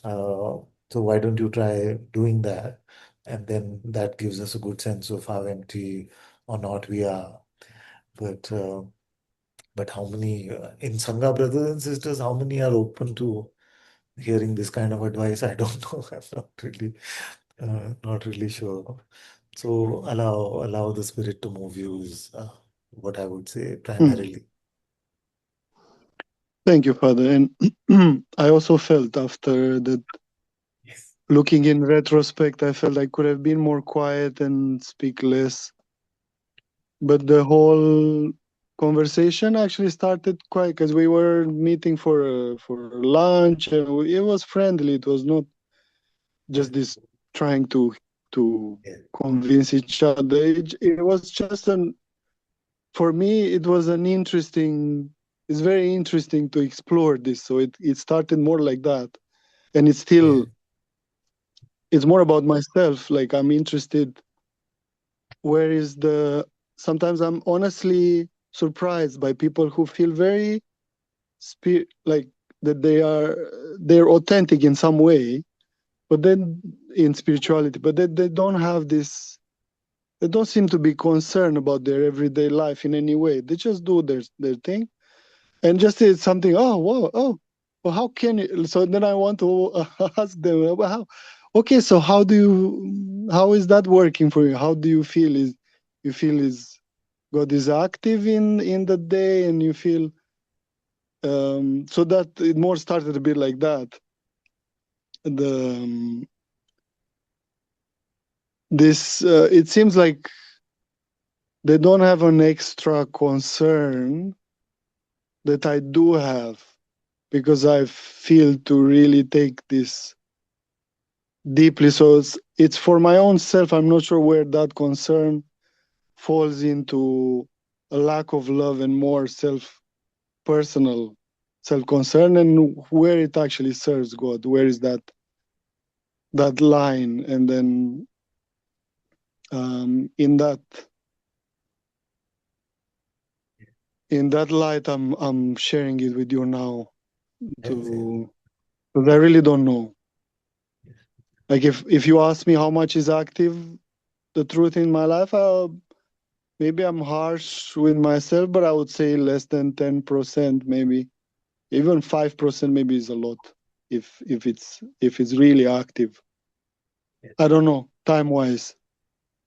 uh, so why don't you try doing that? And then that gives us a good sense of how empty or not we are. But but how many in Sangha brothers and sisters, how many are open to hearing this kind of advice? I don't know. I'm not really sure. So allow the spirit to move you is what I would say Mm. primarily. Thank you, Father. And I also felt after that, Yes. looking in retrospect, I felt I could have been more quiet and speak less. But the whole conversation actually started quiet because we were meeting for lunch, and it was friendly. It was not just this trying to Yeah. convince each other. It was just for me, it was an interesting. It's very interesting to explore this. So it started more like that, and it's Yeah. still. It's more about myself. Like I'm interested. Where is the? Sometimes I'm honestly surprised by people who feel very like that they're authentic in some way, but then in spirituality, but they don't have this. They don't seem to be concerned about their everyday life in any way. They just do their thing and just say something. Oh, wow, oh, well, how can you? So then I want to ask them, well, how? Okay, so how do you? How is that working for you? How do you feel? Is you feel is God is active in the day, and you feel so that it more started a bit like that. The this it seems like they don't have an extra concern that I do have because I feel to really take this deeply. So it's for my own self. I'm not sure where that concern falls into a lack of love and more personal self concern, and where it actually serves God. Where is that line? And then in that light, I'm sharing it with you now Yes. Yes. to because I really don't know. Like if you ask me how much is active the truth in my life, maybe I'm harsh with myself, but I would say less than 10%, maybe even 5%, maybe is a lot. If it's really active, Yes. I don't know time wise.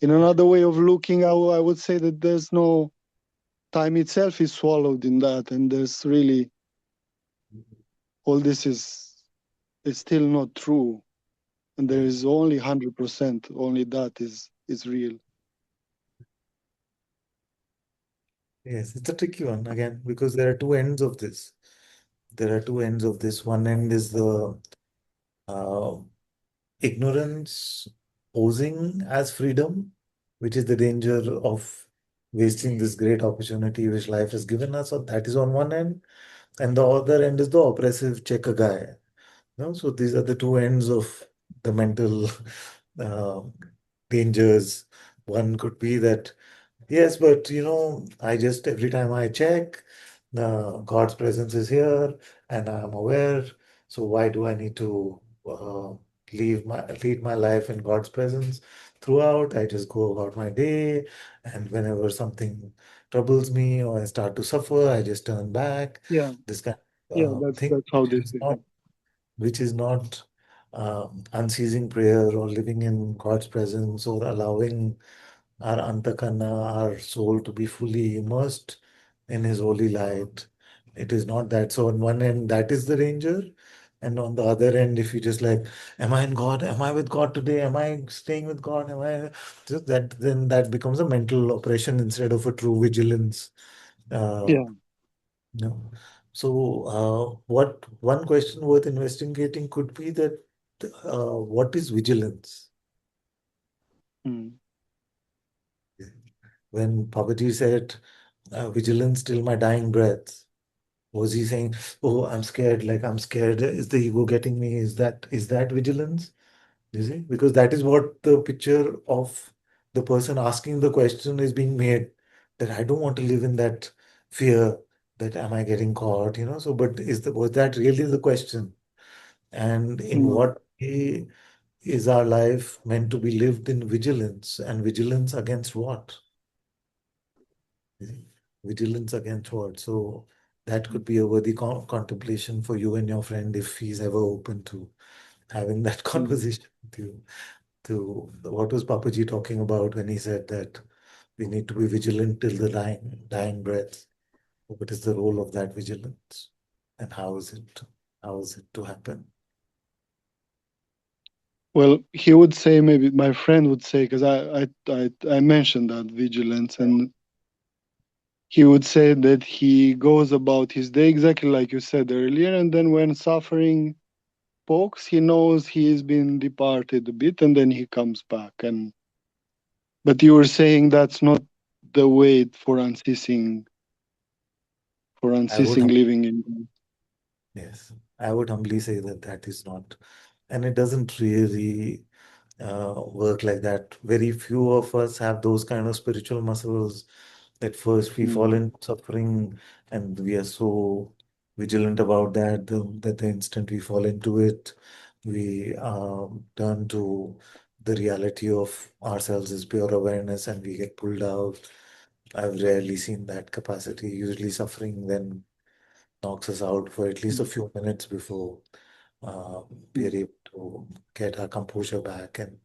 In another way of looking, I would say that there's no time itself is swallowed in that, and there's really all this is still not true, and there is only 100%. Only that is real. Yes, it's a tricky one again because there are two ends of this. There are two ends of this. One end is the uh, ignorance posing as freedom, which is the danger of wasting this great opportunity which life has given us. So that is on one end, and the other end is the oppressive checker guy. No, so these are the two ends of the mental uh, dangers. One could be that yes, but I just every time I check, God's presence is here and I'm aware. So why do I need to lead my life in God's presence throughout? I just go about my day, and whenever something troubles me or I start to suffer, I just turn back. Yeah, This kind yeah, of thing, that's how they say. which is not unceasing prayer or living in God's presence or allowing our antakana, our soul, to be fully immersed in His holy light. It is not that. So on one end, that is the danger. And on the other end, if you just like, am I in God? Am I with God today? Am I staying with God? Am I just that? Then that becomes a mental operation instead of a true vigilance. Uh, Yeah. no. So, what one question worth investigating could be that what is vigilance? Mm. When Papaji said, vigilance till my dying breath, was he saying, "Oh, I'm scared, like I'm scared, is the ego getting me?" Is that vigilance? You see? Because that is what the picture of the person asking the question is being made, that I don't want to live in that fear that am I getting caught, So, but was that really the question? And in Mm. what way is our life meant to be lived in vigilance? And vigilance against what? Vigilance against what? So that could be a worthy contemplation for you and your friend if he's ever open to having that Mm. conversation with you. To what was Papaji talking about when he said that we need to be vigilant till the dying breath? What is the role of that vigilance, and how is it to happen? Well, he would say, maybe my friend would say, because I mentioned that vigilance, and he would say that he goes about his day exactly like you said earlier, and then when suffering pokes, he knows he has been departed a bit, and then he comes back. And but you were saying that's not the way for I would, unceasing living in God. yes, I would humbly say that that is not, and it doesn't really work like that. Very few of us have those kind of spiritual muscles that first we fall Mm. in suffering and we are so vigilant about that, that the instant we fall into it, we turn to the reality of ourselves as pure awareness and we get pulled out. I've rarely seen that capacity. Usually, suffering then knocks us out for at least a few minutes before we are able to get our composure back and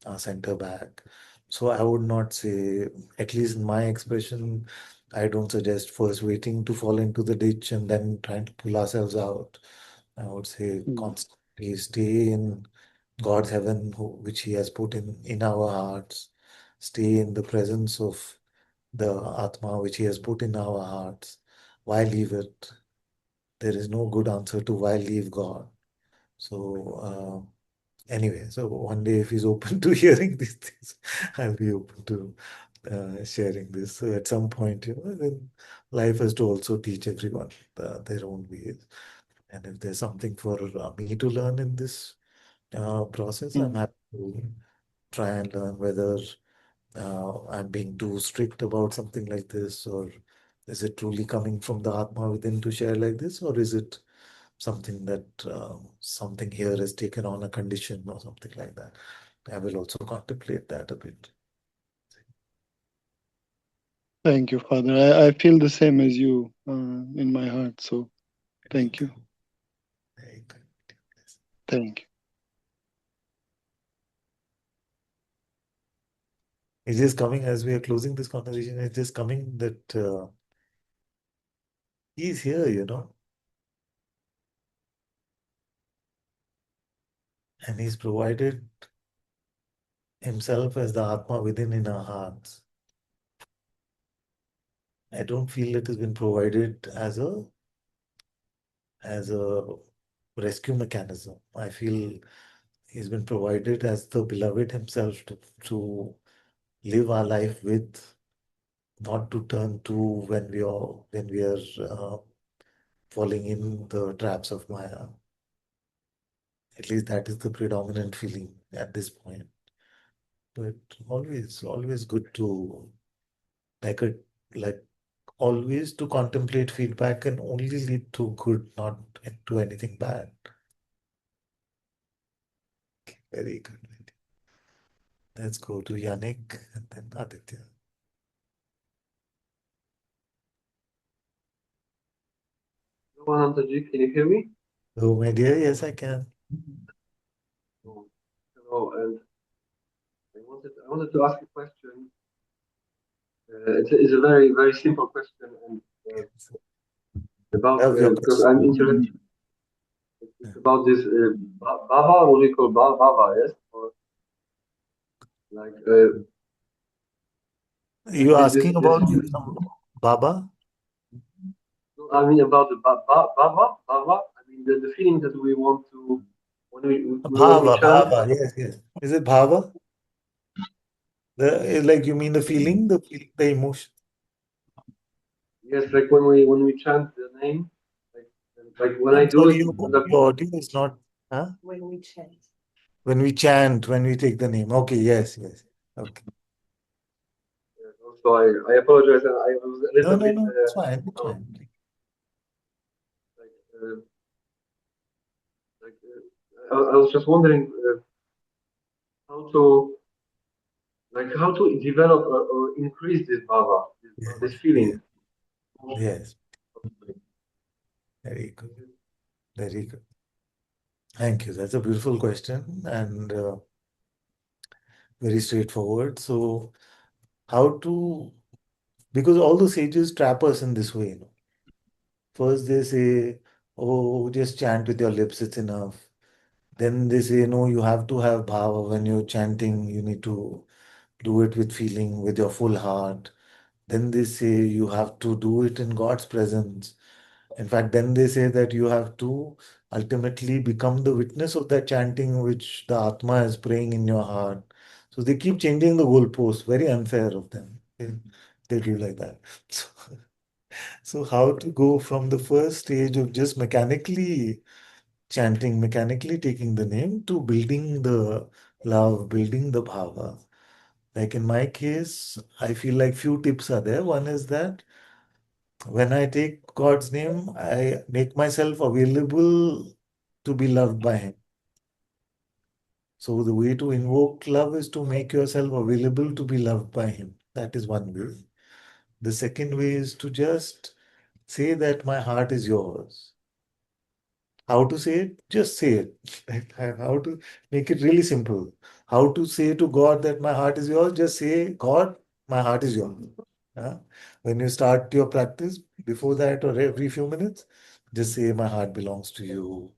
our center back. So I would not say, at least in my expression, I don't suggest first waiting to fall into the ditch and then trying to pull ourselves out. I would say Mm. constantly stay in God's heaven, which He has put in our hearts. Stay in the presence of the Atma, which He has put in our hearts. Why leave it? There is no good answer to why leave God. So, anyway, so one day if he's open to hearing these things, I'll be open to sharing this. So at some point, then life has to also teach everyone their own ways. And if there's something for me to learn in this process, I'm Mm. happy to try and learn whether I'm being too strict about something like this, or is it truly coming from the Atma within to share like this, or is it something that something here has taken on a condition or something like that? I will also contemplate that a bit. Thank you, Father. I feel the same as you in my heart. So Very thank you. good. Very good. Yes. Thank you. It's just coming as we are closing this conversation. It's just coming that he's here, and he's provided himself as the Atma within in our hearts. I don't feel it has been provided as a rescue mechanism. I feel he's been provided as the beloved himself to live our life with, not to turn to when we are falling in the traps of Maya. At least that is the predominant feeling at this point. But always good to like a like always to contemplate feedback can only lead to good, not to anything bad. Very good. Let's go to Yannick and then Aditya. Ananta-ji, can you hear me? Oh, my dear, yes, I can. Oh, hello, and I wanted to ask a question. It's a very simple question, and about Love your because question. I'm interested. Yeah. It's about this Baba. What do you call Baba? Yes, or like You this asking this. about Baba? No, I mean about the Baba. I mean the feeling that we want to when we chant. Bhava, yes, yes. Is it Bhava? Like you mean the emotion. Yes, like when we chant the name, like like when I I'm do sorry, it, the, your audio is not, huh? When we chant. When we chant, when we take the name. Okay, yes, yes. Okay. so I apologize, and I was a No, little no, bit no, it's fine, it's oh, fine. like I was just wondering how to how to develop or increase this bhava, this Yes, feeling. yes, yes. Very good, very good. Thank you. That's a beautiful question and very straightforward. So, how to, because all the sages trap us in this way. First, they say, oh, just chant with your lips, it's enough. Then they say, no, you have to have bhava when you're chanting, you need to do it with feeling, with your full heart. Then they say you have to do it in God's presence. In fact, then they say that you have to ultimately become the witness of that chanting which the Atma is praying in your heart. So they keep changing the goalposts. Very unfair of them. They do like that. So how to go from the first stage of just mechanically chanting, mechanically taking the name to building the love, building the bhava. Like in my case, I feel like few tips are there. One is that when I take God's name, I make myself available to be loved by Him. So the way to invoke love is to make yourself available to be loved by Him. That is one way. The second way is to just say that my heart is yours. How to say it? Just say it. Like, how to make it really simple. How to say to God that my heart is yours? Just say, God, my heart is yours. Yeah? When you start your practice, before that or every few minutes, just say, my heart belongs to you.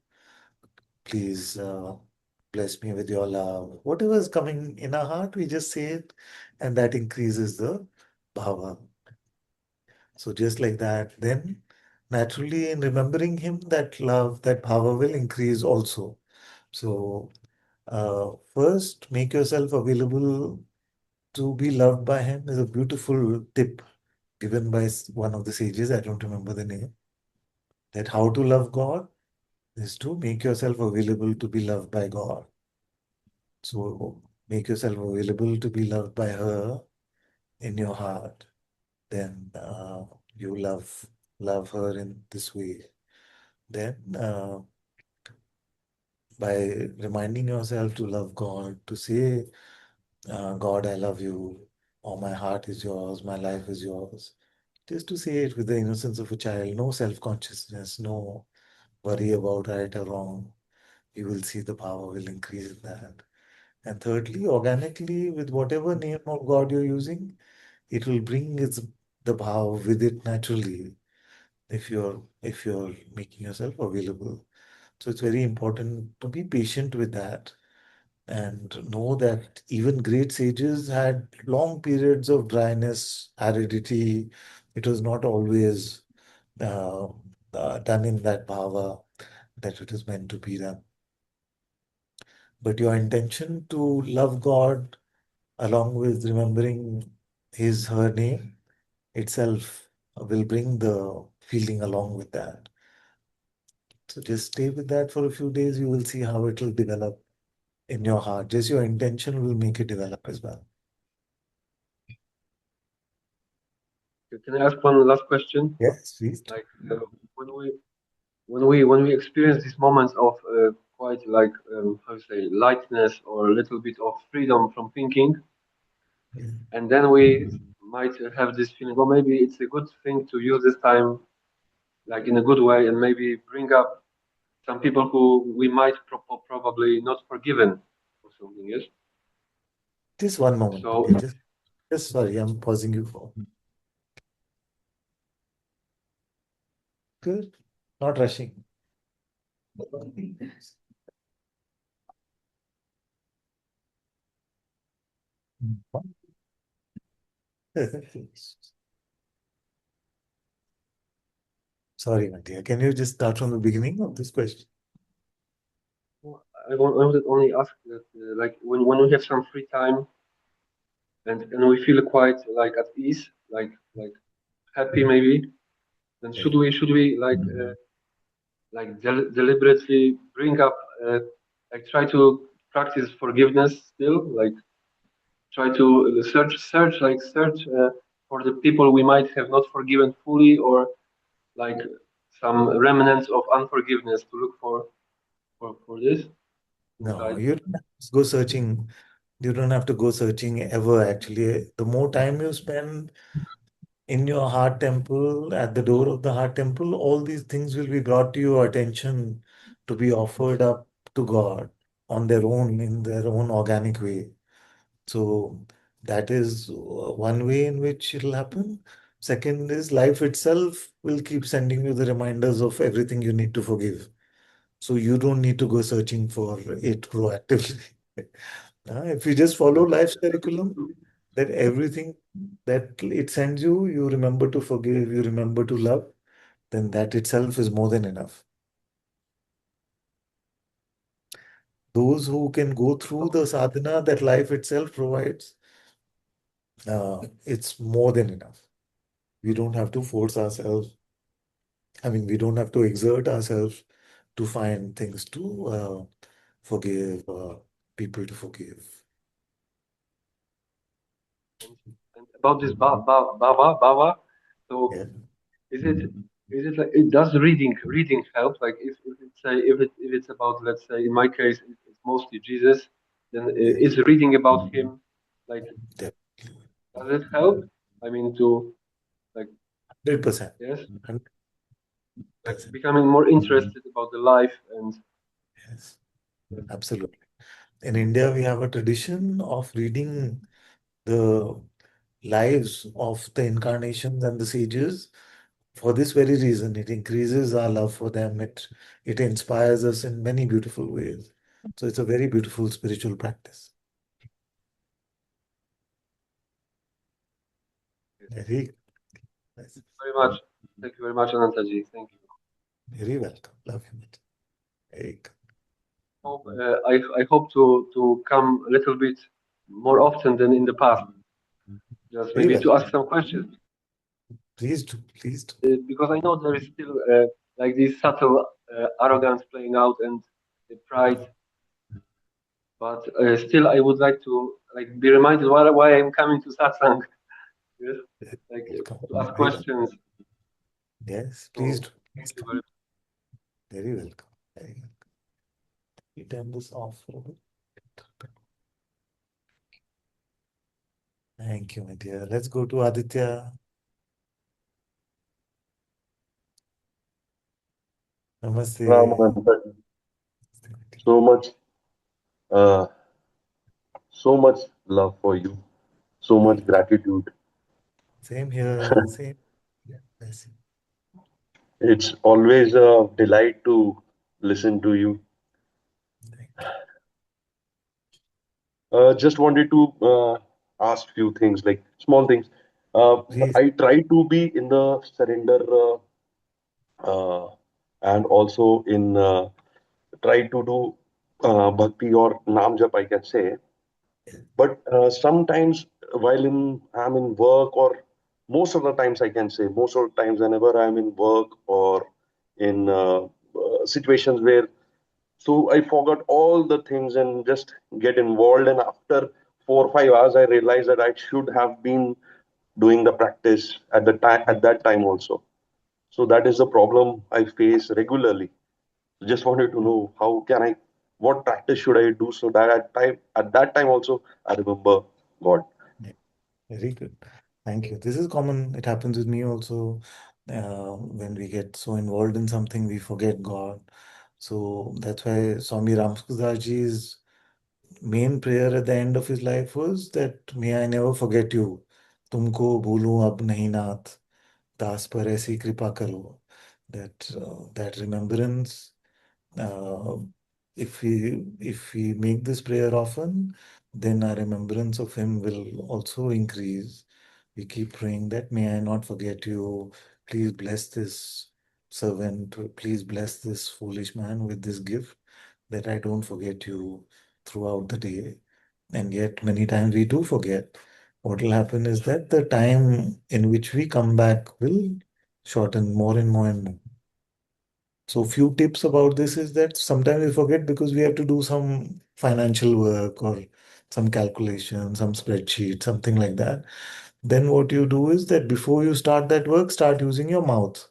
Please bless me with your love. Whatever is coming in our heart, we just say it, and that increases the bhava. So just like that, then naturally in remembering him, that love, that bhava will increase also. So first, make yourself available to be loved by him is a beautiful tip given by one of the sages. I don't remember the name. That how to love God is to make yourself available to be loved by God. So make yourself available to be loved by her in your heart. Then you love her in this way. Then by reminding yourself to love God, to say, God, I love you, or my heart is yours, my life is yours. Just to say it with the innocence of a child, no self consciousness, no worry about right or wrong. You will see the power will increase in that. And thirdly, organically, with whatever name of God you're using, it will bring the power with it naturally if you're making yourself available. So it's very important to be patient with that and know that even great sages had long periods of dryness, aridity. It was not always uh, done in that bhava that it is meant to be done. But your intention to love God along with remembering his, her name itself will bring the feeling along with that. So just stay with that for a few days. You will see how it will develop in your heart. Just your intention will make it develop as well. Can I ask one last question? Yes, please. Like when we when we experience these moments of quite like how to say lightness or a little bit of freedom from thinking, and then we might have this feeling, or maybe it's a good thing to use this time like in a good way, and maybe bring up some people who we might probably not forgiven or something. Yes. Just one moment. So Okay, just sorry, I'm pausing you for good. Not rushing. Sorry, my dear. Can you just start from the beginning of this question? I would only ask that like when we have some free time and we feel quite like at ease, like happy maybe, then Yeah. should we like deliberately bring up like try to practice forgiveness still, like try to search for the people we might have not forgiven fully, or like some remnants of unforgiveness to look for this No, inside. you don't have to go searching. You don't have to go searching ever, actually. The more time you spend in your heart temple, at the door of the heart temple, all these things will be brought to your attention to be offered up to God on their own, in their own organic way. So that is one way in which it'll happen. Second is life itself will keep sending you the reminders of everything you need to forgive. So you don't need to go searching for it proactively. If you just follow life's curriculum, that everything that it sends you, you remember to forgive, you remember to love, then that itself is more than enough. Those who can go through the sadhana that life itself provides, it's more than enough. We don't have to force ourselves. I mean, we don't have to exert ourselves to find things to forgive, people to forgive. And about this baba, so Yeah. is it like it does reading help? Like if it's if it's about, let's say in my case it's mostly Jesus, then Yes. is reading about him, like, Definitely. does it help? I mean, to, like, 100%. yes, like 100%. becoming more interested about the life and Yes. Absolutely. In India, we have a tradition of reading the lives of the incarnations and the sages for this very reason. It increases our love for them. It inspires us in many beautiful ways. So it's a very beautiful spiritual practice. yes. Very nice. Very much. Thank you very much, Anantaji. Thank you. Very welcome. Love you. Mate. Very good. Hope, I hope to come a little bit more often than in the past, just Very maybe to welcome. ask some questions, Please do. Please do. because I know there is still like this subtle arrogance playing out and the pride, but still I would like to, like, be reminded why I'm coming to satsang. Yes, like, Welcome. to ask Very welcome. questions. Yes, please So do. thank Please you do. very Very welcome. Very welcome. You turn this off for a bit. Thank you, my dear. Let's go to Aditya. Ram, Namaste. so much, uh, so much love for you, so much Thank you. gratitude. Same here. Same. Yeah. Bless you. It's always a delight to listen to you. Thank Just wanted to ask few things, like small things. you. Please. I try to be in the surrender, uh, and also in try to do bhakti or naam jap, I can say. But sometimes while I'm in work, or most of the times I can say, most of the times whenever I'm in work or in situations where, so I forgot all the things and just get involved. And after 4 or 5 hours, I realize that I should have been doing the practice at the time, at that time also. So that is the problem I face regularly. Just wanted to know how can I, what practice should I do so that at that time also I remember God. Yeah. Very good. Thank you. This is common. It happens with me also. When we get so involved in something, we forget God. So that's why Swami Ramsudaji's main prayer at the end of his life was that may I never forget you. तुमको भूलूं अब नहीं नाथ दास पर ऐसी कृपा करो. That remembrance, uh, if we make this prayer often, then our remembrance of him will also increase. We keep praying that may I not forget you. Please bless this servant. Please bless this foolish man with this gift, that I don't forget you throughout the day. And yet, many times we do forget. What will happen is that the time in which we come back will shorten more and more and more. So, few tips about this is that sometimes we forget because we have to do some financial work or some calculation, some spreadsheet, something like that. Then, what you do is that before you start that work, start using your mouth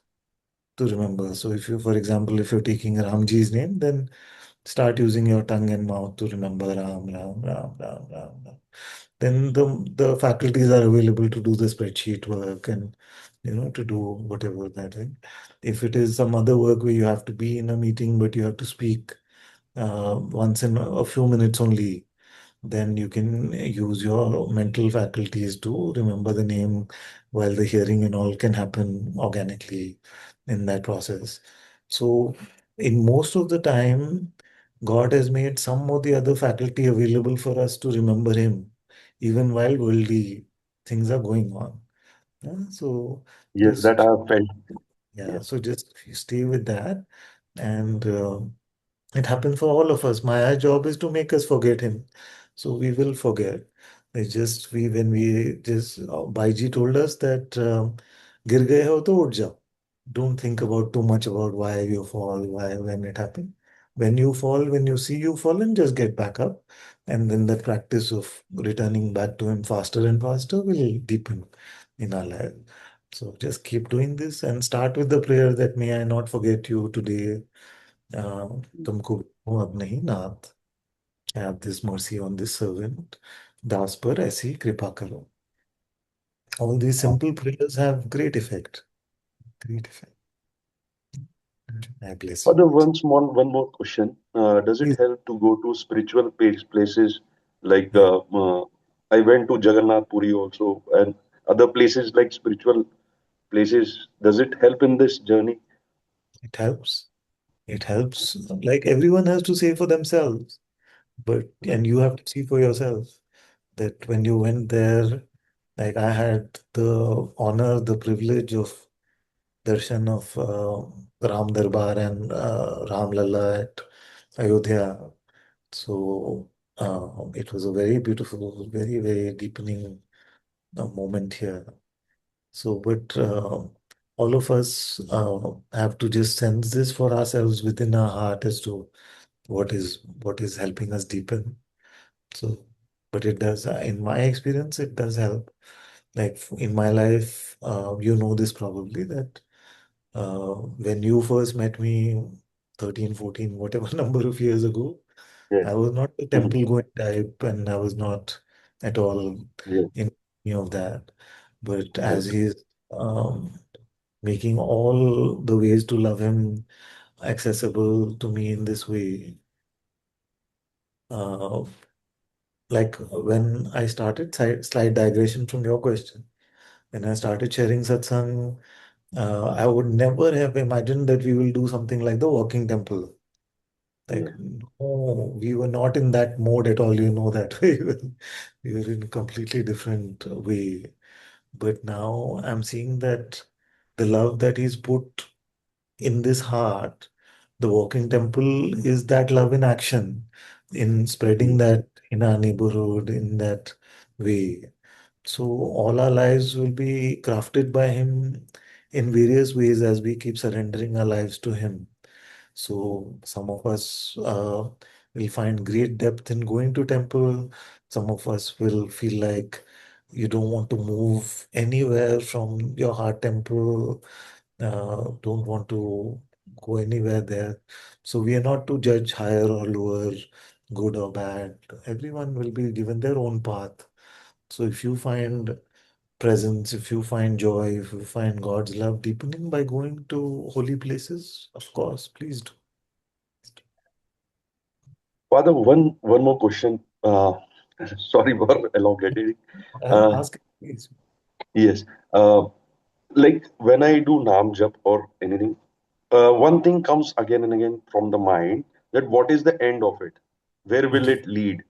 to remember. So, if you, for example, if you're taking Ramji's name, then start using your tongue and mouth to remember Ram, Ram, Ram, Ram, Ram, Ram. Then the faculties are available to do the spreadsheet work and to do whatever that is. If it is some other work where you have to be in a meeting but you have to speak once in a few minutes only, then you can use your mental faculties to remember the name, while the hearing and all can happen organically in that process. So, in most of the time, God has made some or the other faculty available for us to remember Him, even while worldly things are going on. Yeah, so Yes, that I just have felt. Yeah, so just you stay with that, and it happens for all of us. My job is to make us forget him, so we will forget. It's just we when we just Baiji told us that गिर गए हो तो उठ जाओ. Don't think about too much about why you fall, why when it happened. When you fall, when you see you fallen, just get back up, and then the practice of returning back to him faster and faster will deepen in our life. So just keep doing this and start with the prayer that may I not forget you today. तुमको वो अब नहीं नाथ. Have this mercy on this servant. दास पर ऐसी कृपा करो. All these simple prayers have great effect. Great effect. I bless you. Father, one more question. Does it Please, help to go to spiritual places like yeah, I went to Jagannath Puri also and other places like spiritual places? Does it help in this journey? it helps. It helps. Like everyone has to say for themselves, but and you have to see for yourself that when you went there, like I had the honor, the privilege of darshan of Ram Darbar and Ram Lalla at Ayodhya. So it was a very beautiful, very, very deepening moment here. So, but all of us have to just sense this for ourselves within our heart as to what is helping us deepen. So, but it does, in my experience, it does help. Like in my life, you know this probably that when you first met me 13, 14, whatever number of years ago, Yes. I was not a Mhm. temple going type and I was not at all Yes. in any of that. But Yes. as he's um, making all the ways to love him accessible to me in this way, uh, like when I started, slight digression from your question, when I started sharing satsang, I would never have imagined that we will do something like the walking temple. Like, Yes. no, we were not in that mode at all, you know that. We were in a completely different way. But now I'm seeing that the love that he's put in this heart, the walking temple is that love in action, in spreading Mhm. that in our neighborhood in that way. So all our lives will be crafted by him in various ways as we keep surrendering our lives to him. So some of us will find great depth in going to temple. Some of us will feel like you don't want to move anywhere from your heart temple, don't want to go anywhere there. So we are not to judge higher or lower, good or bad. Everyone will be given their own path. So if you find presence, if you find joy, if you find God's love deepening by going to holy places, of course, please do. Father, one more question. Sorry for elongating. Uh, Ask, please. yes. Uh, like when I do Nam Jap or anything, one thing comes again and again from the mind that what is the end of it? Where will Mhm. it lead?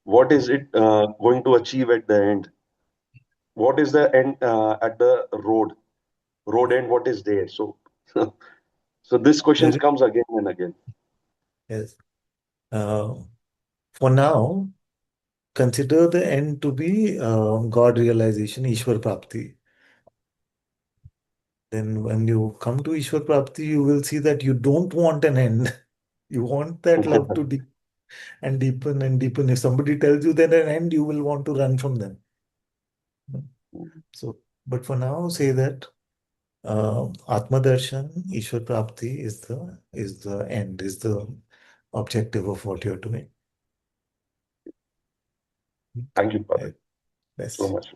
What is it going to achieve at the end? What is the end at the road end? What is there? So, so this questions Very, comes again and again. yes. Uh, for now, consider the end to be God realization, Ishwar Prapti. Then when you come to Ishwar Prapti, you will see that you don't want an end. You want that love to deep and deepen and deepen. If somebody tells you that an end, you will want to run from them. So, but for now, say that Atma Darshan, Ishwar Prapti is the end, is the objective of what you're doing. Thank you, Father, I so bless. much.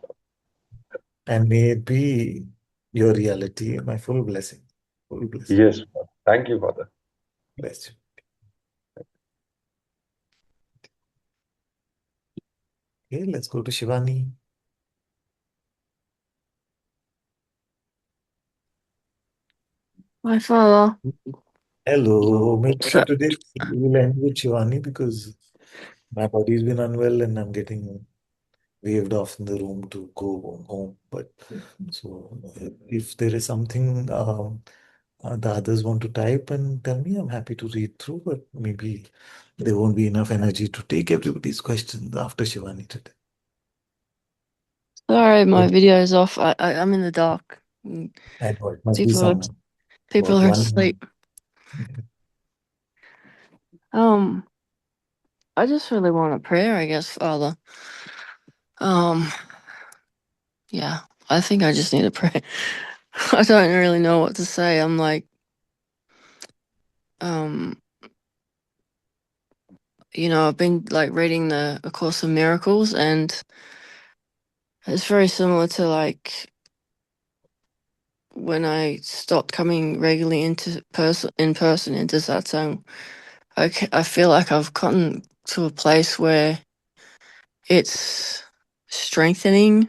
And may it be your reality, my full blessing. Full blessing. Yes, Father. Thank you, Father. Bless you. Okay, let's go to Shivani. My father. Hello. Maybe So, today we'll end with Shivani because my body's been unwell and I'm getting waved off in the room to go home. But so if there is something the others want to type and tell me, I'm happy to read through, but maybe there won't be enough energy to take everybody's questions after Shivani today. Sorry, my But video's off. I'm in the dark. I know it must be People are some people about are 1 minute. asleep. Um, I just really want a prayer, I guess, Father. Um, yeah, I think I just need a prayer. I don't really know what to say. I'm like, I've been like reading the A Course in Miracles, and it's very similar to like when I stopped coming regularly into person into satsang. I feel like I've gotten to a place where it's strengthening,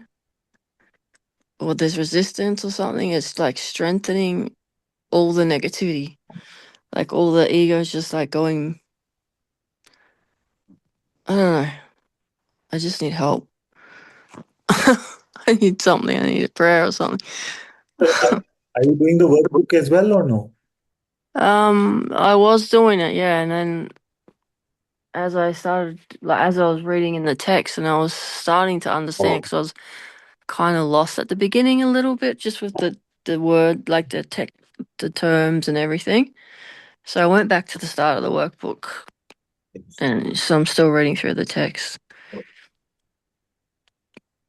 or there's resistance or something. It's like strengthening all the negativity, like all the ego's just like going. I don't know. I just need help. I need something. I need a prayer or something. Are you doing the workbook as well or no? I was doing it, yeah, and then as I started, like, as I was reading in the text, and I was starting to understand, because I was kind of lost at the beginning a little bit, just with the word, like the terms and everything. So I went back to the start of the workbook, and so I'm still reading through the text,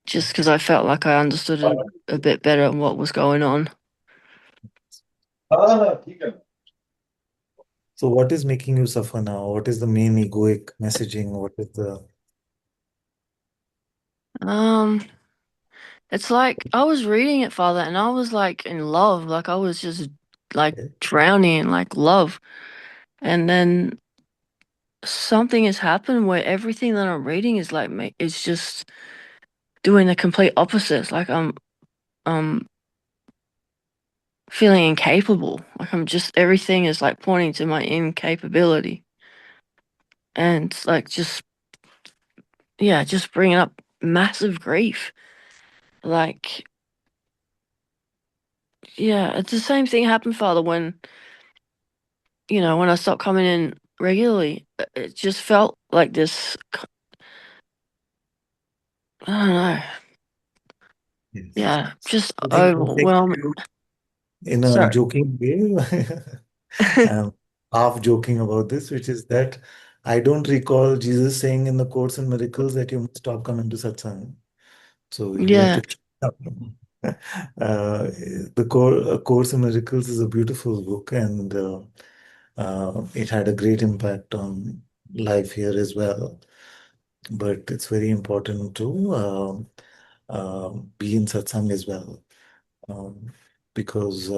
just because I felt like I understood it a bit better what was going on. So what is making you suffer now? What is the main egoic messaging? What is the Um, it's like I was reading it, Father, and I was like in love, like I was just like drowning in like love, and then something has happened where everything that I'm reading is like it's just doing the complete opposite. It's like I'm feeling incapable. Like I'm just everything is like pointing to my incapability, and like just bringing up massive grief. Like it's the same thing happened, Father, when when I stopped coming in regularly. It just felt like this. I don't know. yes? Yeah, just I think overwhelming. in a Sorry. joking way, I'm half joking about this, which is that I don't recall Jesus saying in the Course in Miracles that you must stop coming to satsang. So you have Yeah. to. Course in Miracles is a beautiful book, and it had a great impact on life here as well. But it's very important to be in satsang as well, um, because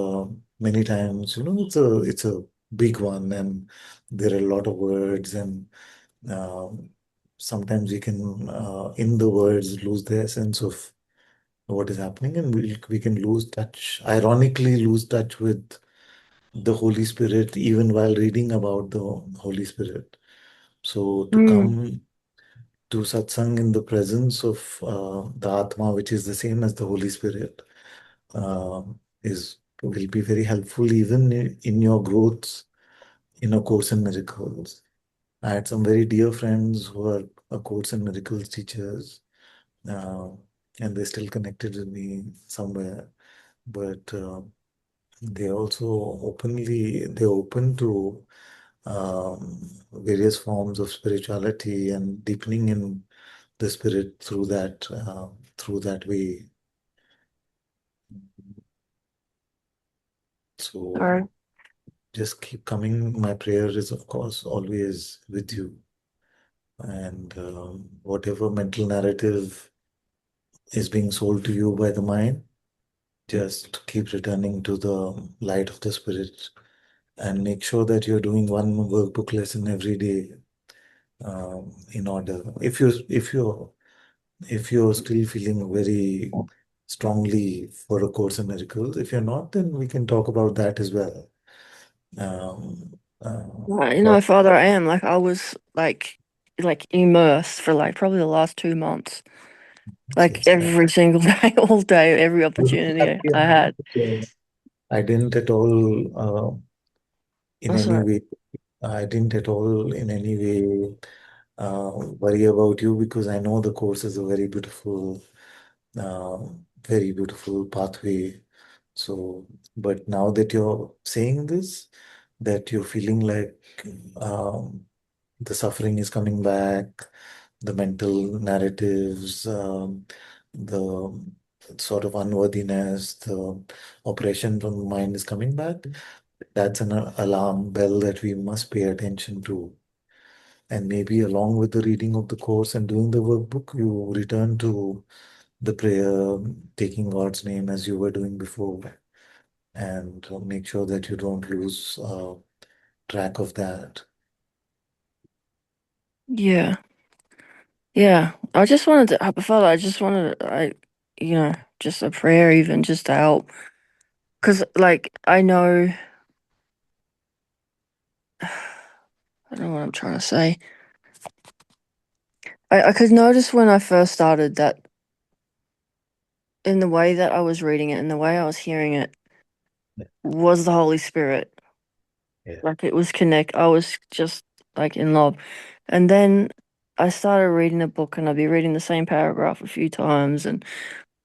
many times it's a big one, and there are a lot of words, and um, sometimes we can in the words lose the essence of what is happening, and we can lose touch, ironically lose touch with the Holy Spirit even while reading about the Holy Spirit. So to Mm. come to satsang in the presence of the Atma, which is the same as the Holy Spirit, uh, is will be very helpful even in your growths in A Course in Miracles. I had some very dear friends who are A Course in Miracles teachers, uh, and they're still connected with me somewhere. But they also they're open to various forms of spirituality and deepening in the spirit through that way. So Sorry. just keep coming. My prayer is, of course, always with you. And whatever mental narrative is being sold to you by the mind, just keep returning to the light of the spirit and make sure that you're doing one workbook lesson every day in order. If you're still feeling very strongly for A Course in Miracles, if you're not, then we can talk about that as well. But Father, I am like I was like immersed for like probably the last 2 months, like yes, every single day, all day, every opportunity I had. I didn't at all in That's any right. way. I didn't at all in any way worry about you because I know the course is a uh, very beautiful pathway. So, but now that you're saying this, that you're feeling like um, the suffering is coming back, the mental narratives, the sort of unworthiness, the oppression from the mind is coming back, that's an alarm bell that we must pay attention to. And maybe along with the reading of the course and doing the workbook, you return to the prayer, taking God's name as you were doing before, and make sure that you don't lose track of that. Yeah. Yeah. I just wanted to, Father, I just wanted, just a prayer, even just to help. Because, like, I know, I don't know what I'm trying to say. I could notice when I first started that in the way that I was reading it and the way I was hearing it was the Holy Spirit. Yeah. Like, it was I was just like in love. And then I started reading the book and I'd be reading the same paragraph a few times. And,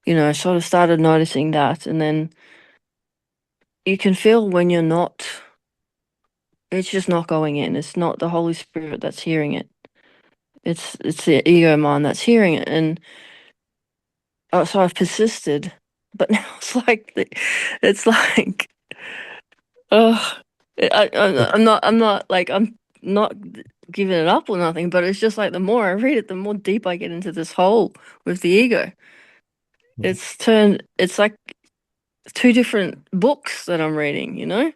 I sort of started noticing that. And then you can feel when you're not, it's just not going in. It's not the Holy Spirit that's hearing it. It's the ego mind that's hearing it. And so I've persisted, but now it's like, oh, I'm not giving it up or nothing, but it's just like the more I read it, the more deep I get into this hole with the ego. Yeah. It's like two different books that I'm reading, you know?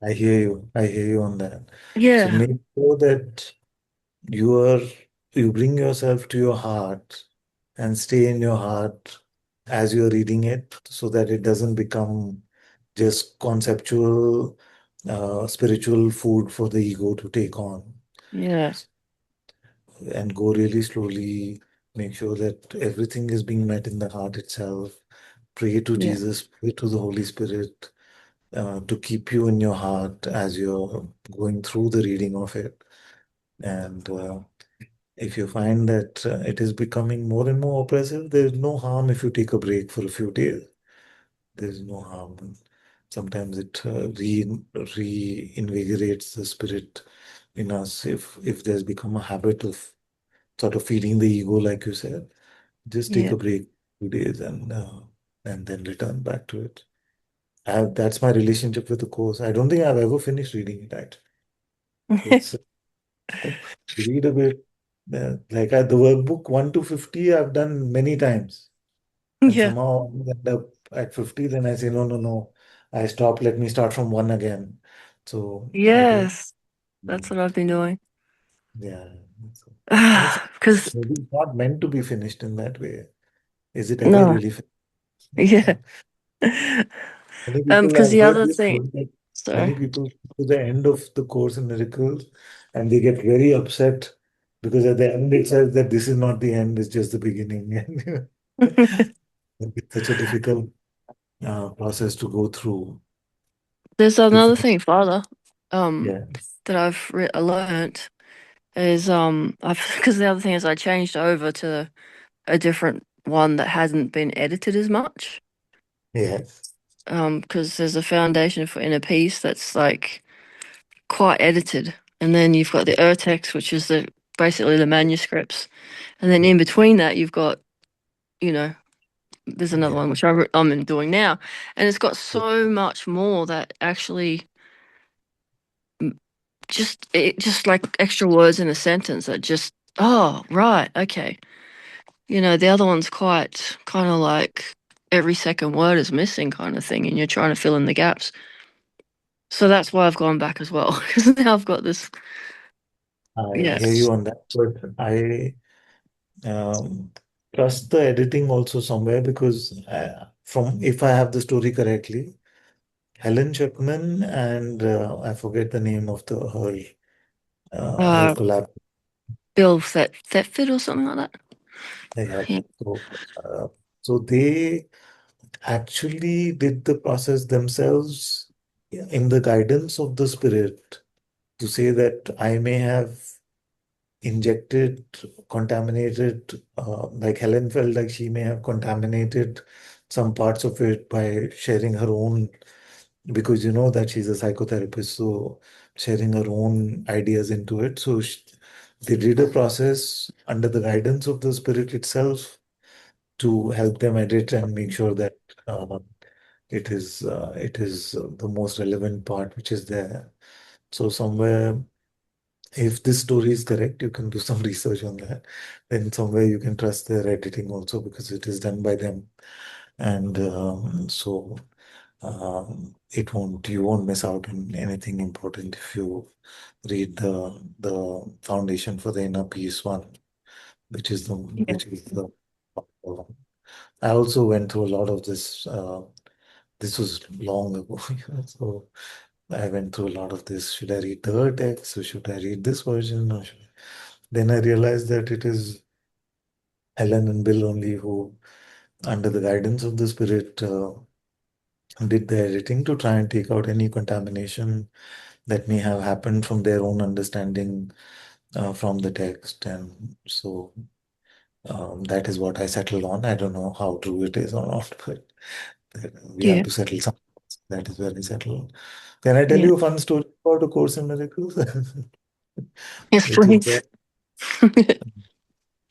I hear you. I hear you on that. So Yeah, make sure that you are you bring yourself to your heart and stay in your heart as you're reading it so that it doesn't become just conceptual spiritual food for the ego to take on, yeah, and go really slowly. Make sure that everything is being met in the heart itself. Pray to yeah, Jesus, pray to the Holy Spirit to keep you in your heart as you're going through the reading of it. And if you find that it is becoming more and more oppressive, there's no harm if you take a break for a few days. There's no harm. Sometimes it reinvigorates the spirit in us if there's become a habit of sort of feeding the ego, like you said. Just take yeah. a break 2 days and then return back to it. That's my relationship with the course. I don't think I've ever finished reading it. Actually, it's read a bit. Like the workbook 1 to 50, I've done many times, and Yeah. somehow I end up at 50. Then I say, no, no, no. I stop. Let me start from one again. So I do. Yes, that's Mm, what I've been doing. yeah. So- and it's Because maybe not meant to be finished in that way. Is it ever no, really finished? yeah. Many people Because I've the heard other this thing, story that sorry. many people come to the end of the Course in Miracles and they get very upset because at the end it says that this is not the end, it's just the beginning. And it's such a difficult process to go through. There's To another finish. thing, Father, um, Yeah, that learned is I've because the other thing is I changed over to a different one that hasn't been edited as much. yeah, Because there's a foundation for inner peace that's like quite edited, and then you've got the Urtext, which is basically the manuscripts, and then yeah, in between that you've got you know there's another yeah, one which I'm doing now, and it's got so much more that actually just like extra words in a sentence that just oh right okay the other one's quite kind of like every second word is missing kind of thing and you're trying to fill in the gaps, so that's why I've gone back as well because now I've got this. I Yeah. hear you on that. But I um, trust the editing also somewhere because from if I have the story correctly, Helen Chapman and I forget the name of her uh collab. Bill Thetford or something like that. Yeah. Yeah. So, so they actually did the process themselves in the guidance of the spirit to say that I may have injected, contaminated, like Helen felt like she may have contaminated some parts of it by sharing her own, because you know that she's a psychotherapist, so sharing her own ideas into it. So they did a process under the guidance of the spirit itself to help them edit and make sure that it is the most relevant part which is there. So somewhere, if this story is correct, you can do some research on that. Then somewhere you can trust their editing also because it is done by them, and it won't you won't miss out on anything important if you read the foundation for the inner peace one, which is the Yeah. which is the. I also went through a lot of this. This was long ago, so I went through a lot of this. Should I read the text or should I read this version? Then I realized that it is Helen and Bill only who, under the guidance of the spirit, did the editing to try and take out any contamination that may have happened from their own understanding from the text. And so that is what I settled on. I don't know how true it is or not, but we have Yeah. to settle something. That is where we settle. Can I tell Yeah. you a fun story about A Course in Miracles? Yes, Which is please. that,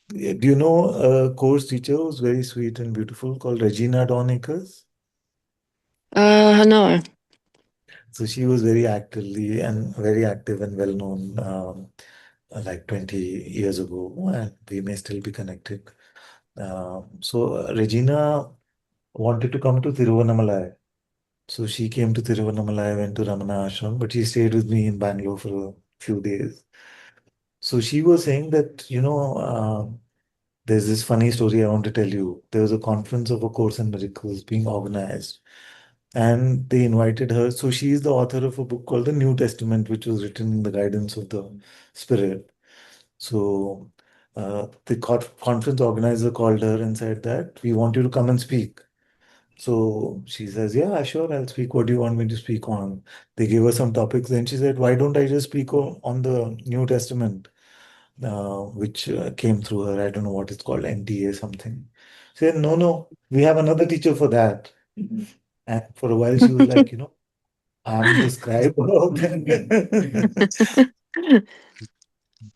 do you know a course teacher who's very sweet and beautiful called Regina Donakers? No. So she was very actively and very active and well known like 20 years ago, and we may still be connected. So Regina wanted to come to Tiruvannamalai. So she came to Tiruvannamalai, went to Ramana Ashram, but she stayed with me in Bangalore for a few days. So she was saying that, there's this funny story I want to tell you. There was a conference of A Course in Miracles being organized, and they invited her. So she is the author of a book called the New Testament, which was written in the guidance of the Spirit. So the conference organizer called her and said that we want you to come and speak. So she says, "Yeah, sure, I'll speak. What do you want me to speak on?" They gave her some topics. Then she said, "Why don't I just speak on the New Testament?" Which came through her. I don't know what it's called, NTA something. She said, "No, no, we have another teacher for that." And for a while, she was like, "I'm the scribe."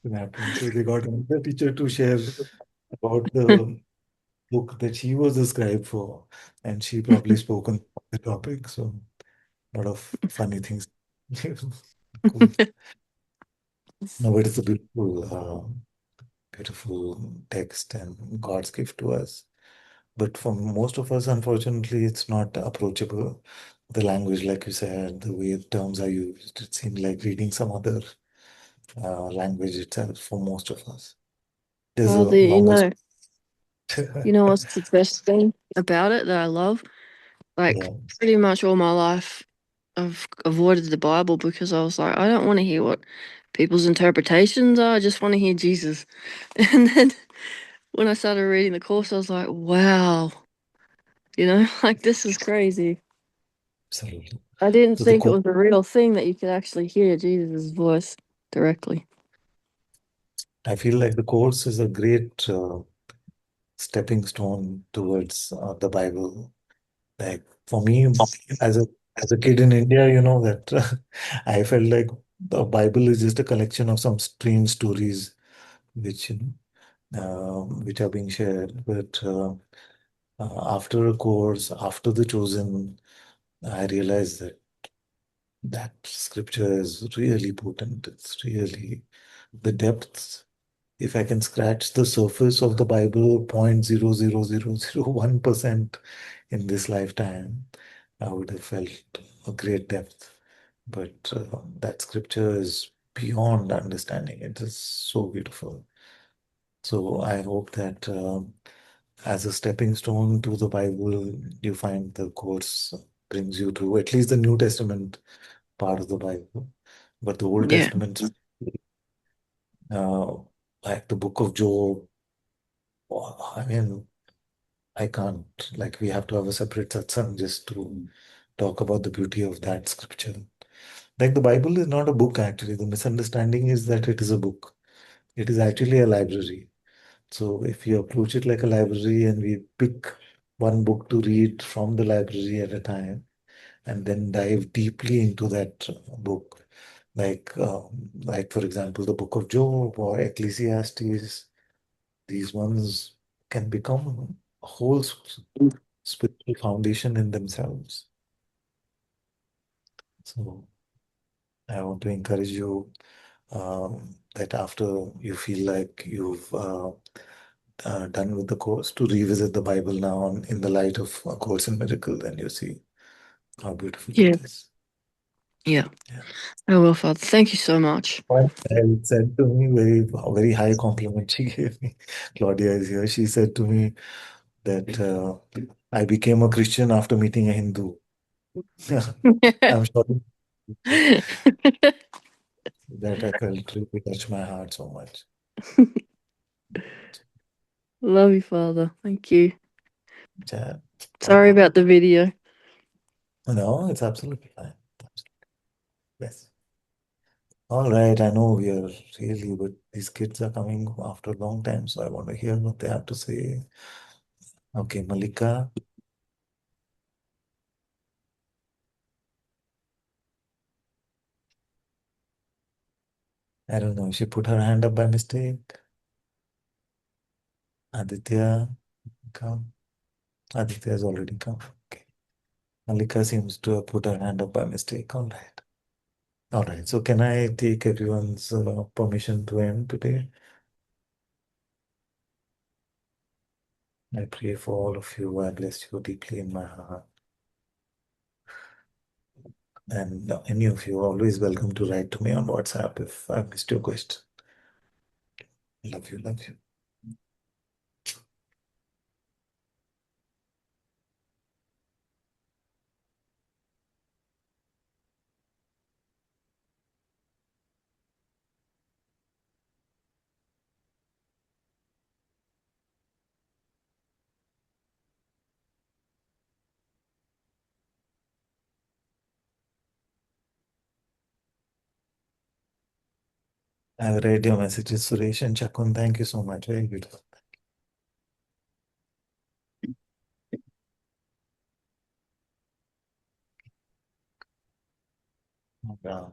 It happened. So they got another teacher to share about the book that she was the scribe for, and she probably spoke on the topic. So a lot of funny things. Cool. No, but it's a beautiful text and God's gift to us. But for most of us, unfortunately, it's not approachable. The language, like you said, the way terms are used, it seems like reading some other language itself for most of us. There's a Well, you longer. know what's the best thing about it that I love? Like, Yeah, pretty much all my life, I've avoided the Bible because I was like, I don't want to hear what people's interpretations are. I just want to hear Jesus. And then when I started reading the course, I was like, wow, like this is crazy. absolutely. I didn't So the think it course, was a real thing that you could actually hear Jesus' voice directly. I feel like the course is a great stepping stone towards the Bible. Like for me, as a kid in India, you know that I felt like the Bible is just a collection of some strange stories which which are being shared. But after a course, after the chosen, I realized that scripture is really potent. It's really the depths. If I can scratch the surface of the Bible 0.00001% in this lifetime, I would have felt a great depth. But that scripture is beyond understanding. It is so beautiful. So I hope that as a stepping stone to the Bible, you find the course brings you to at least the New Testament part of the Bible. But the Old Yeah. Testament, uh, like the book of Job, I mean, I can't, like, we have to have a separate satsang just to talk about the beauty of that scripture. Like, the Bible is not a book, actually. The misunderstanding is that it is a book. It is actually a library. So if you approach it like a library and we pick one book to read from the library at a time and then dive deeply into that book, like for example, the book of Job or Ecclesiastes, these ones can become a whole spiritual foundation in themselves. So I want to encourage you that after you feel like you've done with the course, to revisit the Bible now in the light of A Course in Miracles, and you see how beautiful Yeah, it is. yeah. Yeah. Oh well, Father, thank you so much. One child said to me, very high compliment she gave me. Claudia is here. She said to me that I became a Christian after meeting a Hindu. I'm sure that I felt really touched my heart so much. Love you, Father. Thank you. Yeah. Sorry about the video. No, it's absolutely fine. Yes. All right. I know we are really, but these kids are coming after a long time, so I want to hear what they have to say. Okay, Malika. I don't know. She put her hand up by mistake. Aditya, come. Aditya has already come. Okay. Malika seems to have put her hand up by mistake. All right. All right. So can I take everyone's permission to end today? I pray for all of you. I bless you deeply in my heart. And any of you are always welcome to write to me on WhatsApp if I missed your question. Love you, love you. I've read your messages, Suresh and Chakun. Thank you so much. Very beautiful. Yeah.